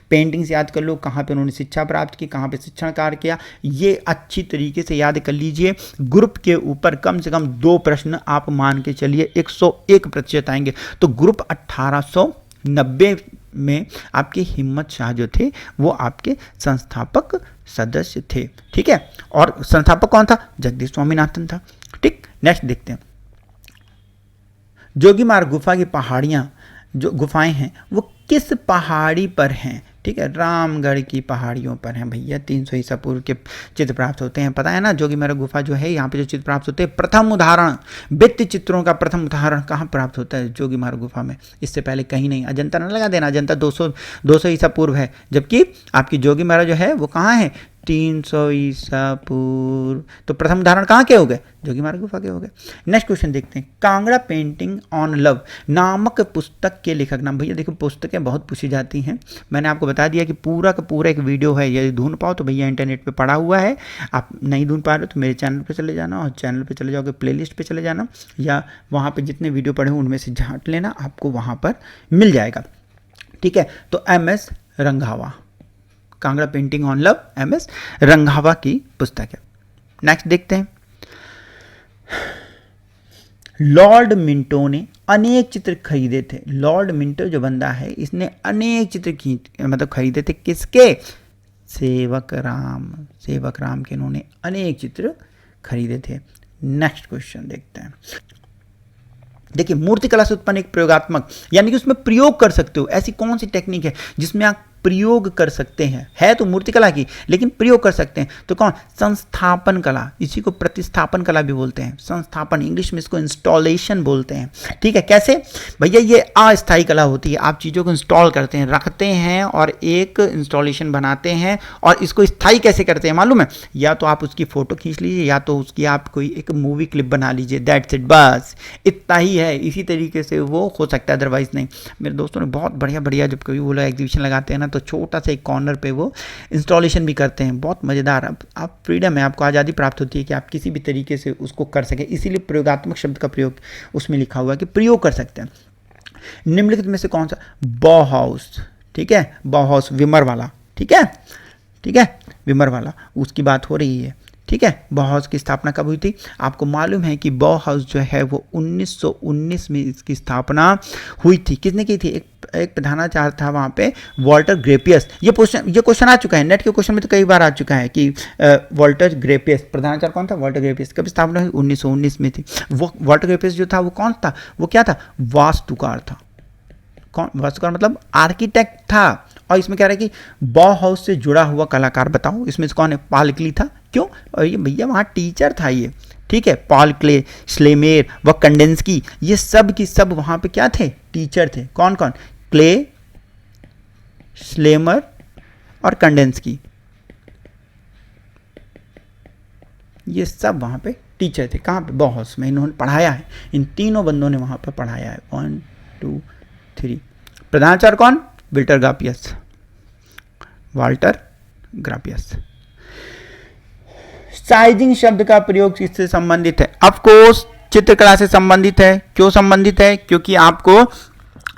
पेंटिंग्स याद कर लो, कहाँ पे उन्होंने शिक्षा प्राप्त की, कहाँ पे शिक्षण कार्य किया, ये अच्छी तरीके से याद कर लीजिए। ग्रुप के ऊपर कम से कम 2 प्रश्न आप मान के चलिए 101% आएंगे। तो ग्रुप 1890 में आपके हिम्मत शाह जो थे वो आपके संस्थापक सदस्य थे, ठीक है। और संस्थापक कौन था? जगदीश स्वामीनाथन था, ठीक। नेक्स्ट देखते हैं, जोगीमार्ग गुफा की पहाड़ियां, जो गुफाएं हैं वो किस पहाड़ी पर हैं? ठीक है, रामगढ़ की पहाड़ियों पर हैं भैया। 300 ईसा पूर्व के चित्र प्राप्त होते हैं, पता है ना। जोगीमार्ग गुफा जो है यहाँ पे जो चित्र प्राप्त होते हैं, प्रथम उदाहरण भित्ति चित्रों का प्रथम उदाहरण कहाँ प्राप्त होता है? जोगीमार्ग गुफा में, इससे पहले कहीं नहीं। अजंता न लगा देना, अजंता 200 ईसा पूर्व है, जबकि आपकी जोगीमार्ग जो है वो कहाँ है? 300 ईसा पूर्व। तो प्रथम उदाहरण कहाँ के हो गए? जोगीमार्ग गुफा के हो गए। नेक्स्ट क्वेश्चन देखते हैं, कांगड़ा पेंटिंग ऑन लव नामक पुस्तक के लेखक नाम। भैया देखो पुस्तकें बहुत पूछी जाती हैं, मैंने आपको बता दिया कि पूरा का पूरा एक वीडियो है, यदि ढूंढ पाओ तो भैया इंटरनेट पे पड़ा हुआ है। आप नहीं ढूंढ पा रहे हो तो मेरे चैनल पे चले जाना, और चैनल पे चले जाओगे प्लेलिस्ट पे चले जाना, या वहाँ पे जितने वीडियो पड़े हो उनमें से झाँट लेना, आपको वहाँ पर मिल जाएगा, ठीक है। तो MS Randhawa, Kangra painting on love, MS Randhawa की पुस्तक है। नेक्स्ट देखते हैं, लॉर्ड मिंटो ने अनेक चित्र खरीदे थे। लॉर्ड मिंटो जो बंदा है इसने अनेक चित्र खरीदे थे, किसके? सेवक राम के इन्होंने अनेक चित्र खरीदे थे। नेक्स्ट क्वेश्चन देखते हैं, देखिए मूर्तिकला से उत्पन्न एक प्रयोगात्मक, यानी कि उसमें प्रयोग कर सकते हो, ऐसी कौन सी टेक्निक है जिसमें आप प्रयोग कर सकते हैं? है तो मूर्तिकला की, लेकिन प्रयोग कर सकते हैं, तो कौन? संस्थापन कला, इसी को प्रतिस्थापन कला भी बोलते हैं। संस्थापन, इंग्लिश में इसको इंस्टॉलेशन बोलते हैं, ठीक है। कैसे भैया? ये अस्थायी कला होती है, आप चीज़ों को इंस्टॉल करते हैं, रखते हैं और एक इंस्टॉलेशन बनाते हैं, और इसको स्थायी कैसे करते हैं मालूम है? या तो आप उसकी फोटो खींच लीजिए, या तो उसकी आप कोई एक मूवी क्लिप बना लीजिए, दैट्स इट, बस इतना ही है। इसी तरीके से वो हो सकता है, अदरवाइज नहीं। मेरे दोस्तों ने बहुत बढ़िया जब कभी वो लोग एग्जीबिशन लगाते हैं ना, तो छोटा सा एक कॉर्नर पे वो इंस्टॉलेशन भी करते हैं, बहुत मज़ेदार। अब आप फ्रीडम है, आपको आज़ादी प्राप्त होती है कि आप किसी भी तरीके से उसको कर सकें, इसीलिए प्रयोगात्मक शब्द का प्रयोग उसमें लिखा हुआ है कि प्रयोग कर सकते हैं। निम्नलिखित में से कौन सा? बॉहाउस, ठीक है, बॉहाउस विमर वाला, ठीक है, विमर वाला, उसकी बात हो रही है, ठीक है। बॉहाउस की स्थापना कब हुई थी? आपको मालूम है कि बॉहाउस जो है वो 1919 में इसकी स्थापना हुई थी। किसने की थी? एक प्रधानाचार्य था वहाँ पे, वॉल्टर ग्रेपियस। ये क्वेश्चन आ चुका है, नेट के क्वेश्चन में तो कई बार आ चुका है कि वॉल्टर ग्रेपियस, प्रधानाचार्य कौन था? वॉल्टर ग्रेपियस। कब स्थापना हुई? 1919 में थी। वो वॉल्टर ग्रेपियस जो था वो कौन था? वो क्या था? वास्तुकार था। कौन? वास्तुकार मतलब आर्किटेक्ट था। और इसमें क्या रहा कि बॉहाउस से जुड़ा हुआ कलाकार बताओ, इसमें से कौन है? पॉल क्ले था। क्यों? और ये भैया वहाँ टीचर था ये, ठीक है। पॉल क्ले, स्लेमेर व कंडेंस्की, ये सब की सब वहाँ पे क्या थे? टीचर थे। कौन कौन? क्ले, स्लेमर और कंडेंस्की, ये सब वहाँ पे टीचर थे। कहाँ पे? बॉहाउस में इन्होंने पढ़ाया है, इन तीनों बंदों ने वहाँ पे पढ़ाया है। 1 2 3। प्रधानाचार्य कौन? वाल्टर ग्रापियस। साइजिंग शब्द का प्रयोग किससे संबंधित है? ऑफ कोर्स चित्रकला से संबंधित है। क्यों संबंधित है? क्योंकि आपको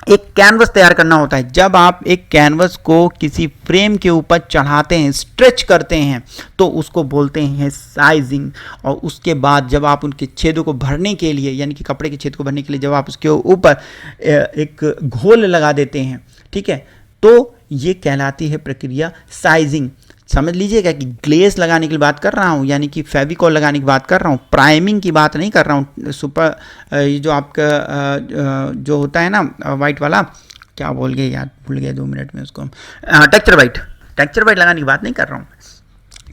एक कैनवस तैयार करना होता है। जब आप एक कैनवस को किसी फ्रेम के ऊपर चढ़ाते हैं, स्ट्रेच करते हैं, तो उसको बोलते हैं साइजिंग। और उसके बाद जब आप उनके छेदों को भरने के लिए, यानी कि कपड़े के छेद को भरने के लिए जब आप उसके ऊपर एक घोल लगा देते हैं, ठीक है, तो ये कहलाती है प्रक्रिया साइजिंग। समझ लीजिएगा कि ग्लेस लगाने की बात कर रहा हूँ, यानी कि फेविकॉल लगाने की बात कर रहा हूँ, प्राइमिंग की बात नहीं कर रहा हूँ। सुपर ये जो आपका जो होता है ना वाइट वाला, क्या बोल गए यार, भूल गए 2 मिनट में उसको, टेक्सचर वाइट लगाने की बात नहीं कर रहा हूँ,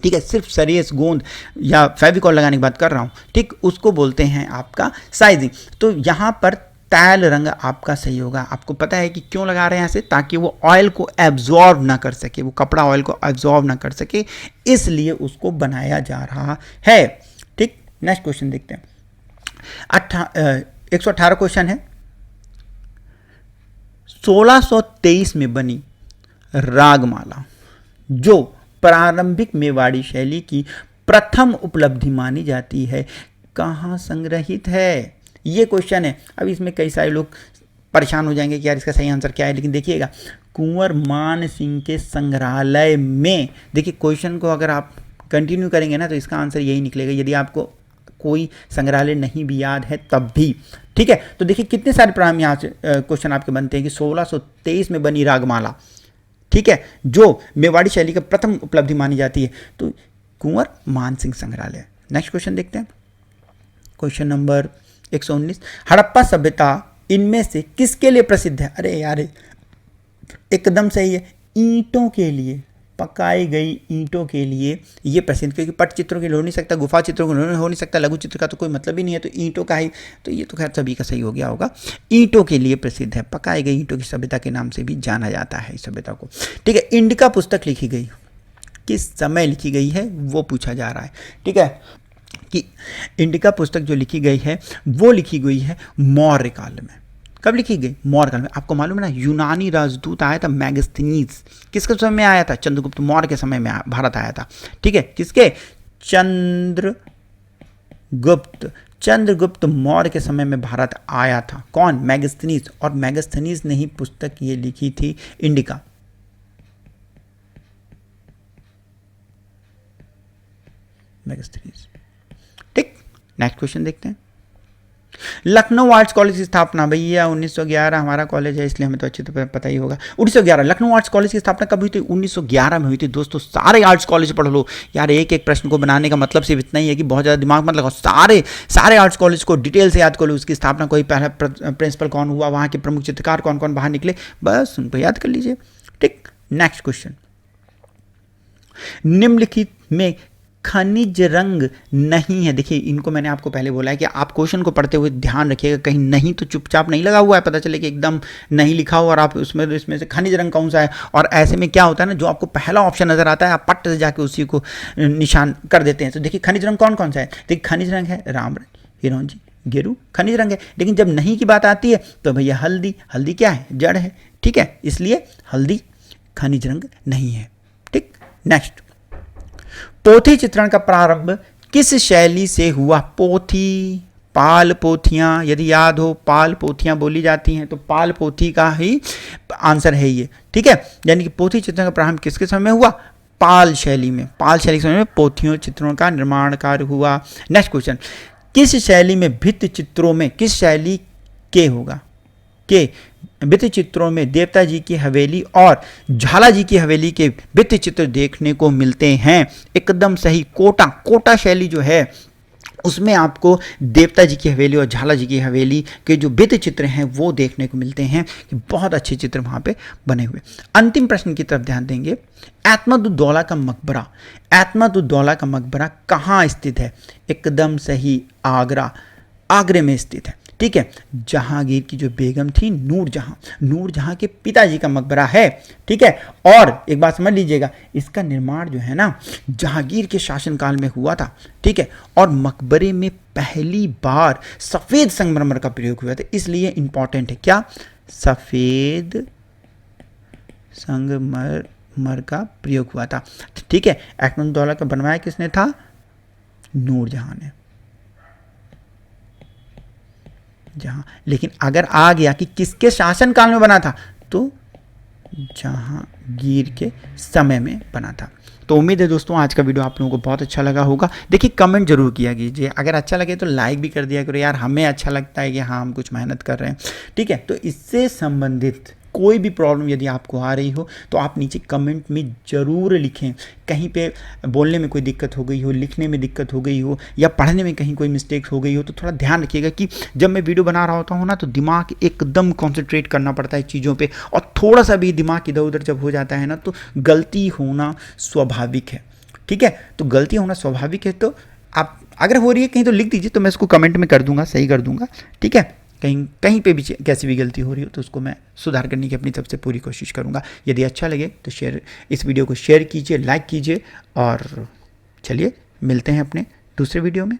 ठीक है। सिर्फ सरियस गोंद या फेविकॉल लगाने की बात कर रहा हूँ, ठीक, उसको बोलते हैं आपका साइजिंग। तो यहाँ पर तैल रंग आपका सही होगा। आपको पता है कि क्यों लगा रहे हैं ऐसे, ताकि वो ऑयल को एब्जॉर्ब ना कर सके, वो कपड़ा ऑयल को एब्जॉर्ब ना कर सके, इसलिए उसको बनाया जा रहा है। ठीक, नेक्स्ट क्वेश्चन देखते हैं। 118 क्वेश्चन है। 1623 में बनी रागमाला जो प्रारंभिक मेवाड़ी शैली की प्रथम उपलब्धि मानी जाती है, कहाँ संग्रहित है? ये क्वेश्चन है। अब इसमें कई सारे लोग परेशान हो जाएंगे कि यार इसका सही आंसर क्या है, लेकिन देखिएगा, कुंवर मान सिंह के संग्रहालय में। देखिए क्वेश्चन को अगर आप कंटिन्यू करेंगे ना तो इसका आंसर यही निकलेगा, यदि आपको कोई संग्रहालय नहीं भी याद है तब भी। ठीक है, तो देखिए कितने सारे प्रारंभ यहाँ से क्वेश्चन आपके बनते हैं कि 1623 में बनी रागमाला, ठीक है, जो मेवाड़ी शैली का प्रथम उपलब्धि मानी जाती है, तो कुंवर मान सिंह संग्रहालय। नेक्स्ट क्वेश्चन देखते हैं, क्वेश्चन नंबर 119। हड़प्पा सभ्यता इनमें से किसके लिए प्रसिद्ध है? अरे यार एकदम सही है, ईंटों के लिए, पकाई गई ईंटों के लिए ये प्रसिद्ध, क्योंकि पट चित्रों के लिए हो नहीं सकता, गुफा चित्रों के लिए हो नहीं सकता, लघु चित्र का तो कोई मतलब ही नहीं है, तो ईंटों का ही, तो ये तो खैर सभी का सही हो गया होगा। ईंटों के लिए प्रसिद्ध है, पकाई गई ईंटों की सभ्यता के नाम से भी जाना जाता है इस सभ्यता को। ठीक है, इंडिका पुस्तक लिखी गई किस समय लिखी गई है वो पूछा जा रहा है। ठीक है, कि इंडिका पुस्तक जो लिखी गई है वो लिखी गई है मौर्य काल में। कब लिखी गई? मौर्य काल में। आपको मालूम है ना, यूनानी राजदूत आया था मैगस्थनीज, किसके समय में आया था? चंद्रगुप्त मौर्य के समय में भारत आया था। ठीक है, किसके? चंद्रगुप्त मौर्य के समय में भारत आया था। कौन? मैगस्थनीज। और मैगस्थनीज ने ही पुस्तक ये लिखी थी इंडिका। मैगस्थनीज। ठीक, नेक्स्ट क्वेश्चन देखते हैं। लखनऊ आर्ट्स कॉलेज की स्थापना, भैया 1911 हमारा कॉलेज है इसलिए हमें तो अच्छे तो पता ही होगा। 1911 लखनऊ आर्ट्स कॉलेज की स्थापना कब हुई थी? 1911 में हुई थी। दोस्तों सारे आर्ट्स कॉलेज पढ़ लो यार, एक एक प्रश्न को बनाने का मतलब सिर्फ इतना ही है कि बहुत ज़्यादा दिमाग मत लगाओ, सारे आर्ट्स कॉलेज को डिटेल से याद कर लो, उसकी स्थापना, कोई पहला प्रिंसिपल कौन हुआ, वहाँ के प्रमुख चित्रकार कौन कौन बाहर निकले, बस उनको याद कर लीजिए। ठीक, नेक्स्ट क्वेश्चन। निम्नलिखित में खनिज रंग नहीं है। देखिए इनको मैंने आपको पहले बोला है कि आप क्वेश्चन को पढ़ते हुए ध्यान रखिएगा, कहीं नहीं तो चुपचाप नहीं लगा हुआ है, पता चले कि एकदम नहीं लिखा हुआ और आप इसमें से खनिज रंग कौन सा है। और ऐसे में क्या होता है ना, जो आपको पहला ऑप्शन नजर आता है आप पट से जाके उसी को निशान कर देते हैं। तो देखिए खनिज रंग कौन कौन सा है? देखिए खनिज रंग है राम रंग, हिरोंजी, गेरू खनिज रंग है। लेकिन जब नहीं की बात आती है तो भैया हल्दी क्या है? जड़ है। ठीक है, इसलिए हल्दी खनिज रंग नहीं है। ठीक, नेक्स्ट। पोथी चित्रण का प्रारंभ किस शैली से हुआ? पोथी, पाल पोथियाँ, यदि याद हो पाल पोथियाँ बोली जाती हैं तो पाल पोथी का ही आंसर है ये। ठीक है, यानी कि पोथी चित्रण का प्रारंभ किसके समय में हुआ? पाल शैली में। पाल शैली के समय में पोथियों चित्रों का निर्माण कार्य हुआ। Next question. किस शैली में भित्ति चित्रों में, किस शैली के होगा के भित्ति चित्रों में देवता जी की हवेली और झाला जी की हवेली के भित्ति चित्र देखने को मिलते हैं? एकदम सही, कोटा शैली जो है उसमें आपको देवता जी की हवेली और झाला जी की हवेली के जो भित्ति चित्र हैं वो देखने को मिलते हैं, कि बहुत अच्छे चित्र वहाँ पे बने हुए। अंतिम प्रश्न की तरफ ध्यान देंगे। एतमदुद्दौला का मकबरा कहाँ स्थित है? एकदम सही, आगरे में स्थित है। ठीक है, जहांगीर की जो बेगम थी नूरजहां के पिताजी का मकबरा है। ठीक है, और एक बात समझ लीजिएगा, इसका निर्माण जो है ना जहांगीर के शासनकाल में हुआ था। ठीक है, और मकबरे में पहली बार सफ़ेद संगमरमर का प्रयोग हुआ था, इसलिए इंपॉर्टेंट है। क्या? सफ़ेद संगमरमर का प्रयोग हुआ था। ठीक है, एतमदुद्दौला का बनवाया किसने था? नूरजहां ने। जहां, लेकिन अगर आ गया कि किसके शासन काल में बना था तो जहांगीर के समय में बना था। तो उम्मीद है दोस्तों आज का वीडियो आप लोगों को बहुत अच्छा लगा होगा। देखिए कमेंट जरूर किया कीजिए, अगर अच्छा लगे तो लाइक भी कर दिया करो यार, हमें अच्छा लगता है कि हाँ हम कुछ मेहनत कर रहे हैं। ठीक है, तो इससे संबंधित कोई भी प्रॉब्लम यदि आपको आ रही हो तो आप नीचे कमेंट में ज़रूर लिखें। कहीं पे बोलने में कोई दिक्कत हो गई हो, लिखने में दिक्कत हो गई हो, या पढ़ने में कहीं कोई मिस्टेक हो गई हो, तो थोड़ा ध्यान रखिएगा कि जब मैं वीडियो बना रहा होता हूँ ना तो दिमाग एकदम कॉन्सेंट्रेट करना पड़ता है चीज़ों पे, और थोड़ा सा भी दिमाग इधर उधर जब हो जाता है ना तो गलती होना स्वाभाविक है। ठीक है, तो गलती होना स्वाभाविक है, तो आप अगर हो रही है कहीं तो लिख दीजिए, तो मैं इसको कमेंट में कर दूंगा, सही कर दूंगा। ठीक है, कहीं कहीं पे भी कैसी भी गलती हो रही हो तो उसको मैं सुधार करने की अपनी तरफ से पूरी कोशिश करूँगा। यदि अच्छा लगे तो इस वीडियो को शेयर कीजिए, लाइक कीजिए और चलिए मिलते हैं अपने दूसरे वीडियो में।